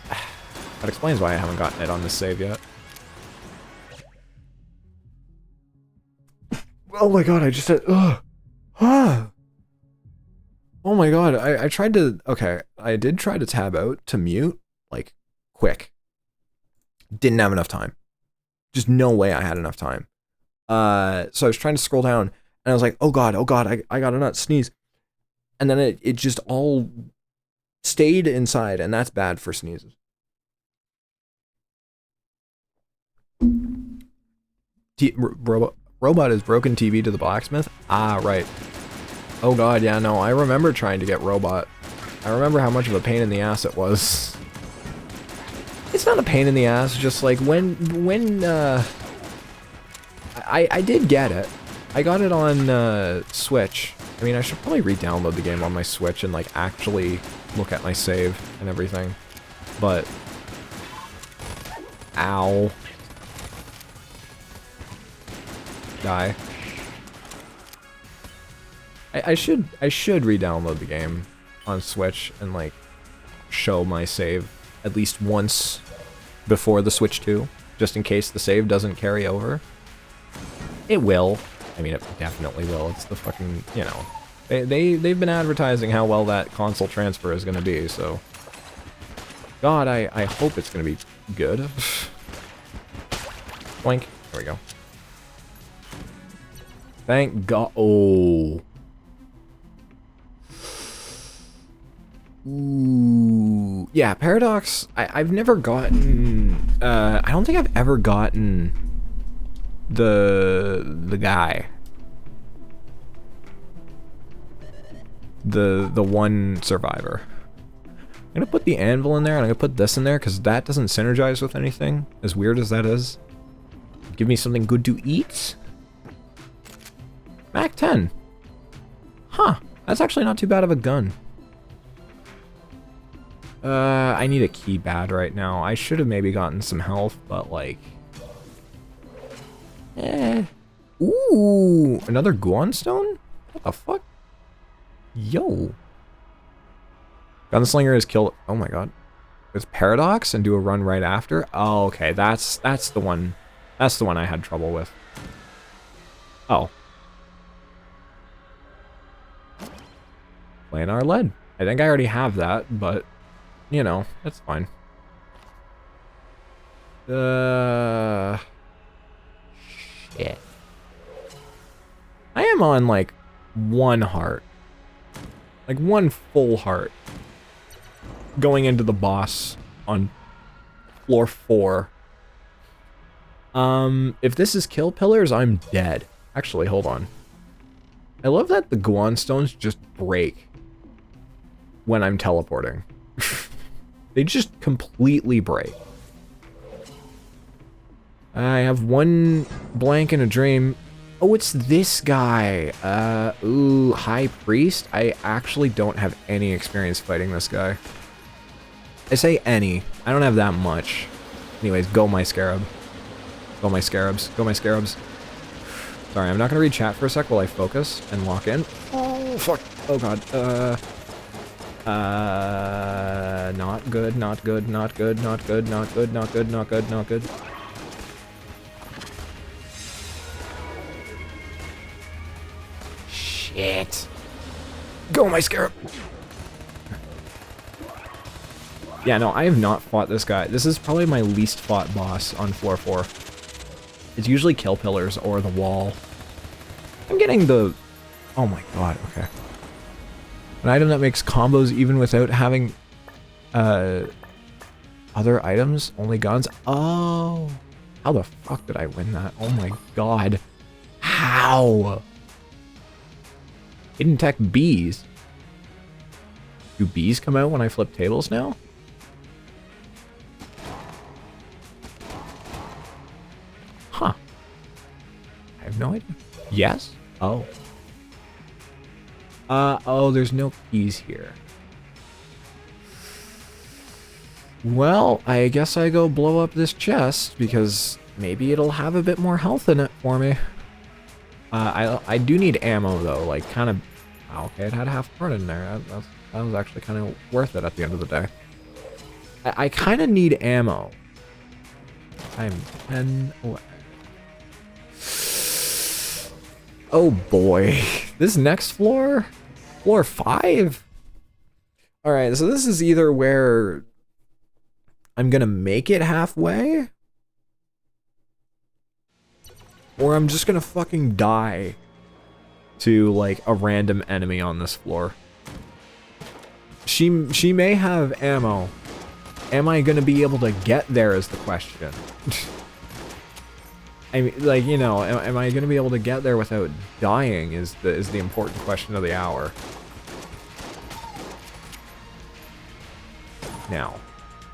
S2: that explains why I haven't gotten it on this save yet. Oh my god, I just said, ugh. Ah. Oh my god, I tried to, okay, I did try to tab out to mute, like, quick. Didn't have enough time. Just no way I had enough time. So I was trying to scroll down, and I was like, oh god, I gotta not sneeze. And then it just all stayed inside, and that's bad for sneezes. Robot has broken TV to the blacksmith? Ah, right. Oh god, yeah, no, I remember trying to get Robot. I remember how much of a pain in the ass it was. It's not a pain in the ass, just like when I did get it. I got it on Switch. I mean, I should probably re-download the game on my Switch and like actually look at my save and everything. But ow. Die. I should re-download the game on Switch and like show my save at least once before the Switch 2, just in case the save doesn't carry over. It will. I mean, it definitely will. It's the fucking, you know, they've been advertising how well that console transfer is gonna be, so God, I hope it's gonna be good. Blink. There we go. Thank God. Oh. Ooh. Yeah, Paradox, I've never gotten, I don't think I've ever gotten the guy. The one survivor. I'm gonna put the anvil in there, and I'm gonna put this in there, because that doesn't synergize with anything, as weird as that is. Give me something good to eat. Mac 10. Huh, that's actually not too bad of a gun. I need a key bad right now. I should have maybe gotten some health, but like... Ooh, another Guan stone? What the fuck? Yo. Gunslinger is killed... Oh my god. With Paradox and do a run right after? Oh, okay, that's the one. That's the one I had trouble with. Oh. Planar lead. I think I already have that, but... You know, that's fine. Shit. I am on, like, one heart. Like, one full heart. Going into the boss on floor 4. If this is kill pillars, I'm dead. Actually, hold on. I love that the Guan stones just break when I'm teleporting. They just completely break. I have one blank in a dream. Oh, it's this guy. Ooh, High Priest? I actually don't have any experience fighting this guy. I say any. I don't have that much. Anyways, go my scarab. Go my scarabs. Go my scarabs. Sorry, I'm not gonna read chat for a sec while I focus and lock in. Oh, fuck. Oh, God. Not good, not good, not good, not good, not good, not good, not good, not good. Shit. Go, my scarab! Yeah, no, I have not fought this guy. This is probably my least fought boss on floor 4. It's usually kill pillars or the wall. I'm getting the... Oh my god, okay. An item that makes combos even without having other items, only guns. Oh, how the fuck did I win that? Oh my god. How? Hidden tech bees. Do bees come out when I flip tables now? Huh. I have no idea. Yes? Oh. Oh, there's no keys here. Well, I guess I go blow up this chest, because maybe it'll have a bit more health in it for me. I do need ammo, though, like, kind of... Okay, it had half a part in there. That was actually kind of worth it at the end of the day. I kind of need ammo. I'm 10 away. Oh boy. This next floor? Floor 5? Alright, so this is either where I'm gonna make it halfway, or I'm just gonna fucking die to, like, a random enemy on this floor. She may have ammo. Am I gonna be able to get there is the question. I mean, like, you know, am I gonna be able to get there without dying is the important question of the hour. Now.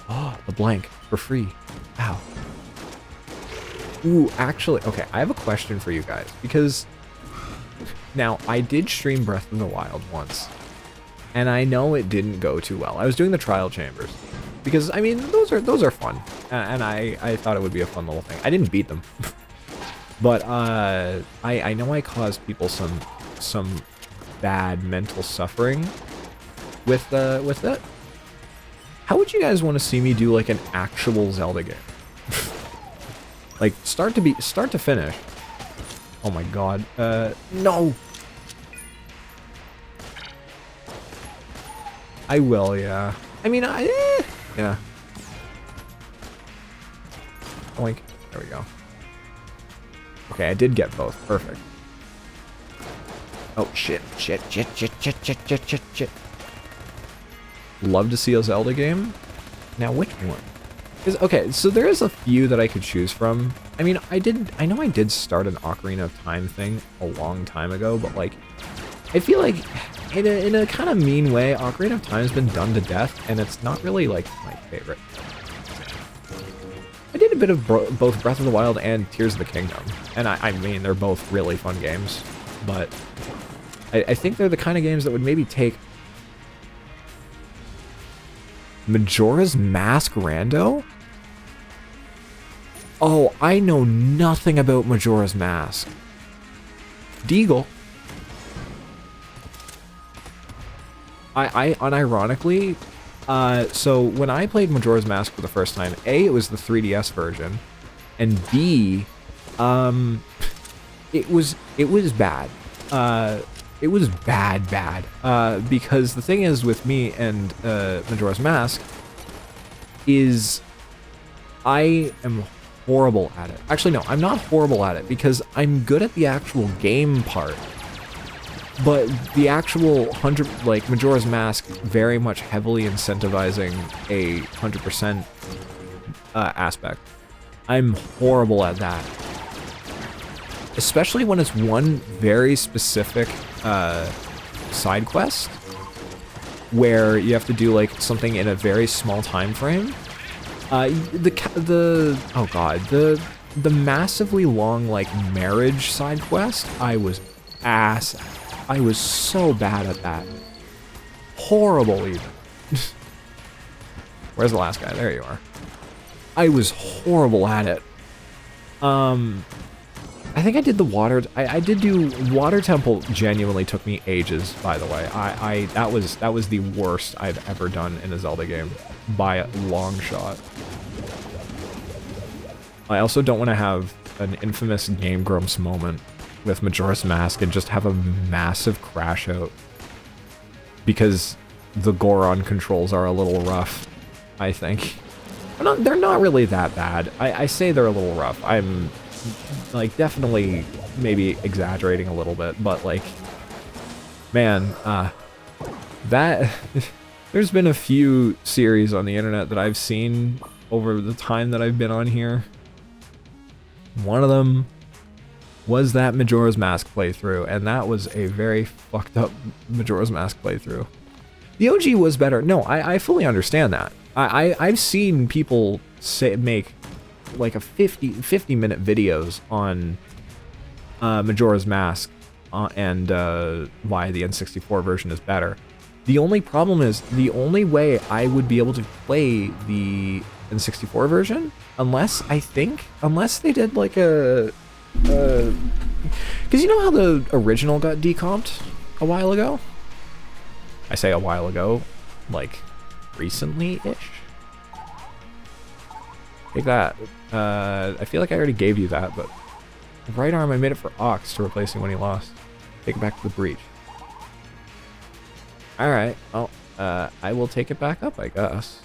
S2: Oh, the blank for free. Ow. Ooh, actually, okay, I have a question for you guys, because now I did stream Breath of the Wild once, and I know it didn't go too well. I was doing the trial chambers, because I mean those are fun, and I thought it would be a fun little thing. I didn't beat them, but I know I caused people some bad mental suffering with it. How would you guys want to see me do like an actual Zelda game? Like start to finish. Oh my god. No. I will, yeah. I mean, yeah. Oink. There we go. Okay, I did get both. Perfect. Oh, shit. Shit. Love to see a Zelda game. Now, which one? Okay, so there is a few that I could choose from. I mean, I know I did start an Ocarina of Time thing a long time ago, but like, I feel like in a kind of mean way, Ocarina of Time has been done to death, and it's not really like my favorite. I did a bit of both Breath of the Wild and Tears of the Kingdom, and I mean, they're both really fun games, but I think they're the kind of games that would maybe take Majora's Mask Rando? Oh, I know nothing about Majora's Mask. Deagle. I unironically, so when I played Majora's Mask for the first time, A, it was the 3DS version, and B, it was bad. It was bad, because the thing is with me and Majora's Mask is I am horrible at it. Actually, no, I'm not horrible at it because I'm good at the actual game part. But the actual Majora's Mask very much heavily incentivizing a 100% aspect. I'm horrible at that. Especially when it's one very specific side quest where you have to do like something in a very small time frame. The massively long like marriage side quest, I was ass at. I was so bad at that. Horrible even. Where's the last guy? There you are. I was horrible at it. I think I did the water. I did do Water Temple. Genuinely took me ages. By the way, that was the worst I've ever done in a Zelda game by a long shot. I also don't want to have an infamous Game Grumps moment with Majora's Mask and just have a massive crash out because the Goron controls are a little rough. I think they're not really that bad. I say they're a little rough. I'm like definitely maybe exaggerating a little bit, but like, man, that there's been a few series on the internet that I've seen over the time that I've been on here. One of them was that Majora's Mask playthrough, and that was a very fucked up Majora's Mask playthrough. The OG was better. No, I fully understand that. I've seen people make like a 50-minute videos on Majora's Mask and why the N64 version is better. The only problem is, the only way I would be able to play the N64 version, unless they did like a... Because you know how the original got decomped a while ago? I say a while ago, like recently-ish? Take that. I feel like I already gave you that, but... Right arm, I made it for Ox to replace him when he lost. Take it back to the breach. Alright, well, I will take it back up, I guess.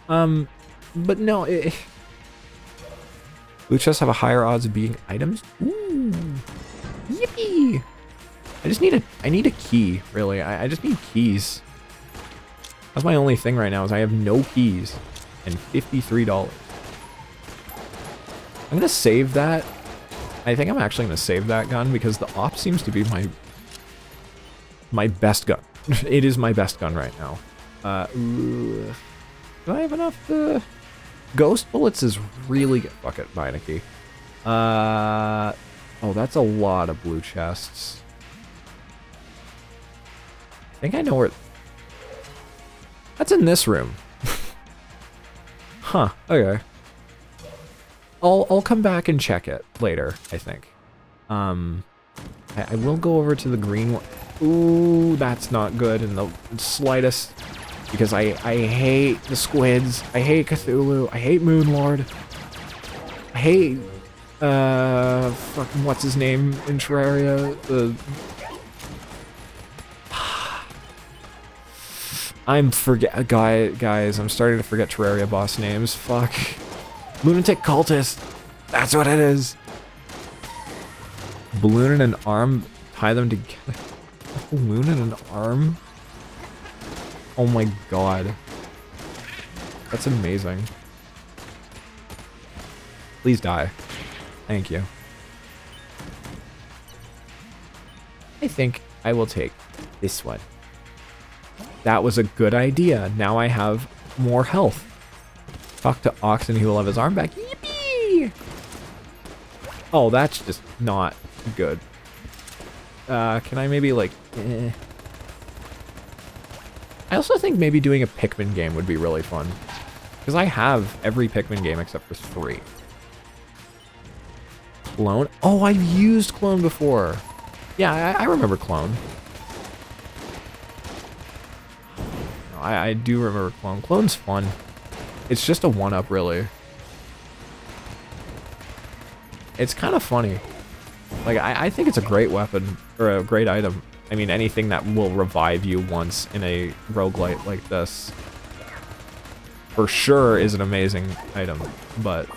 S2: But no, blue chests have a higher odds of being items? Ooh, yippee! I need a key, really. I just need keys. That's my only thing right now, is I have no keys and $53. I'm gonna save that. I think I'm actually gonna save that gun because the op seems to be my best gun. It is my best gun right now. Do I have enough to... Ghost bullets is really good. Fuck it, buying a key. Oh, that's a lot of blue chests. I think I know where... That's in this room. Huh, okay. I'll come back and check it later, I think. I will go over to the green one. Ooh, that's not good in the slightest. Because I hate the squids. I hate Cthulhu. I hate Moonlord. I hate, fucking what's his name in Terraria? Guys, I'm starting to forget Terraria boss names. Fuck. Lunatic Cultist. That's what it is. Balloon and an arm. Tie them together. Balloon and an arm? Oh my god. That's amazing. Please die. Thank you. I think I will take this one. That was a good idea. Now I have more health. Talk to Oxen, he will have his arm back. Yippee! Oh, that's just not good. Can I maybe like... I also think maybe doing a Pikmin game would be really fun. Because I have every Pikmin game except for 3. Clone? Oh, I've used Clone before. Yeah, I remember Clone. I do remember Clone. Clone's fun. It's just a 1-up, really. It's kind of funny. Like, I think it's a great weapon, or a great item. I mean, anything that will revive you once in a roguelite like this, for sure is an amazing item, but...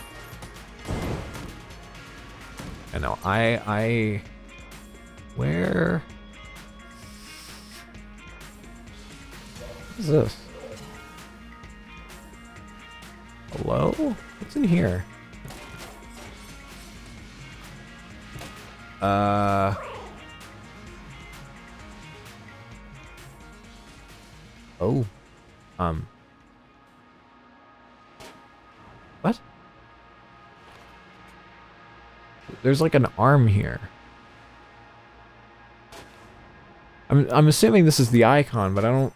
S2: I know, where... What is this? Hello? What's in here? Oh. What? There's like an arm here. I'm assuming this is the icon, but I don't...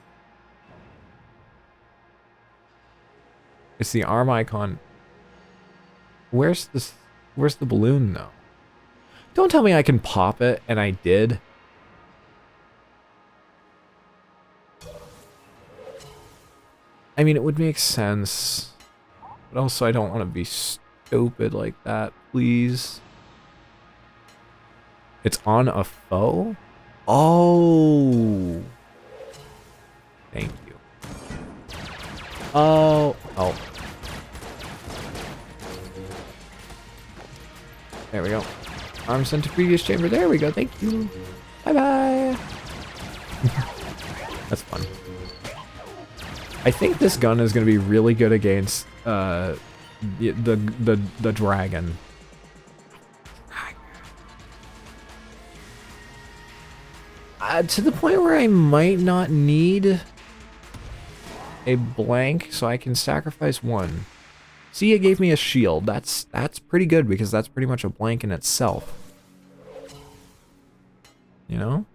S2: It's the arm icon. Where's the balloon, though? Don't tell me I can pop it, and I did. I mean, it would make sense. But also, I don't want to be stupid like that, please. It's on a foe? Oh! Thank you. Oh. Oh. There we go. Arm sent to previous chamber. There we go. Thank you. Bye-bye. That's fun. I think this gun is going to be really good against the dragon. To the point where I might not need a blank, so I can sacrifice one. See, it gave me a shield. That's pretty good because that's pretty much a blank in itself. you know?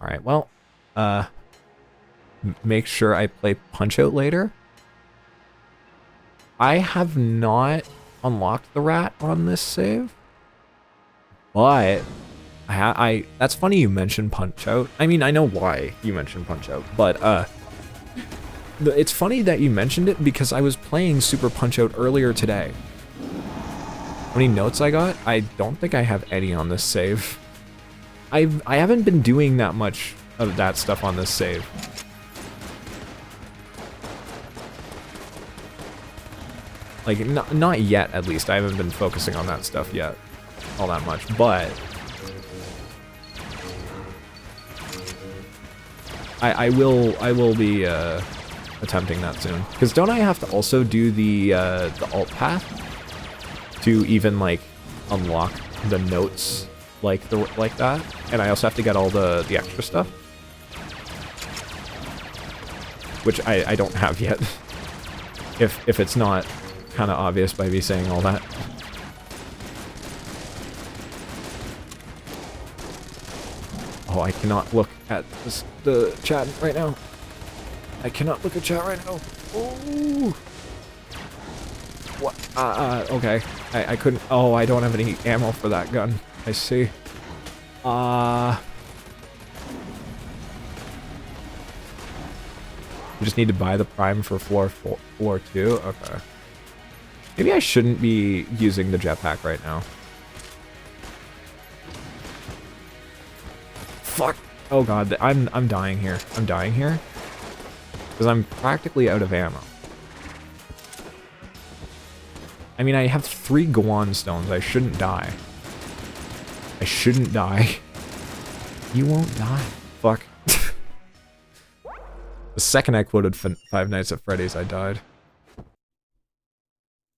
S2: Alright, well, make sure I play Punch-Out later. I have not unlocked the rat on this save, but that's funny you mentioned Punch-Out. I mean, I know why you mentioned Punch-Out, but it's funny that you mentioned it because I was playing Super Punch-Out earlier today. How many notes I got? I don't think I have any on this save. I haven't been doing that much of that stuff on this save. Like, not yet, at least. I haven't been focusing on that stuff yet all that much, but I will be attempting that soon. Because don't I have to also do the alt path to even like unlock the notes like that? And I also have to get all the extra stuff, which I don't have yet. If it's not kind of obvious by me saying all that. Oh, I cannot look at the chat right now. I cannot look at chat right now. Oh. What? Okay. I couldn't. Oh, I don't have any ammo for that gun. I see. We just need to buy the prime for floor 2. Okay. Maybe I shouldn't be using the jetpack right now. Fuck. Oh god, I'm dying here. I'm dying here. Because I'm practically out of ammo. I mean, I have 3 Gohan stones. I shouldn't die. I shouldn't die. You won't die. Fuck. The second I quoted Five Nights at Freddy's, I died.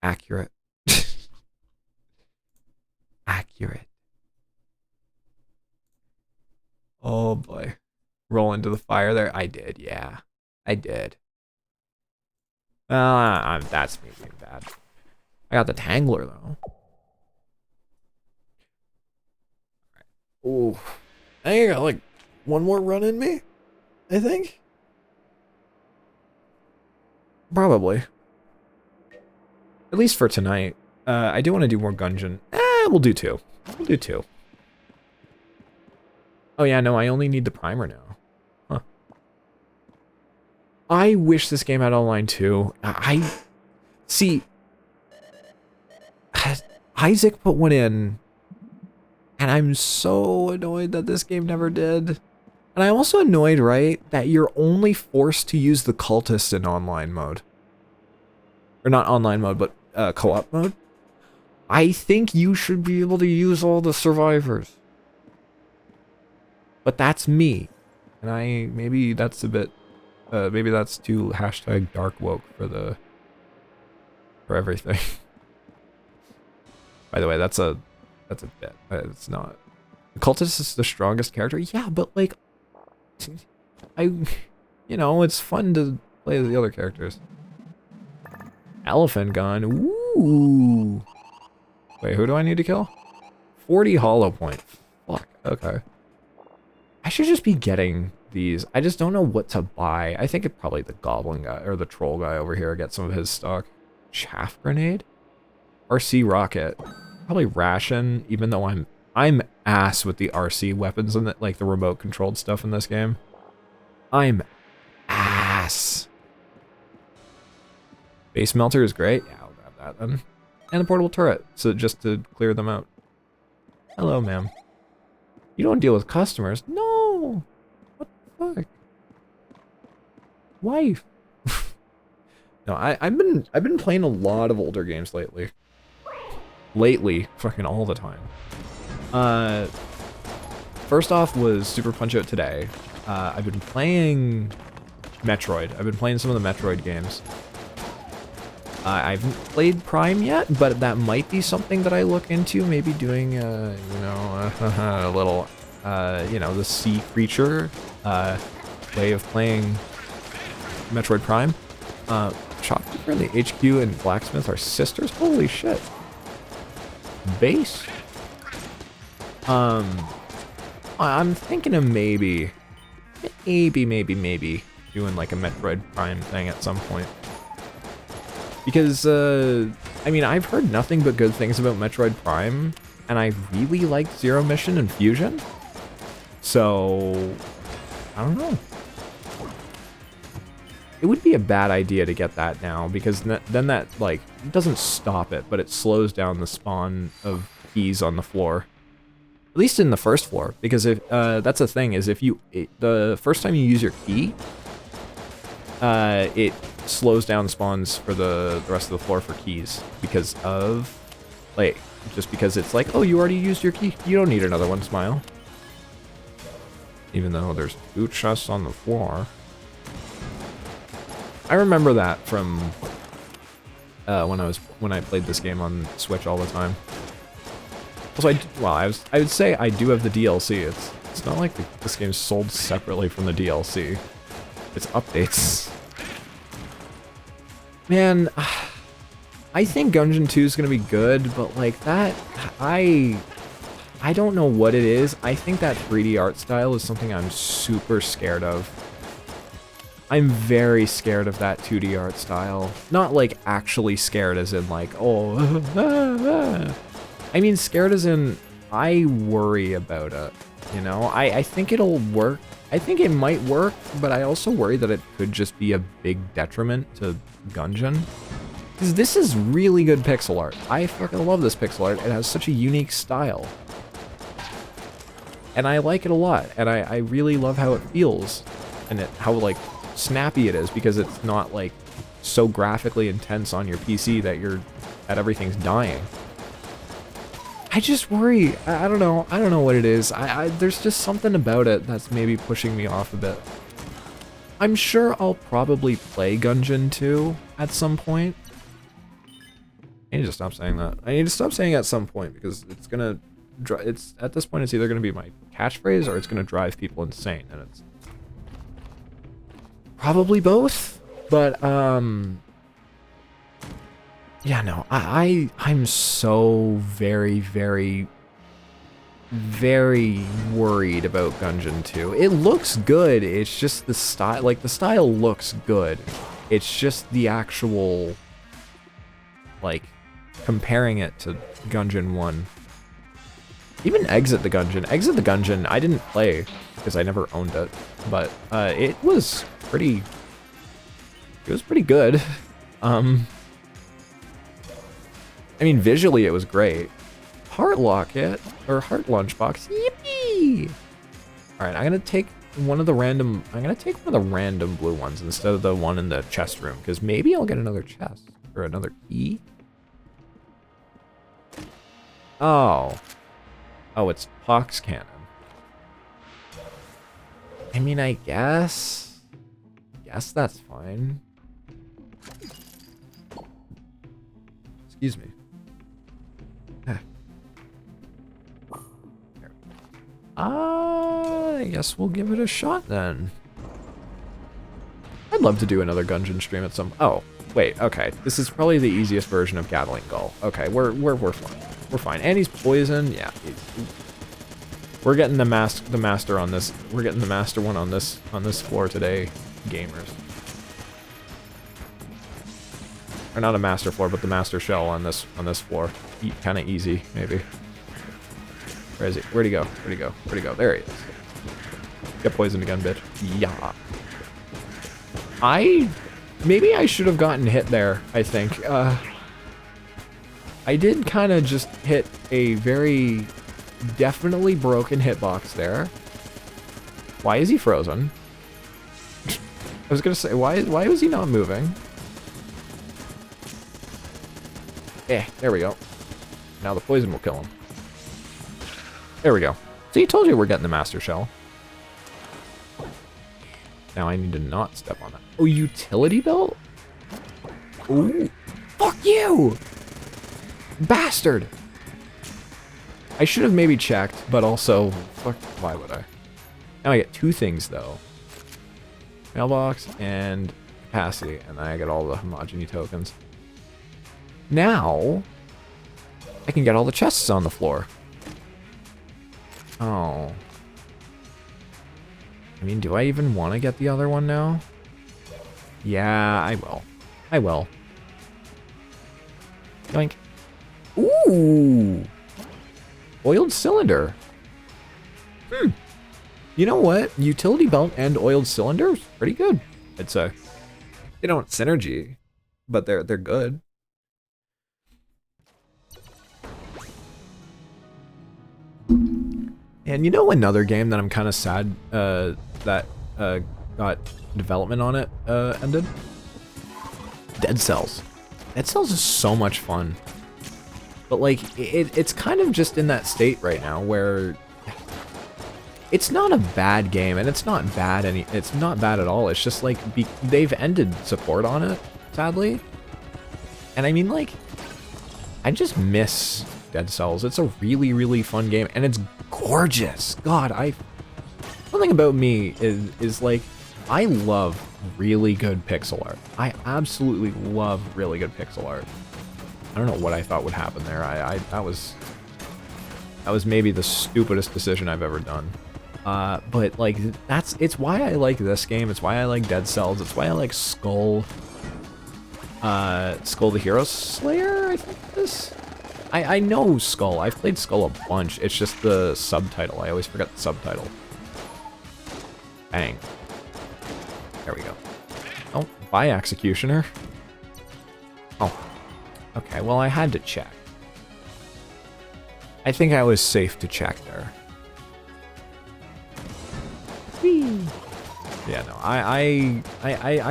S2: Accurate. Accurate. Oh boy. Roll into the fire there? I did, yeah. I did. That's me being bad. I got the Tangler though. Ooh. I think I got like one more run in me, I think. Probably. At least for tonight. I do want to do more Gungeon. We'll do 2. We'll do 2. Oh yeah, no, I only need the primer now. Huh. I wish this game had online too. See, Isaac put one in, and I'm so annoyed that this game never did. And I'm also annoyed, right, that you're only forced to use the cultists in online mode. Or not online mode, but co-op mode. I think you should be able to use all the survivors. But that's me. And maybe that's a bit, maybe that's too hashtag dark woke for everything. By the way, that's a bit. It's not. The cultist is the strongest character. Yeah, but like, you know, it's fun to play the other characters. Elephant gun. Ooh. Wait, who do I need to kill? 40 hollow point. Fuck. Okay. I should just be getting these. I just don't know what to buy. I think it probably the goblin guy or the troll guy over here get some of his stock. Chaff grenade? RC rocket. Probably ration, even though I'm ass with the RC weapons and like the remote controlled stuff in this game. I'm ass. Base melter is great. Yeah, I'll grab that then. And a portable turret, so just to clear them out. Hello, ma'am. You don't deal with customers. No. What the fuck? Wife. No, I've been playing a lot of older games lately. Fucking all the time. First off was Super Punch-Out today. I've been playing Metroid. I've been playing some of the Metroid games. I haven't played Prime yet, but that might be something that I look into. Maybe doing, you know, a little, you know, the sea creature way of playing Metroid Prime. Shopkeeper and the HQ and Blacksmith are sisters? Holy shit. Base? I'm thinking of maybe doing like a Metroid Prime thing at some point. Because, I mean, I've heard nothing but good things about Metroid Prime, and I really liked Zero Mission and Fusion. So, I don't know. It would be a bad idea to get that now, because then that, like, doesn't stop it, but it slows down the spawn of keys on the floor. At least in the first floor, because if that's the thing, is if the first time you use your key, it slows down spawns for the rest of the floor for keys, because of, like, just because it's like, oh, you already used your key, you don't need another one, smile. Even though there's 2 chests on the floor. I remember that from when I played this game on Switch all the time. Also, I would say I do have the DLC. It's not like this game's sold separately from the DLC. It's updates. Man, I think Gungeon 2 is gonna be good, but like that, I don't know what it is. I think that 3D art style is something I'm super scared of. I'm very scared of that 2D art style. Not like actually scared as in like, oh, I mean scared as in I worry about it, you know? I think it'll work. I think it might work, but I also worry that it could just be a big detriment to Gungeon. Because this is really good pixel art. I fucking love this pixel art. It has such a unique style. And I like it a lot, and I really love how it feels, and how like snappy it is, because it's not like so graphically intense on your PC that everything's dying. I just worry. I don't know. I don't know what it is. There's just something about it that's maybe pushing me off a bit. I'm sure I'll probably play Gungeon 2 at some point. I need to stop saying that. I need to stop saying at some point, because it's gonna. It's at this point, it's either gonna be my catchphrase or it's gonna drive people insane, and it's probably both. But yeah, no, I'm so very, very, very worried about Gungeon 2. It looks good. It's just the style. Like the style looks good. It's just the actual, like, comparing it to Gungeon 1. Even Exit the Gungeon. Exit the Gungeon, I didn't play because I never owned it, but it was pretty good. I mean, visually it was great. Heart Locket, or Heart Lunchbox, yippee! Alright, I'm gonna take one of the random blue ones instead of the one in the chest room, because maybe I'll get another chest, or another key. Oh, it's Pox Cannon. I mean, I guess that's fine. Excuse me. I guess we'll give it a shot then. I'd love to do another Gungeon stream at some. Oh, wait. Okay, this is probably the easiest version of Gatling Gull. Okay, we're fine. We're fine. And he's poisoned. Yeah. We're getting the master on this. We're getting the master one on this floor today, gamers. Or not a master floor, but the master shell on this floor. Kind of easy, maybe. Where is he? Where'd he go? Where'd he go? Where'd he go? There he is. Get poisoned again, bitch. Yeah. Maybe I should have gotten hit there, I think. I did kind of just hit a very definitely broken hitbox there. Why is he frozen? I was gonna say, why was he not moving? There we go. Now the poison will kill him. There we go. See, I told you we're getting the master shell. Now I need to not step on that. Oh, utility belt? Ooh. Fuck you! Bastard! I should have maybe checked, but also, fuck, why would I? Now I get 2 things, though. Mailbox and capacity, and then I get all the homogeny tokens. Now, I can get all the chests on the floor. Oh. I mean, do I even want to get the other one now? Yeah, I will. I will. Yoink. Ooh! Oiled cylinder. You know what? Utility belt and oiled cylinder is pretty good, I'd say. They don't synergy, but they're good. And you know another game that I'm kind of sad that got development on it ended? Dead Cells. Dead Cells is so much fun. But like, it's kind of just in that state right now where it's not a bad game, and it's not bad it's not bad at all. It's just like they've ended support on it, sadly. And I mean, like, I just miss Dead Cells. It's a really, really fun game, and it's gorgeous. God, something about me is like, I love really good pixel art. I absolutely love really good pixel art. I don't know what I thought would happen there. That was maybe the stupidest decision I've ever done. But like, it's why I like this game. It's why I like Dead Cells. It's why I like Skull the Hero Slayer, I think this. I know Skull. I've played Skull a bunch. It's just the subtitle. I always forget the subtitle. Bang. There we go. Oh, bye, Executioner. Oh. Okay, well, I had to check. I think I was safe to check there. Whee! Yeah, no, I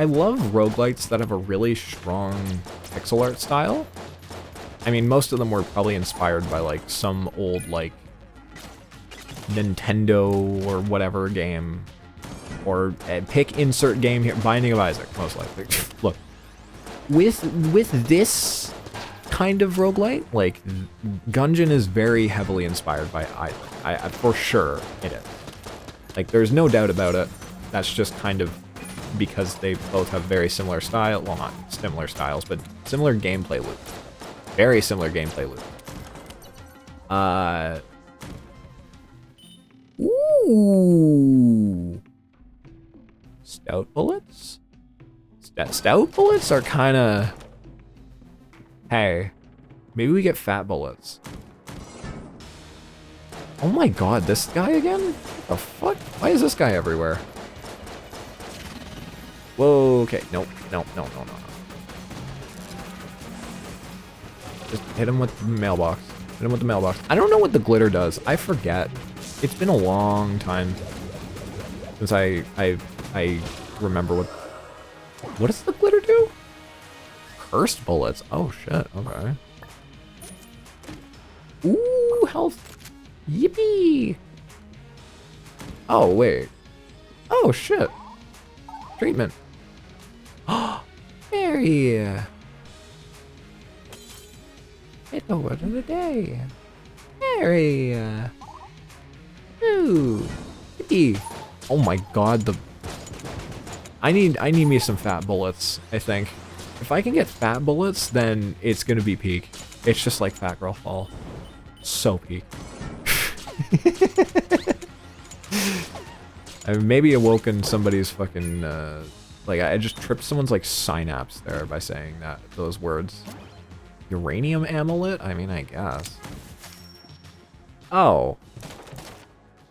S2: love roguelites that have a really strong pixel art style. I mean, most of them were probably inspired by, like, some old, like, Nintendo or whatever game. Or pick insert game here. Binding of Isaac, most likely. Look, with this kind of roguelite, like, Gungeon is very heavily inspired by Isaac. For sure it is. Like, there's no doubt about it. That's just kind of because they both have very similar style. Well, not similar styles, but similar gameplay loop. Very similar gameplay loop. Ooh. Stout bullets? Stout bullets are kind of... Hey, maybe we get fat bullets. Oh my god, this guy again? What the fuck? Why is this guy everywhere? Whoa, okay. Nope, no. Just hit him with the mailbox. Hit him with the mailbox. I don't know what the glitter does. I forget. It's been a long time since I remember what... What does the glitter do? Cursed bullets. Oh shit, okay. Ooh, health. Yippee! Oh, wait. Oh, shit. Treatment. Oh, Mary! It's the word of the day. Mary! Ooh. Yippee! Oh my god, I need me some fat bullets, I think. If I can get fat bullets, then it's gonna be peak. It's just like Fat Girl Fall. So peak. I've maybe awoken somebody's fucking, like, I just tripped someone's, like, synapse there by saying those words. Uranium amulet? I mean, I guess. Oh.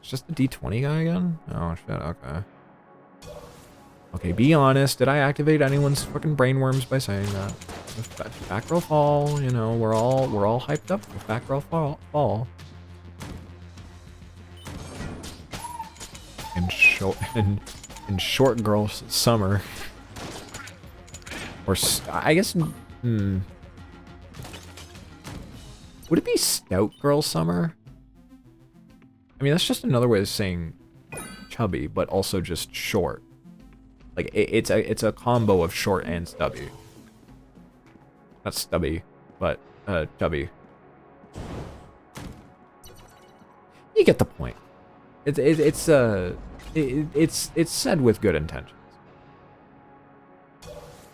S2: It's just the D20 guy again? Oh, shit, okay. Okay, be honest. Did I activate anyone's fucking brainworms by saying that? Fat Girl Fall, you know, we're all hyped up for Fat Girl Fall. And Short Girl Summer. Or I guess would it be Stout Girl Summer? I mean, that's just another way of saying chubby, but also just short. Like, it's a combo of short and stubby. Not stubby, but chubby. You get the point. It's said with good intentions.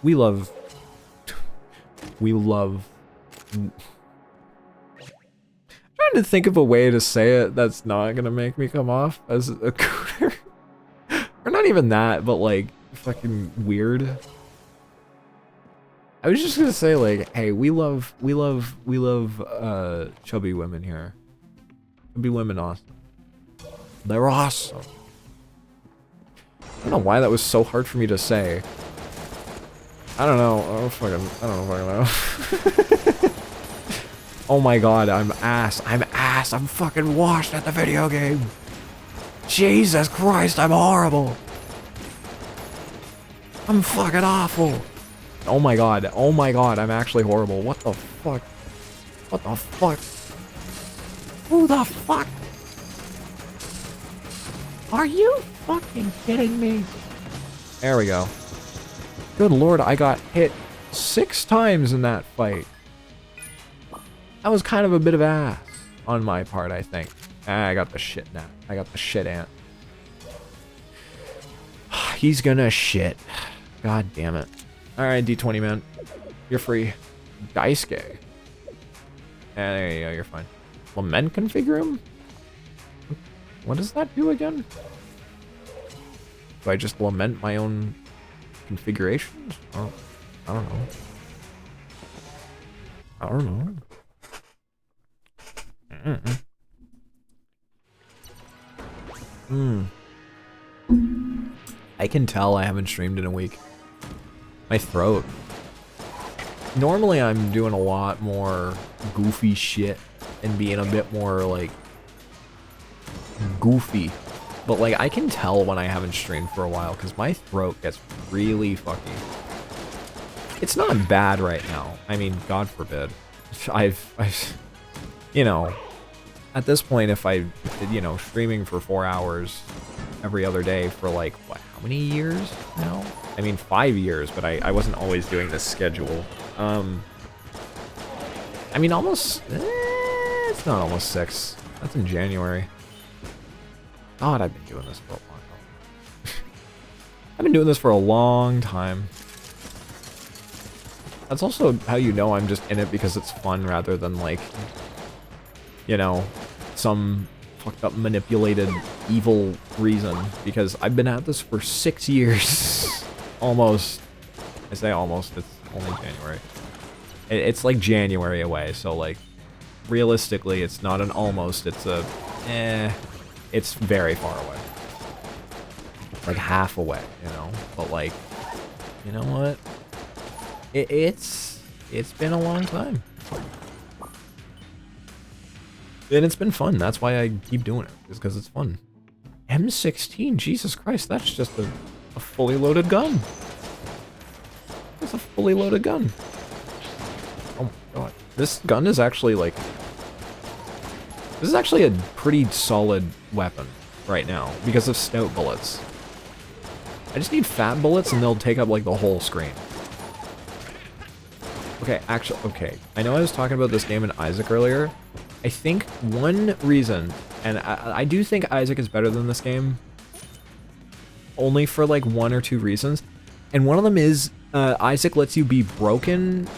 S2: We love trying to think of a way to say it that's not gonna make me come off as a cooter. Or not even that, but like, fucking weird. I was just gonna say, like, hey, we love chubby women here. Chubby women awesome. They're awesome. I don't know why that was so hard for me to say. I don't know. I don't fucking know. Oh my god, I'm ass. I'm ass. I'm fucking washed at the video game. Jesus Christ, I'm horrible. I'm fucking awful. Oh my god, I'm actually horrible. What the fuck? What the fuck? Who the fuck? Are you fucking kidding me? There we go. Good lord, I got hit 6 times in that fight. That was kind of a bit of ass on my part, I think. I got the shit now. I got the shit ant. He's gonna shit. God damn it. Alright, D20 man. You're free. Daisuke. There you go, you're fine. Lament configure? What does that do again? Do I just lament my own configurations? Oh, I don't know. I don't know. I can tell I haven't streamed in a week. My throat. Normally I'm doing a lot more goofy shit and being a bit more like goofy. But like I can tell when I haven't streamed for a while because my throat gets really fucky. It's not bad right now. I mean, God forbid. I've you know, at this point if I, you know, streaming for 4 hours every other day for like, what, how many years now? I mean, 5 years, but I wasn't always doing this schedule. I mean, almost, it's not almost 6. That's in January. God, I've been doing this for a long time. I've been doing this for a long time. That's also how you know I'm just in it because it's fun rather than like, you know, some fucked up manipulated evil reason, because I've been at this for 6 years. Almost. I say almost, it's only January. It's like January away, so like realistically it's not an almost, it's a it's very far away. Like half away, you know? But like, you know what? It's been a long time. And it's been fun. That's why I keep doing it, is because it's fun. M16, Jesus Christ, that's just a fully loaded gun. It's a fully loaded gun. Oh my god. This gun is actually like... This is actually a pretty solid weapon right now, because of stout bullets. I just need fat bullets and they'll take up like the whole screen. Okay, actually, okay. I know I was talking about this game in Isaac earlier. I think one reason, and I do think Isaac is better than this game, only for like 1 or 2 reasons, and one of them is Isaac lets you be broken.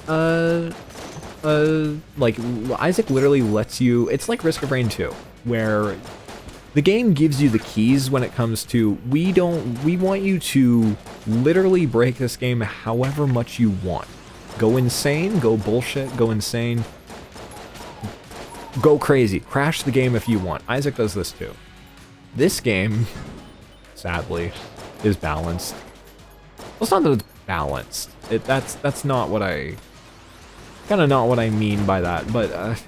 S2: Like Isaac literally lets you. It's like Risk of Rain 2, where the game gives you the keys when it comes to we want you to literally break this game however much you want. Go insane, go bullshit, go insane. Go crazy. Crash the game if you want. Isaac does this too. This game, sadly, is balanced. Well, it's not that it's balanced. That's not what I... Kind of not what I mean by that, but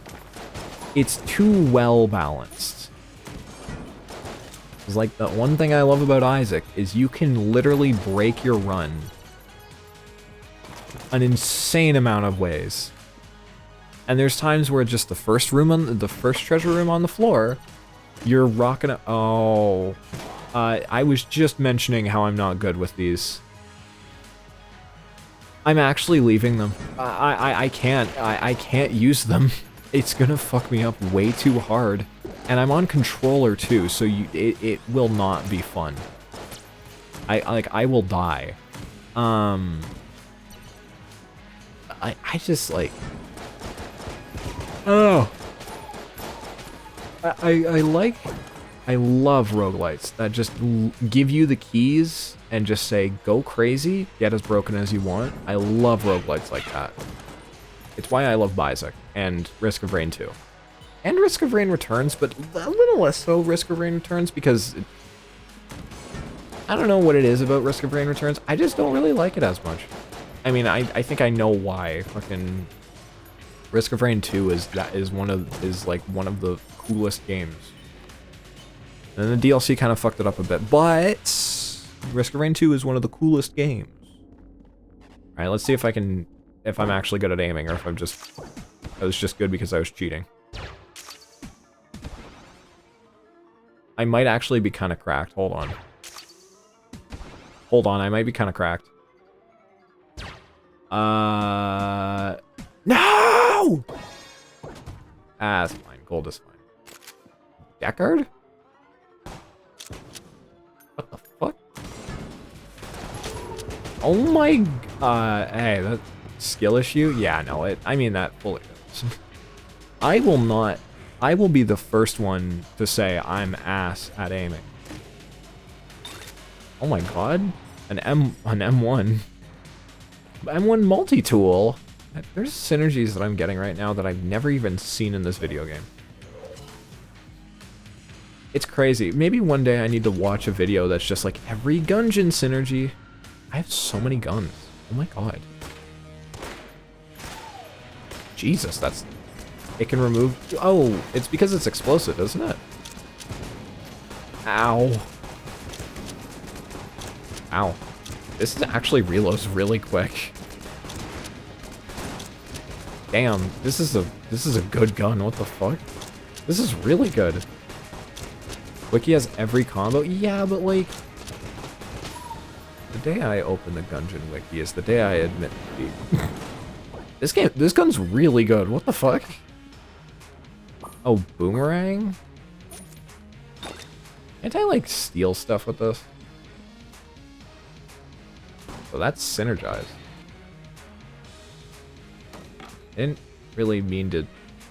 S2: it's too well balanced. It's like the one thing I love about Isaac is you can literally break your run an insane amount of ways. And there's times where just the first treasure room on the floor, you're rocking it. Oh, I was just mentioning how I'm not good with these. I'm actually leaving them. I can't use them. It's gonna fuck me up way too hard. And I'm on controller too, so it will not be fun. I will die. I just like... Oh. I like I love roguelites that just give you the keys and just say, go crazy, get as broken as you want. I love roguelites like that. It's why I love Bioshock and Risk of Rain 2. And Risk of Rain Returns, but a little less so Risk of Rain Returns because I don't know what it is about Risk of Rain Returns. I just don't really like it as much. I mean, I think I know why. Fucking Risk of Rain 2 is one of the coolest games. And the DLC kind of fucked it up a bit, but Risk of Rain 2 is one of the coolest games. All right, let's see if I'm actually good at aiming, or if I was just good because I was cheating. I might actually be kind of cracked. Hold on. I might be kind of cracked. No! Ah, that's fine. Gold is fine. Deckard? What the fuck? Oh my... hey, that skill issue? Yeah, no, I mean that fully is. I will be the first one to say I'm ass at aiming. Oh my god. An M1. M1 multi-tool. There's synergies that I'm getting right now that I've never even seen in this video game. It's crazy. Maybe one day I need to watch a video that's just like every Gungeon synergy. I have so many guns. Oh my god. Jesus, that's... It can remove... Oh, it's because it's explosive, isn't it? Ow. Ow. This is actually reloads really quick. Damn, this is a good gun. What the fuck? This is really good. Wiki has every combo. Yeah, but like, the day I open the Gungeon wiki is the day I admit defeat. This gun's really good. What the fuck? Oh, boomerang? Can't I like steal stuff with this? So that's synergized. Didn't really mean to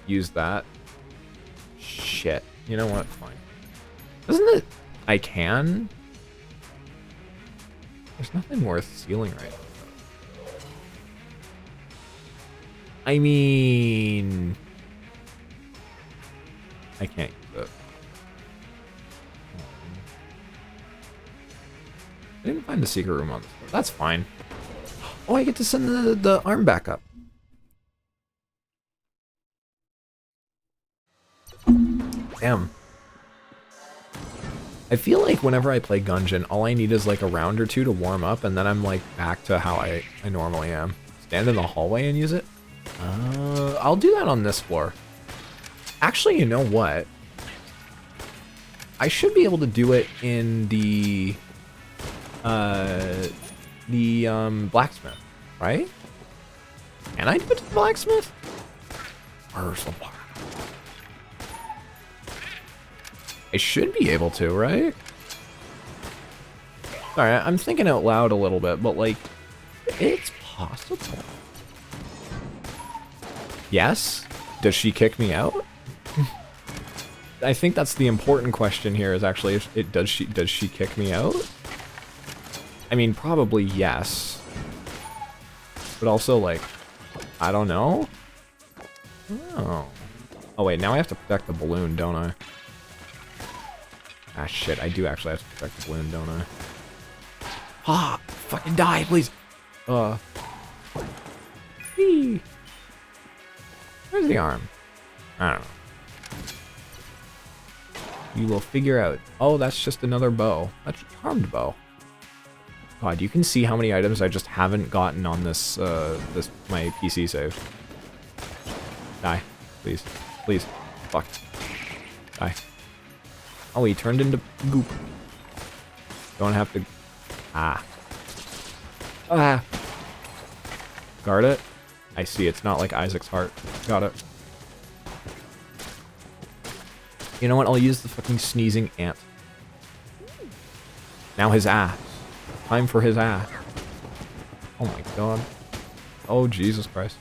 S2: use that. Shit. You know what? Fine. Doesn't it? I can? There's nothing worth stealing right now. I mean... I can't use it. I didn't find the secret room on this one. That's fine. Oh, I get to send the arm back up. Damn. I feel like whenever I play Gungeon, all I need is like a round or two to warm up, and then I'm like back to how I normally am. Stand in the hallway and use it? I'll do that on this floor. Actually, you know what? I should be able to do it in the blacksmith, right? Can I do it to the blacksmith? Where's the blacksmith? I should be able to, right? Alright, I'm thinking out loud a little bit, but like, it's possible. Yes? Does she kick me out? I think that's the important question here is actually, does she kick me out? I mean, probably yes. But also like, I don't know. Oh. Oh wait, now I have to protect the balloon, don't I? Ah, shit, I do actually have to protect the balloon, don't I? Ah, fucking die, please! Whee! Where's the arm? I don't know. You will figure out. Oh, that's just another bow. That's a charmed bow. God, you can see how many items I just haven't gotten on this, my PC save. Die. Please. Please. Fuck. Die. Oh, he turned into goop. Don't have to... Ah. Ah! Guard it. I see, it's not like Isaac's heart. Got it. You know what, I'll use the fucking sneezing ant. Now his ass. Time for his ass. Oh my god. Oh, Jesus Christ.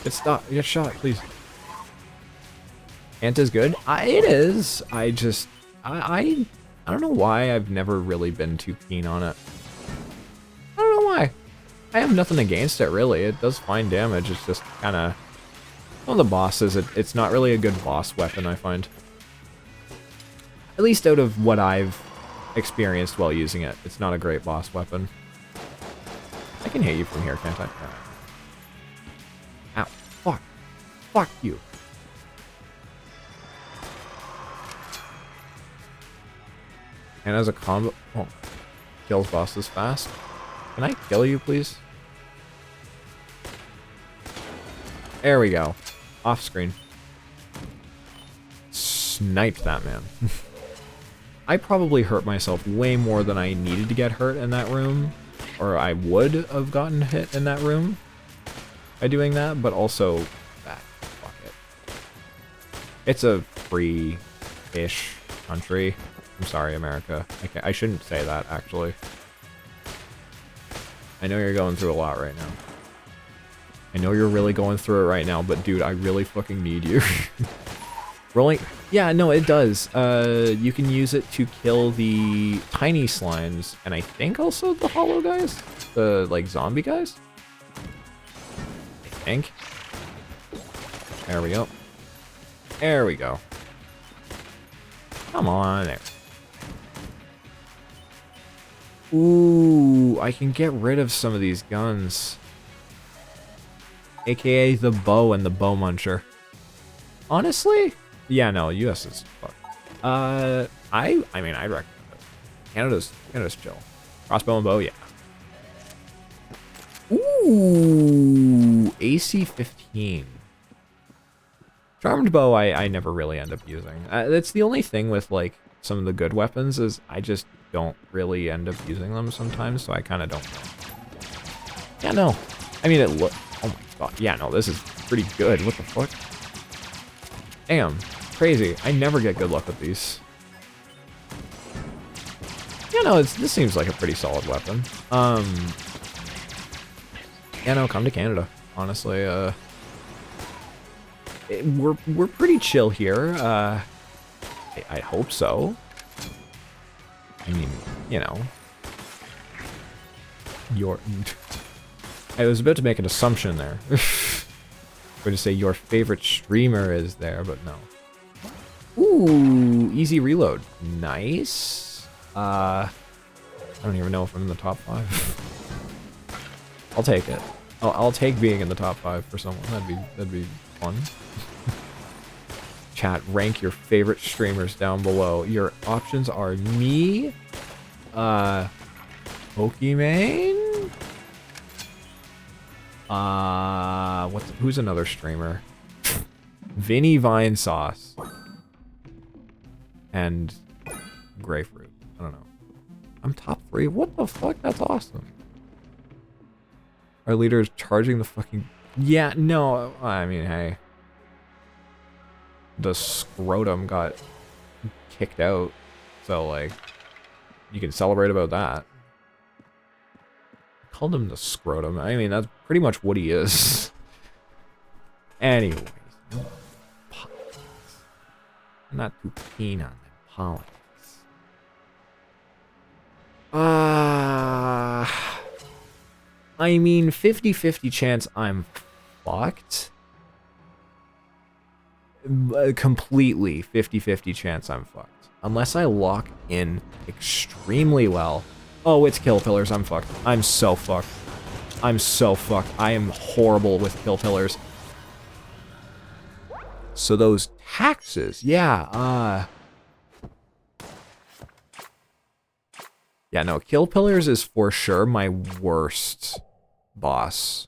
S2: Get shot, please. Ant is good? It is. I just... I don't know why I've never really been too keen on it. I don't know why. I have nothing against it, really. It does fine damage. It's just kind of... Well, the bosses, it's not really a good boss weapon, I find. At least out of what I've experienced while using it. It's not a great boss weapon. I can hit you from here, can't I? Ow. Fuck. Fuck you. And as a combo... Oh. Kills bosses fast. Can I kill you, please? There we go. Off screen. Sniped that man. I probably hurt myself way more than I needed to get hurt in that room. Or I would have gotten hit in that room by doing that, but also... fuck it. It's a free-ish country. I'm sorry, America. I shouldn't say that, actually. I know you're going through a lot right now. I know you're really going through it right now, but dude, I really fucking need you. Rolling... Yeah, no, it does. You can use it to kill the tiny slimes, and I think also the hollow guys? The, like, zombie guys? I think. There we go. There we go. Come on, there. Ooh, I can get rid of some of these guns. AKA the bow and the bow muncher. Honestly? Yeah, no, US is fuck. I mean, I'd recommend it. Canada's chill. Crossbow and bow, yeah. Ooh, AC-15. Charmed bow, I never really end up using. That's the only thing with, like, some of the good weapons is I just don't really end up using them sometimes, so I kind of don't know. Yeah, no. I mean, it look... Oh my god. Yeah, no, this is pretty good. What the fuck? Damn. Crazy. I never get good luck with these. Yeah, no, this seems like a pretty solid weapon. Yeah, no, come to Canada. Honestly, we're pretty chill here. I hope so. I mean, you know. I was about to make an assumption there. I was going to say your favorite streamer is there, but no. Ooh, easy reload. Nice. I don't even know if I'm in the top 5. I'll take it. I'll take being in the top 5 for someone. That'd be fun. Chat, rank your favorite streamers down below. Your options are me, Pokimane, who's another streamer? Vinny Vine Sauce. And Grapefruit. I don't know. I'm top 3? What the fuck? That's awesome. Our leader is charging the fucking... Yeah, no, I mean, hey. The scrotum got kicked out, so, like, you can celebrate about that. I called him the scrotum. I mean, that's pretty much what he is. Anyways. I'm not too keen on them politics. I mean, 50-50 chance I'm fucked. Completely 50-50 chance I'm fucked. Unless I lock in extremely well. Oh, it's kill pillars. I'm fucked. I'm so fucked. I'm so fucked. I am horrible with kill pillars. So those taxes, yeah, yeah, no, kill pillars is for sure my worst boss.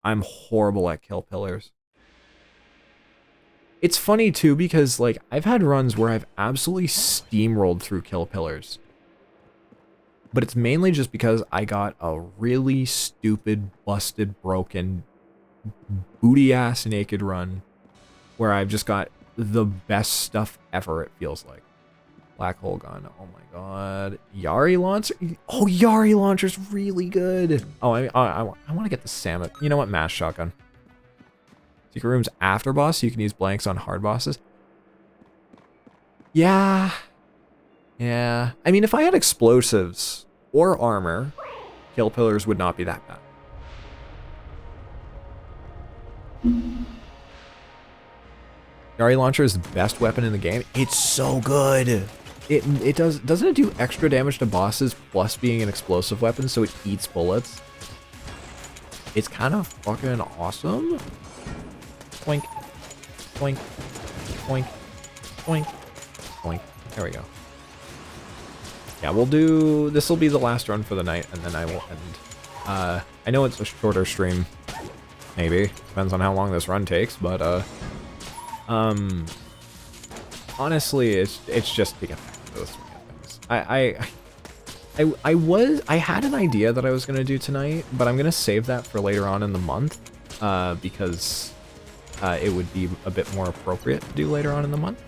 S2: I'm horrible at kill pillars. It's funny too because, like, I've had runs where I've absolutely steamrolled through kill pillars. But it's mainly just because I got a really stupid, busted, broken, booty-ass naked run where I've just got the best stuff ever, it feels like. Black hole gun, oh my god. Yari launcher? Oh, Yari launcher's really good. Oh, I want to get the Samus. You know what? Mass shotgun. Secret rooms after boss, so you can use blanks on hard bosses. Yeah. Yeah, I mean, if I had explosives or armor, kill pillars would not be that bad. Yari launcher is the best weapon in the game. It's so good. Doesn't it do extra damage to bosses plus being an explosive weapon, so it eats bullets? It's kind of fucking awesome. Boink, boink, boink, boink, boink. There we go. Yeah, we'll do. This will be the last run for the night, and then I will end. I know it's a shorter stream. Maybe depends on how long this run takes, but honestly, it's just to get back to those things. I had an idea that I was gonna do tonight, but I'm gonna save that for later on in the month, because it would be a bit more appropriate to do later on in the month.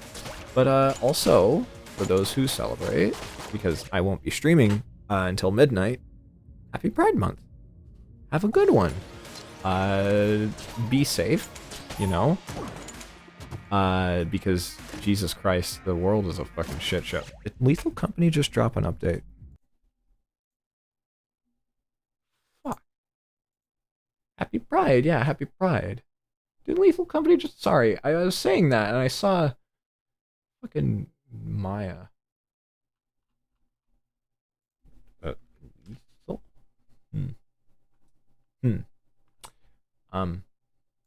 S2: But also for those who celebrate, because I won't be streaming until midnight. Happy Pride Month. Have a good one. Be safe, you know. Because Jesus Christ, the world is a fucking shit show. Did Lethal Company just drop an update? Fuck. Happy Pride, yeah, happy Pride. Did Lethal Company just... Sorry, I was saying that and I saw... fucking Maya. Lethal?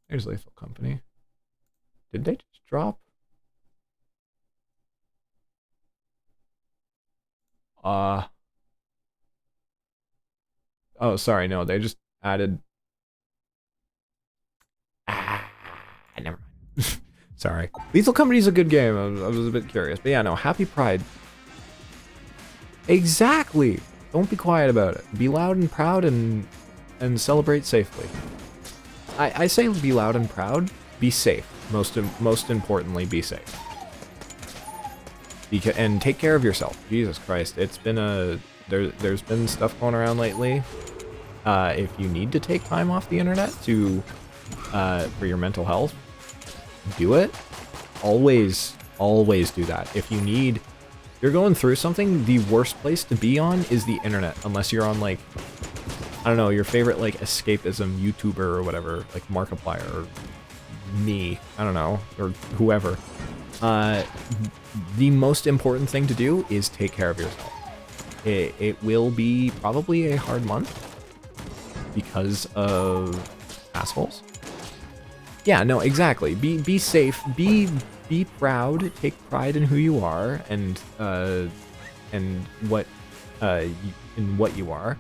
S2: There's Lethal Company. Did they just drop? Oh, sorry, no, they just added... never mind. Sorry. Lethal Company's a good game. I was a bit curious. But yeah, no, happy Pride. Exactly! Don't be quiet about it. Be loud and proud and celebrate safely. I say be loud and proud. Be safe. Most importantly, be safe. And take care of yourself. Jesus Christ, it's been there's been stuff going around lately. If you need to take time off the internet to for your mental health, do it. Always do that. If you're going through something, the worst place to be on is the internet, unless you're on like, I don't know, your favorite like escapism YouTuber or whatever, like Markiplier or me, I don't know, or whoever. The most important thing to do is take care of yourself. It will be probably a hard month because of assholes. Yeah, no, exactly. Be safe. Be proud. Take pride in who you are and what you are.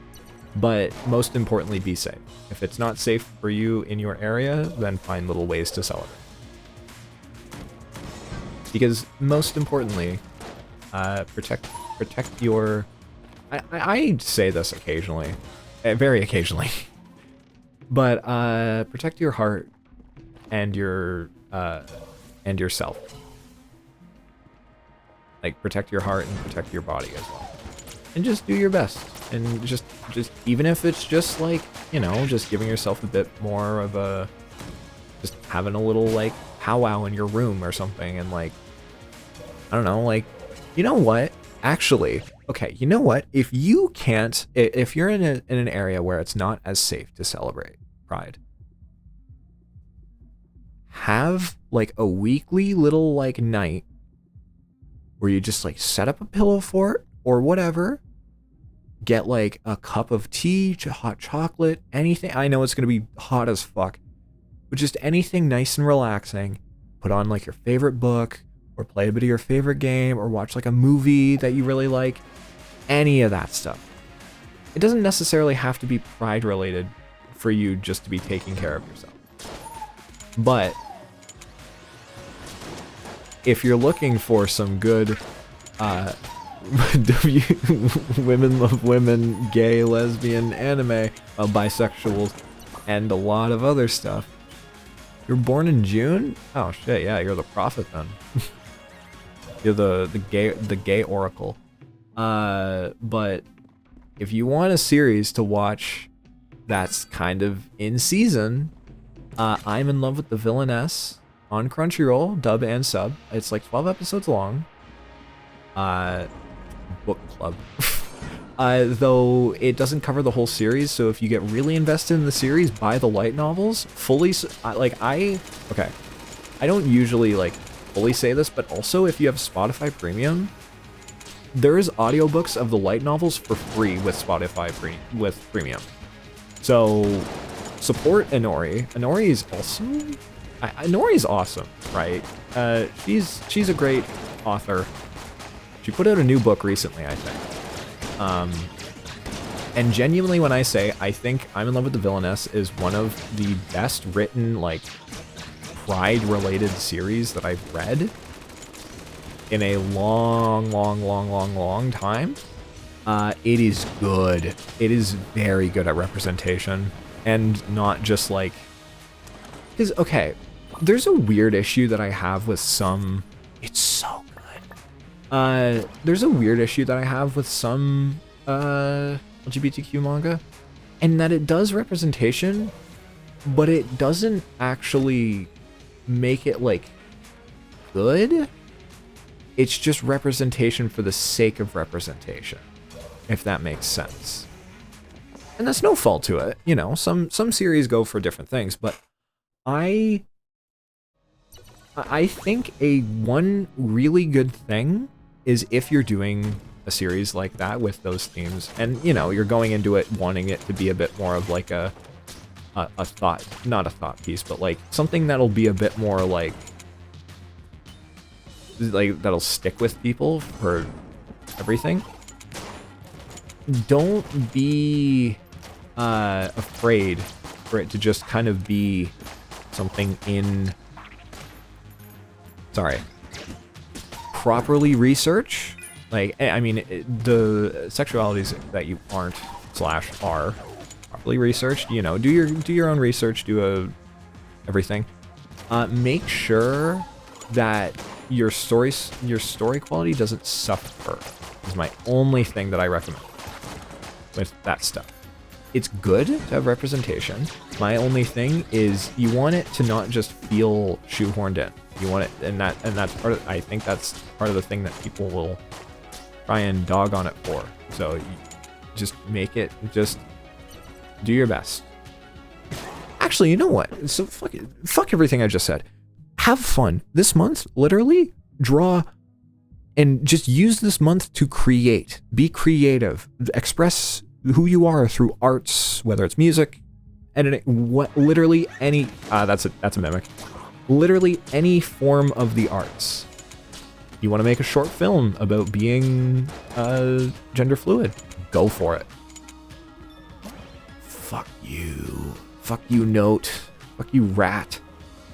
S2: But most importantly, be safe. If it's not safe for you in your area, then find little ways to celebrate. Because most importantly, protect your... I say this occasionally, very occasionally, but protect your heart and yourself. Like, protect your heart and protect your body as well. And just do your best. And just even if it's just like, you know, just giving yourself a bit more of a, just having a little like powwow in your room or something, and like, I don't know, like, you know what? Actually, okay, you know what? If you can't, if you're in an area where it's not as safe to celebrate Pride, have like a weekly little like night where you just like set up a pillow fort or whatever, get like a cup of tea, hot chocolate, anything. I know it's gonna be hot as fuck, but just anything nice and relaxing. Put on like your favorite book, or play a bit of your favorite game, or watch like a movie that you really like. Any of that stuff. It doesn't necessarily have to be Pride related for you just to be taking care of yourself. But if you're looking for some good women love women, gay, lesbian, anime, bisexuals, and a lot of other stuff, you're born in June? Oh shit, yeah, you're the prophet then. You're the gay oracle. But if you want a series to watch that's kind of in season, I'm in Love with the Villainess on Crunchyroll, dub and sub. It's like 12 episodes long. book club. Though it doesn't cover the whole series, so if you get really invested in the series, buy the light novels. Okay, I don't usually like fully say this, but also if you have Spotify Premium, there's audiobooks of the light novels for free with Spotify Premium. So support Inori. Inori's also Inori's awesome, right? She's a great author. She put out a new book recently, I think. And genuinely, when I say I think I'm in Love with the Villainess is one of the best written, like, Pride-related series that I've read in a long time. It is good. It is very good at representation, and not just like... Because, okay, there's a weird issue that I have with some... It's so good. There's a weird issue that I have with some LGBTQ manga, and that it does representation, but it doesn't actually make it, like, good. It's just representation for the sake of representation, if that makes sense. And that's no fault to it, you know, some series go for different things, but I think one really good thing is if you're doing a series like that with those themes, and, you know, you're going into it wanting it to be a bit more of like a thought, not a thought piece, but like something that'll be a bit more like that'll stick with people for everything. Don't be afraid for it to just kind of be something properly research. Like, I mean, the sexualities that you aren't / are properly researched, you know, do your own research, everything. Make sure that your story quality doesn't suffer, is my only thing that I recommend with that stuff. It's good to have representation. My only thing is you want it to not just feel shoehorned in. You want it, and that's part of, I think that's part of the thing that people will try and dog on it for. So you just make it, just do your best. Actually, you know what? So fuck everything I just said. Have fun. This month, literally, draw and just use this month to create. Be creative. Express who you are through arts, whether it's music, editing, literally any, that's a mimic. Literally any form of the arts. You want to make a short film about being gender fluid? Go for it. Fuck you. Fuck you, Note. Fuck you, Rat.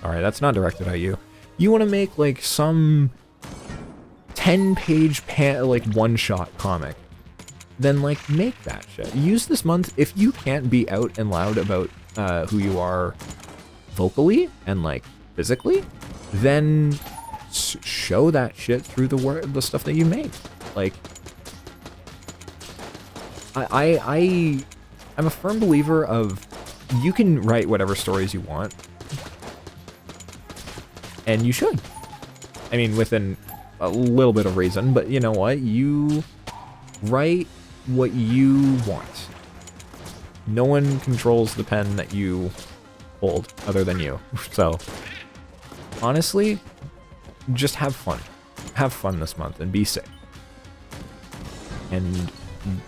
S2: Alright, that's not directed at you. You want to make like some 10-page like one-shot comic. Then like make that shit. Use this month, if you can't be out and loud about who you are vocally and like physically, then show that shit through the stuff that you make. Like, I'm a firm believer of you can write whatever stories you want, and you should. I mean, within a little bit of reason, but you know what? You write what you want. No one controls the pen that you hold other than you. So, honestly, just have fun. Have fun this month and be safe. And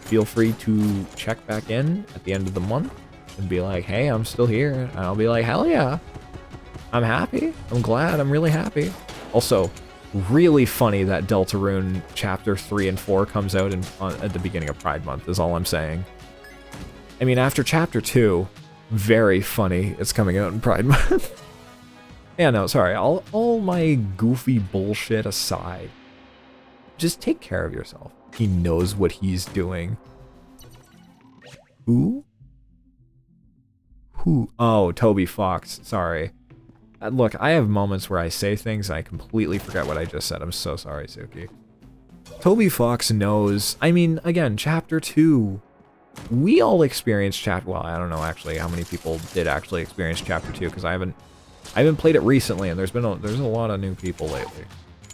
S2: feel free to check back in at the end of the month and be like, hey, I'm still here. And I'll be like, hell yeah. I'm happy. I'm glad. I'm really happy. Also, really funny that Deltarune Chapter 3 and 4 comes out at the beginning of Pride Month, is all I'm saying. I mean, after Chapter 2, very funny it's coming out in Pride Month. Yeah, no, sorry. All my goofy bullshit aside, just take care of yourself. He knows what he's doing. Who? Oh, Toby Fox. Sorry. Look, I have moments where I say things and I completely forget what I just said. I'm so sorry, Suki. Toby Fox knows. I mean, again, Chapter 2. We all experienced well, I don't know actually how many people did actually experience Chapter 2, because I haven't played it recently, and there's a lot of new people lately.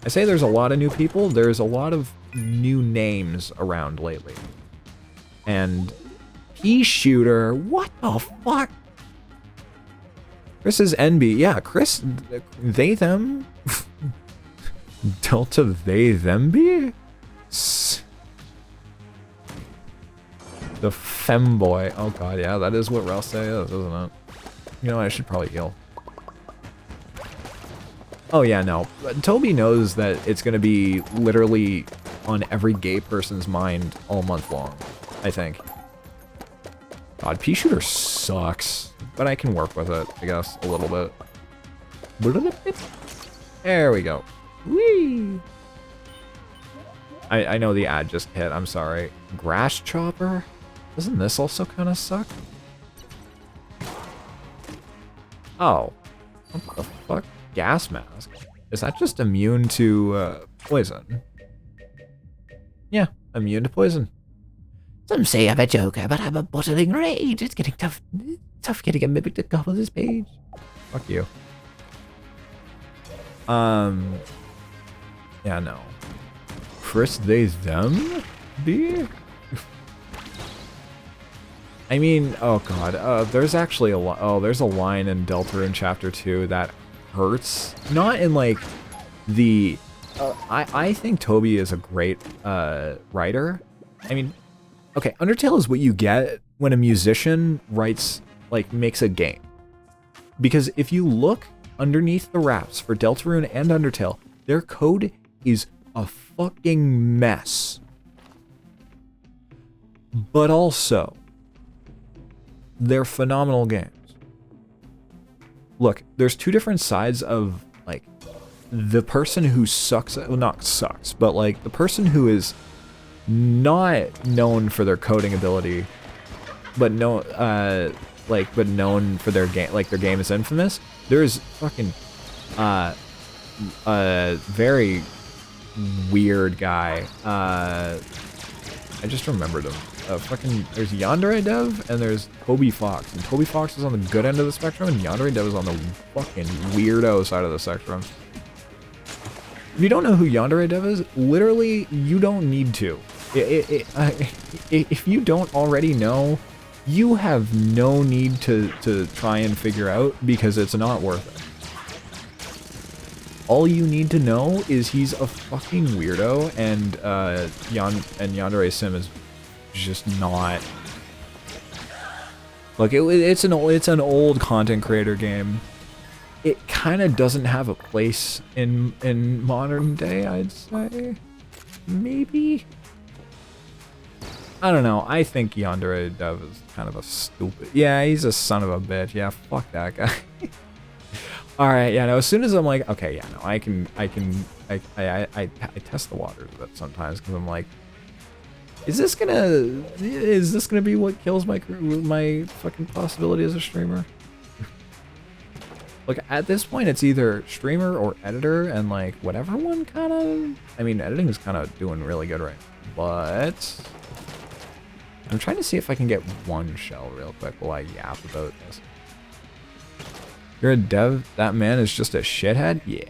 S2: I say there's a lot of new people. There's a lot of new names around lately. And pea shooter, what the fuck? Chris is NB. Yeah, Chris, they, them. Delta, they, them be? The femboy. Oh god, yeah, that is what Rouse is, isn't it? You know what, I should probably heal. Oh yeah, no. Toby knows that it's gonna be literally on every gay person's mind all month long, I think. God, pea shooter sucks, but I can work with it, I guess, a little bit. There we go. Whee! I know the ad just hit, I'm sorry. Grass chopper? Doesn't this also kind of suck? Oh. What the fuck? Gas mask? Is that just immune to poison? Yeah, immune to poison.
S3: Some say I'm a joker, but I'm a bottling rage. It's getting tough getting a mimic to cover this page.
S2: Fuck you. Yeah, no. Chris, they, them? Be? I mean, oh god, there's actually there's a line in Deltarune Chapter 2 that hurts. Not in, like, the... I think Toby is a great, writer. I mean, okay, Undertale is what you get when a musician writes, like, makes a game. Because if you look underneath the wraps for Deltarune and Undertale, their code is a fucking mess. But also, they're phenomenal games. Look, there's two different sides of, like, the person who sucks, well, not sucks, but, like, the person who is not known for their coding ability, but but known for their game, like, their game is infamous. There's fucking, a very weird guy. I just remembered him. There's Yandere Dev and there's Toby Fox. And Toby Fox is on the good end of the spectrum and Yandere Dev is on the fucking weirdo side of the spectrum. If you don't know who Yandere Dev is, literally, you don't need to. If you don't already know, you have no need to try and figure out because it's not worth it. All you need to know is he's a fucking weirdo and Yandere Sim is just not. Look, it's an old content creator game. It kind of doesn't have a place in modern day, I'd say. Maybe. I don't know. I think Yandere Dev is kind of a stupid. Yeah, he's a son of a bitch. Yeah, fuck that guy. All right, yeah. No, as soon as I'm like, okay, yeah, no, I test the waters a bit sometimes because I'm like, is this gonna be what kills my fucking possibility as a streamer? Look, at this point, it's either streamer or editor, and like whatever one kind of. I mean, editing is kind of doing really good right now, but I'm trying to see if I can get one shell real quick while I yap about this. You're a dev? That man is just a shithead? Yeah.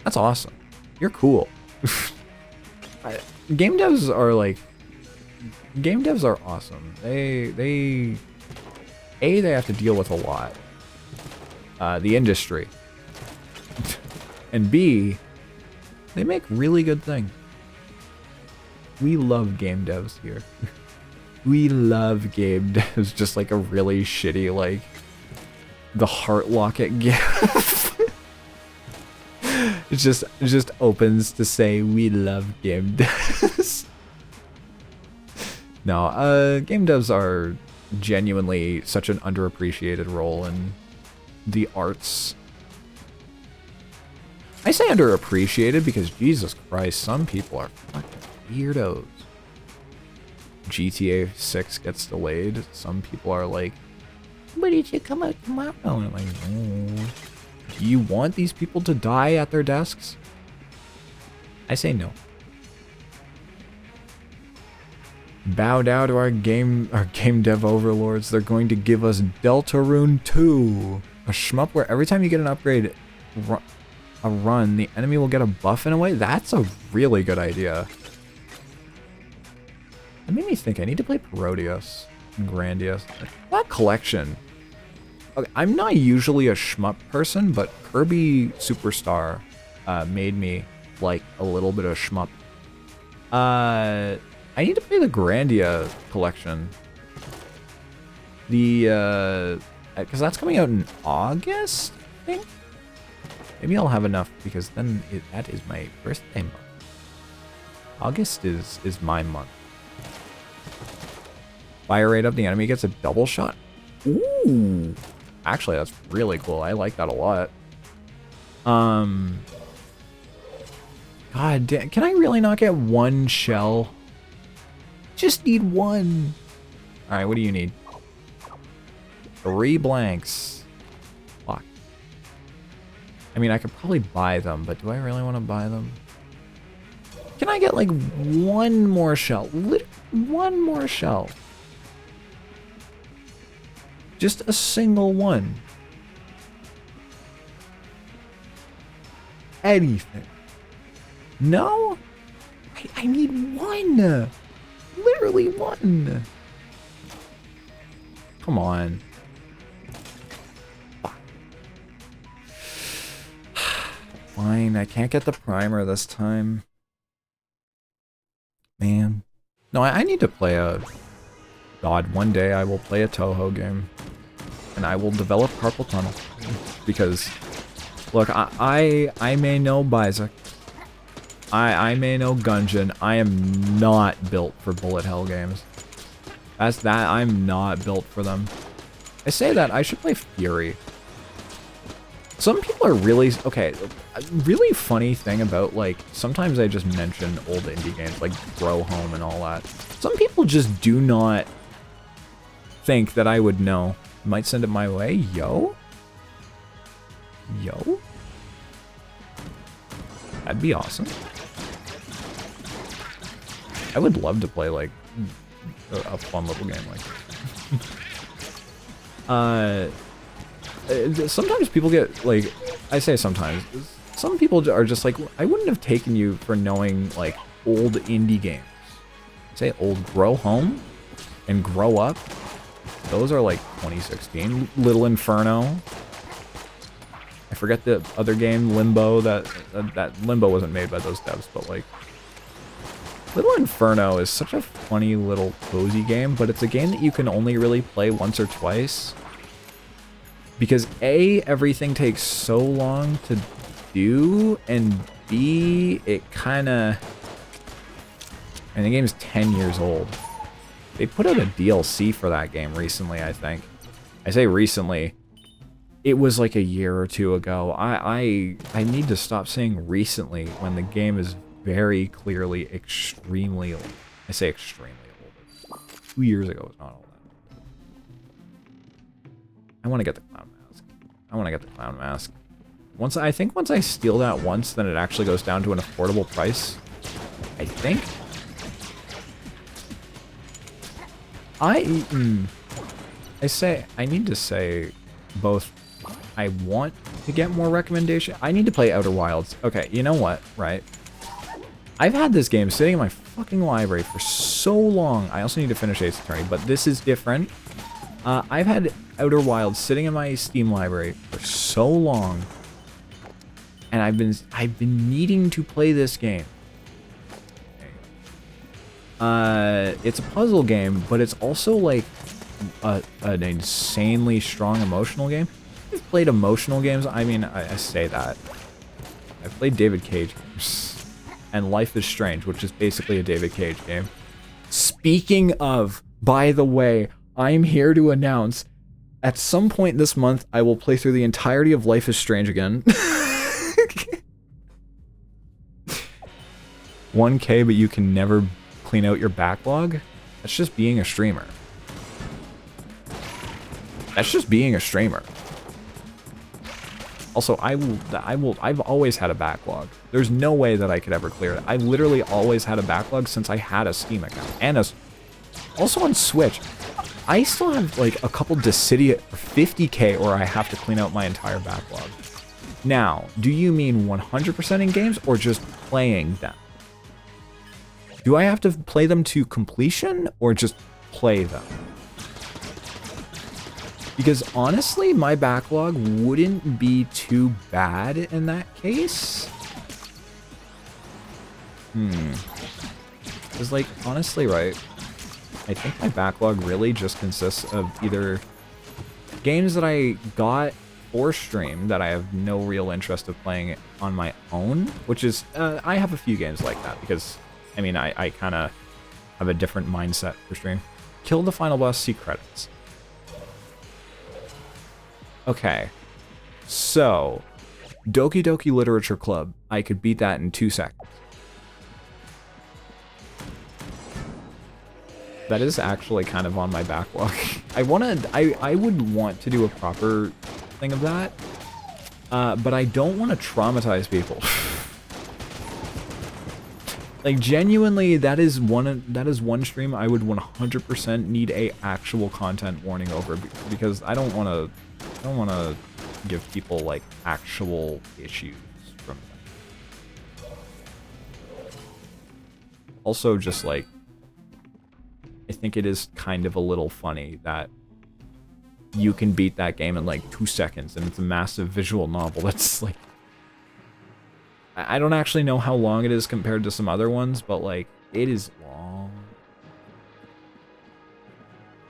S2: That's awesome. You're cool. Game devs are awesome. They have to deal with a lot. The industry. And B, they make really good things. We love game devs here. We love game devs. Just like a really shitty, like, the Heart Locket gif. It just opens to say we love game devs. No, game devs are genuinely such an underappreciated role in the arts. I say underappreciated because Jesus Christ, some people are fucking weirdos. GTA 6 gets delayed. Some people are like,
S3: But it should come out tomorrow.
S2: and I'm like, oh. Do you want these people to die at their desks? I say no. Bow down to our game dev overlords. They're going to give us Deltarune 2. A shmup where every time you get an upgrade,
S1: a run, the enemy will get a buff in a way. That's a really good idea. That made me think I need to play Parodius and Grandius. That collection. Okay, I'm not usually a shmup person, but Kirby Superstar made me like a little bit of shmup. I need to play the Grandia collection. The because that's coming out in August, I think. Maybe I'll have enough because then that is my birthday month. August is my month. Fire rate up, the enemy gets a double shot. Ooh. Actually, that's really cool. I like that a lot. God damn, can I really not get one shell? Just need one. Alright, what do you need? 3 blanks. Fuck. I mean, I could probably buy them, but do I really want to buy them? Can I get like one more shell? One more shell. Just a single one. Anything. No? I need one. Literally one. Come on. Fine, I can't get the primer this time. Man. No, I need to play a... God, one day I will play a Toho game. And I will develop Carpal Tunnel. Because, look, I may know Bizek. I may know Gungeon. I am not built for bullet hell games. That's that. I'm not built for them. I say that, I should play Fury. Some people are really... Okay, a really funny thing about, like, sometimes I just mention old indie games, like Grow Home and all that. Some people just do not think that I would know. Might send it my way. Yo? Yo? That'd be awesome. I would love to play, like, a fun little game like this. Sometimes people get, like, I say sometimes, some people are just like, I wouldn't have taken you for knowing, like, old indie games. Say old Grow Home and Grow Up. Those are like 2016. Little Inferno. I forget the other game, Limbo. That Limbo wasn't made by those devs, but like, Little Inferno is such a funny little cozy game, but it's a game that you can only really play once or twice. Because A, everything takes so long to do, and B, it kinda... And the game's 10 years old. They put out a DLC for that game recently, I think. I say recently. It was like a year or two ago. I need to stop saying recently when the game is very clearly extremely old. I say extremely old. 2 years ago was not all that. I want to get the clown mask. I want to get the clown mask. I think once I steal that once, then it actually goes down to an affordable price. I think. I need to say both. I want to get more recommendation. I need to play Outer Wilds. Okay, you know what, right? I've had this game sitting in my fucking library for so long. I also need to finish Ace Attorney, but this is different. I've had Outer Wilds sitting in my Steam library for so long, and I've been needing to play this game. It's a puzzle game, but it's also like an insanely strong emotional game. I've played emotional games. I mean, I say that. I've played David Cage games. And Life is Strange, which is basically a David Cage game. Speaking of, by the way, I'm here to announce, at some point this month, I will play through the entirety of Life is Strange again. 1K, but you can never clean out your backlog? That's just being a streamer. That's just being a streamer. Also, I've always had a backlog. There's no way that I could ever clear it. I literally always had a backlog since I had a Steam account. And also on Switch. I still have like a couple Dissidia 50K or I have to clean out my entire backlog. Now, do you mean 100% in games or just playing them? Do I have to play them to completion or just play them? Because honestly, my backlog wouldn't be too bad in that case. Because, like, honestly, right, I think my backlog really just consists of either games that I got for stream that I have no real interest of playing on my own, which is, I have a few games like that because, I mean, I kind of have a different mindset for stream. Kill the final boss, see credits. Okay, so Doki Doki Literature Club, I could beat that in 2 seconds. That is actually kind of on my backlog. I would want to do a proper thing of that, but I don't want to traumatize people. Like, genuinely, that is one stream I would 100% need a actual content warning over, because I don't want to give people like actual issues from them. Also, just like, I think it is kind of a little funny that you can beat that game in like 2 seconds and it's a massive visual novel. That's like, I don't actually know how long it is compared to some other ones, but like, it is long.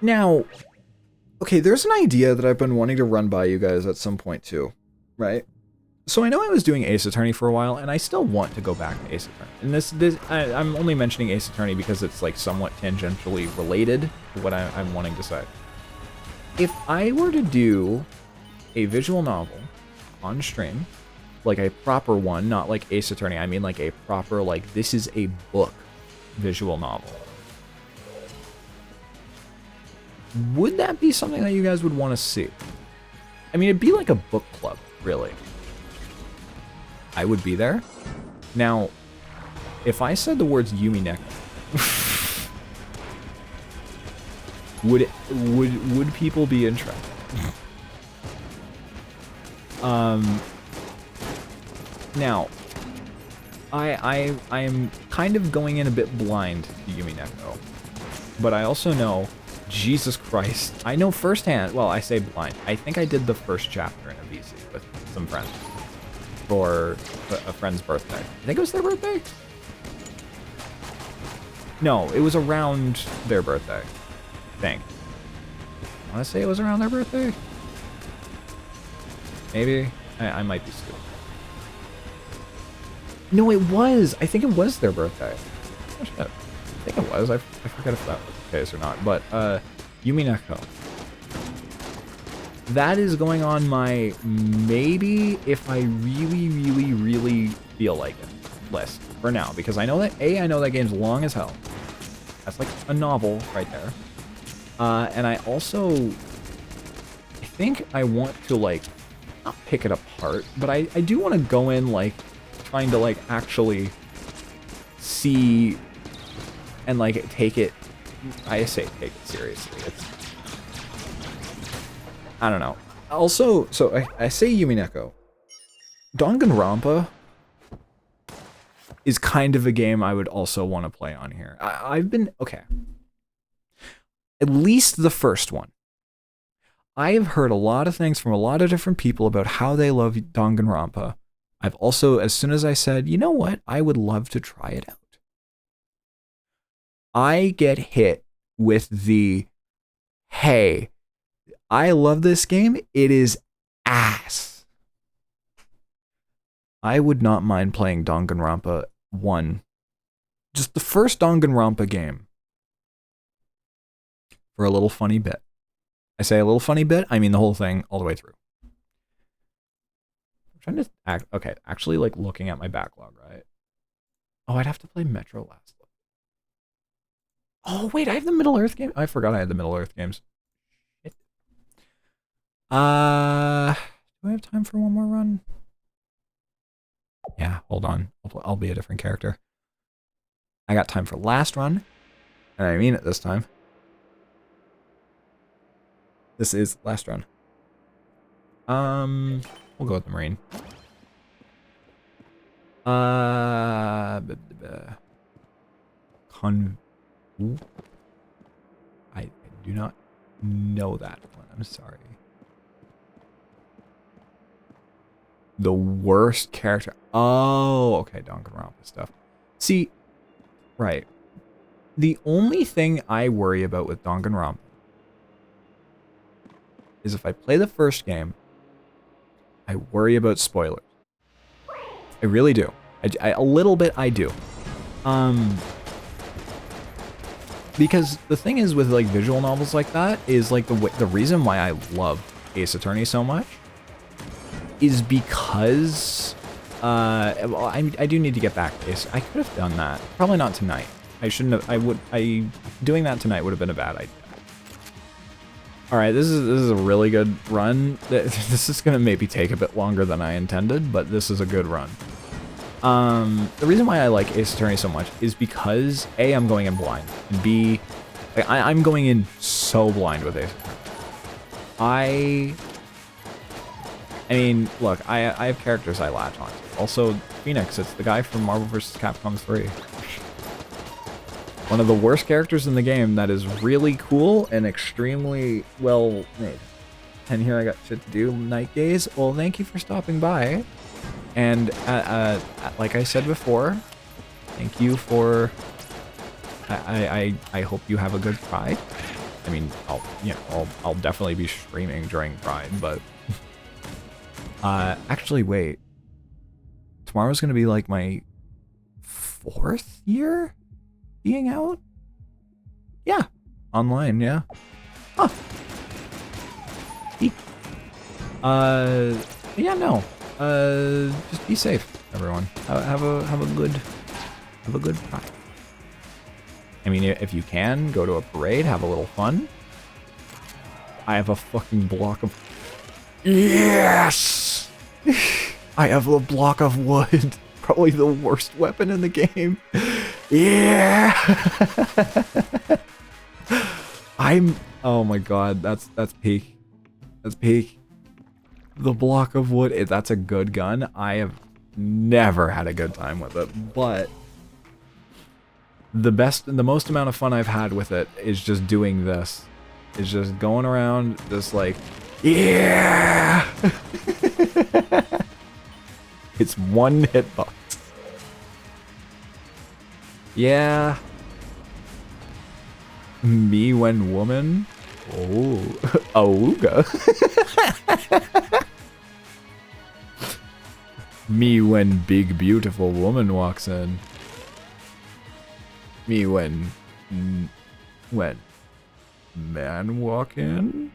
S1: Now, okay, there's an idea that I've been wanting to run by you guys at some point too, right? So I know I was doing Ace Attorney for a while, and I still want to go back to Ace Attorney. And I'm only mentioning Ace Attorney because it's like somewhat tangentially related to what I'm wanting to say. If I were to do a visual novel on stream, like a proper one, not like Ace Attorney, I mean like a proper, like, this is a book visual novel, would that be something that you guys would want to see? I mean, it'd be like a book club, really. I would be there. Now, if I said the words Yumi Neko, would people be interested? Now, I am kind of going in a bit blind to Yumi Neko, but I also know, Jesus Christ, I know firsthand, well, I say blind, I think I did the first chapter in a VC with some friends for a friend's birthday. I think it was their birthday? No, it was around their birthday, I think. I want to say it was around their birthday? Maybe? I might be stupid. No, it was! I think it was their birthday. Oh, shit. I think it was. I forget if that was the case or not. But, Yumi Neko. That is going on my maybe if I really, really, really feel like it list for now. Because I know that, I know that game's long as hell. That's like a novel right there. And I also, I think I want to, like, not pick it apart, but I do want to go in, like, trying to, like, actually see and, like, take it, I say take it seriously. It's, I don't know. Also, so I say Yumi Neko. Danganronpa is kind of a game I would also want to play on here. I've been, okay. At least the first one. I have heard a lot of things from a lot of different people about how they love Danganronpa. I've also, as soon as I said, you know what, I would love to try it out, I get hit with the, hey, I love this game, it is ass. I would not mind playing Danganronpa 1. Just the first Danganronpa game. For a little funny bit. I say a little funny bit, I mean the whole thing all the way through. I'm trying to act, okay, actually like looking at my backlog, right? Oh, I'd have to play Metro Last. Oh, wait, I have the Middle-earth game? I forgot I had the Middle-earth games. Shit. Do I have time for one more run? Yeah, hold on. I'll be a different character. I got time for last run, and I mean it this time. This is last run. We'll go with the Marine. Con. Ooh. I do not know that one. I'm sorry. The worst character. Oh, okay, Danganronpa stuff. See, right. The only thing I worry about with Danganronpa is if I play the first game, I worry about spoilers. I really do. A little bit I do. Because the thing is with like visual novels like that is like the reason why I love Ace Attorney so much is because well, I do need to get back to Ace. I could have done that. Probably not tonight. I shouldn't have. Doing that tonight would have been a bad idea. All right, this is a really good run. This is gonna maybe take a bit longer than I intended, but this is a good run. The reason why I like Ace Attorney so much is because A, I'm going in blind, and B, like, I'm going in so blind with Ace Attorney. I mean, look, I have characters I latch on to. Also, Phoenix, it's the guy from Marvel vs. Capcom 3. One of the worst characters in the game that is really cool and extremely well made. And here I got shit to do, Night Gaze. Well, thank you for stopping by. And like I said before, thank you for. I hope you have a good Pride. I mean, I'll definitely be streaming during Pride, but actually, wait. Tomorrow's gonna be like my 4th year being out. Yeah, online. Yeah. Huh. Yeah, no. Just be safe, everyone. Have a good Pride. I mean, if you can, go to a parade, have a little fun. I have a fucking block of... Yes! I have a block of wood. Probably the worst weapon in the game. Yeah! Oh my god, that's peak. That's peak. The block of wood, that's a good gun. I have never had a good time with it, but the most amount of fun I've had with it is just doing this. It's just going around, just like, yeah! It's one hitbox. Yeah. Me when woman. Oh, Auga. Me when big beautiful woman walks in. Me when man walk in.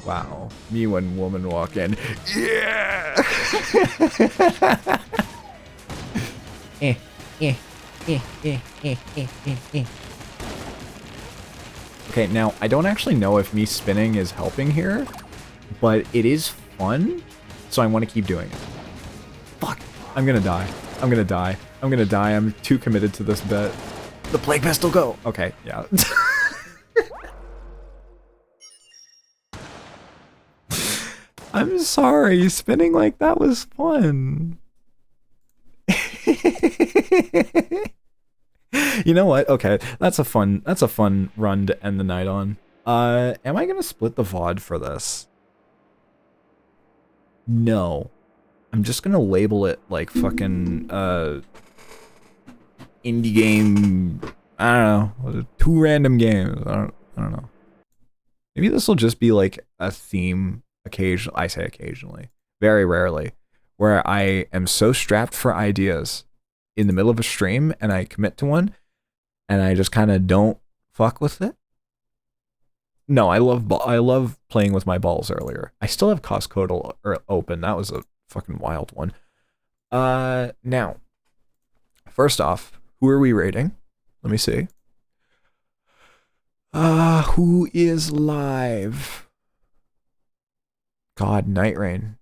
S1: Wow. Me when woman walk in. Yeah. Okay, now I don't actually know if me spinning is helping here, but it is fun, so I want to keep doing it. Fuck. I'm gonna die. I'm gonna die. I'm gonna die. I'm too committed to this bet. The plague pistol, go! Okay, yeah. I'm sorry, spinning like that was fun. You know what? Okay, that's a fun run to end the night on. Am I gonna split the VOD for this? No. I'm just gonna label it like fucking indie game. I don't know, 2 random games. I don't know. Maybe this will just be like a theme. Occasionally, I say occasionally, very rarely, where I am so strapped for ideas in the middle of a stream and I commit to one and I just kind of don't fuck with it. No, I love playing with my balls earlier. I still have Costco open. That was a fucking wild one. Now, first off, who are we rating? Let me see. Who is live? God, Night Rain.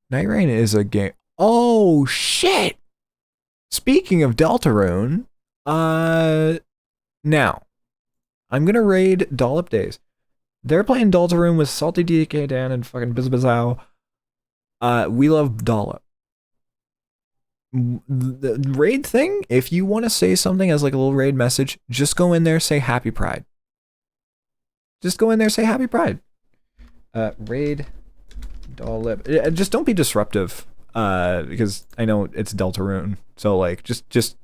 S1: Night Rain is a game. Oh shit! Speaking of Deltarune, now I'm gonna raid Dollop Days. They're playing Deltarune with Salty DK Dan and fucking Bizbazow. We love Dollop. The raid thing, if you want to say something as like a little raid message, just go in there, say Happy Pride. Just go in there, say Happy Pride. Raid Dollop. Just don't be disruptive, because I know it's Deltarune. So like, just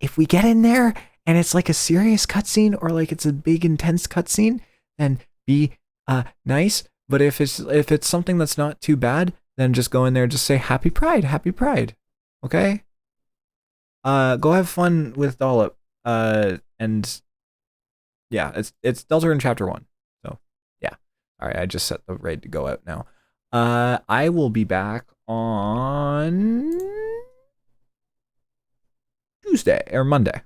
S1: if we get in there and it's like a serious cutscene or like it's a big intense cutscene, then be nice. But if it's something that's not too bad, then just go in there and just say Happy Pride, Happy Pride. Okay? Go have fun with Dollop. And yeah, it's Deltarune Chapter 1. So yeah. Alright, I just set the raid to go out now. I will be back on Tuesday or Monday.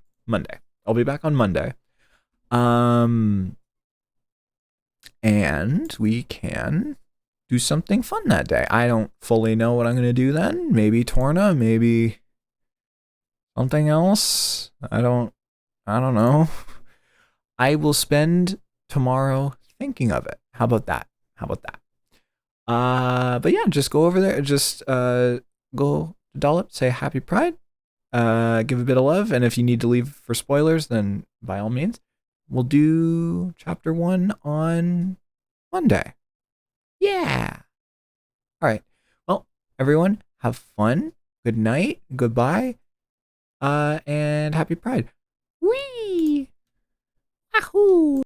S1: I'll be back on Monday. And we can do something fun that day. I don't fully know what I'm going to do then. Maybe Torna, maybe something else. I don't know. I will spend tomorrow thinking of it. How about that? But yeah, just go over there. Just go to Dollop, say Happy Pride, give a bit of love, and if you need to leave for spoilers, then by all means. We'll do Chapter 1 on Monday. Yeah. All right. Well, everyone, have fun. Good night. Goodbye. And Happy Pride. Whee! Wahoo!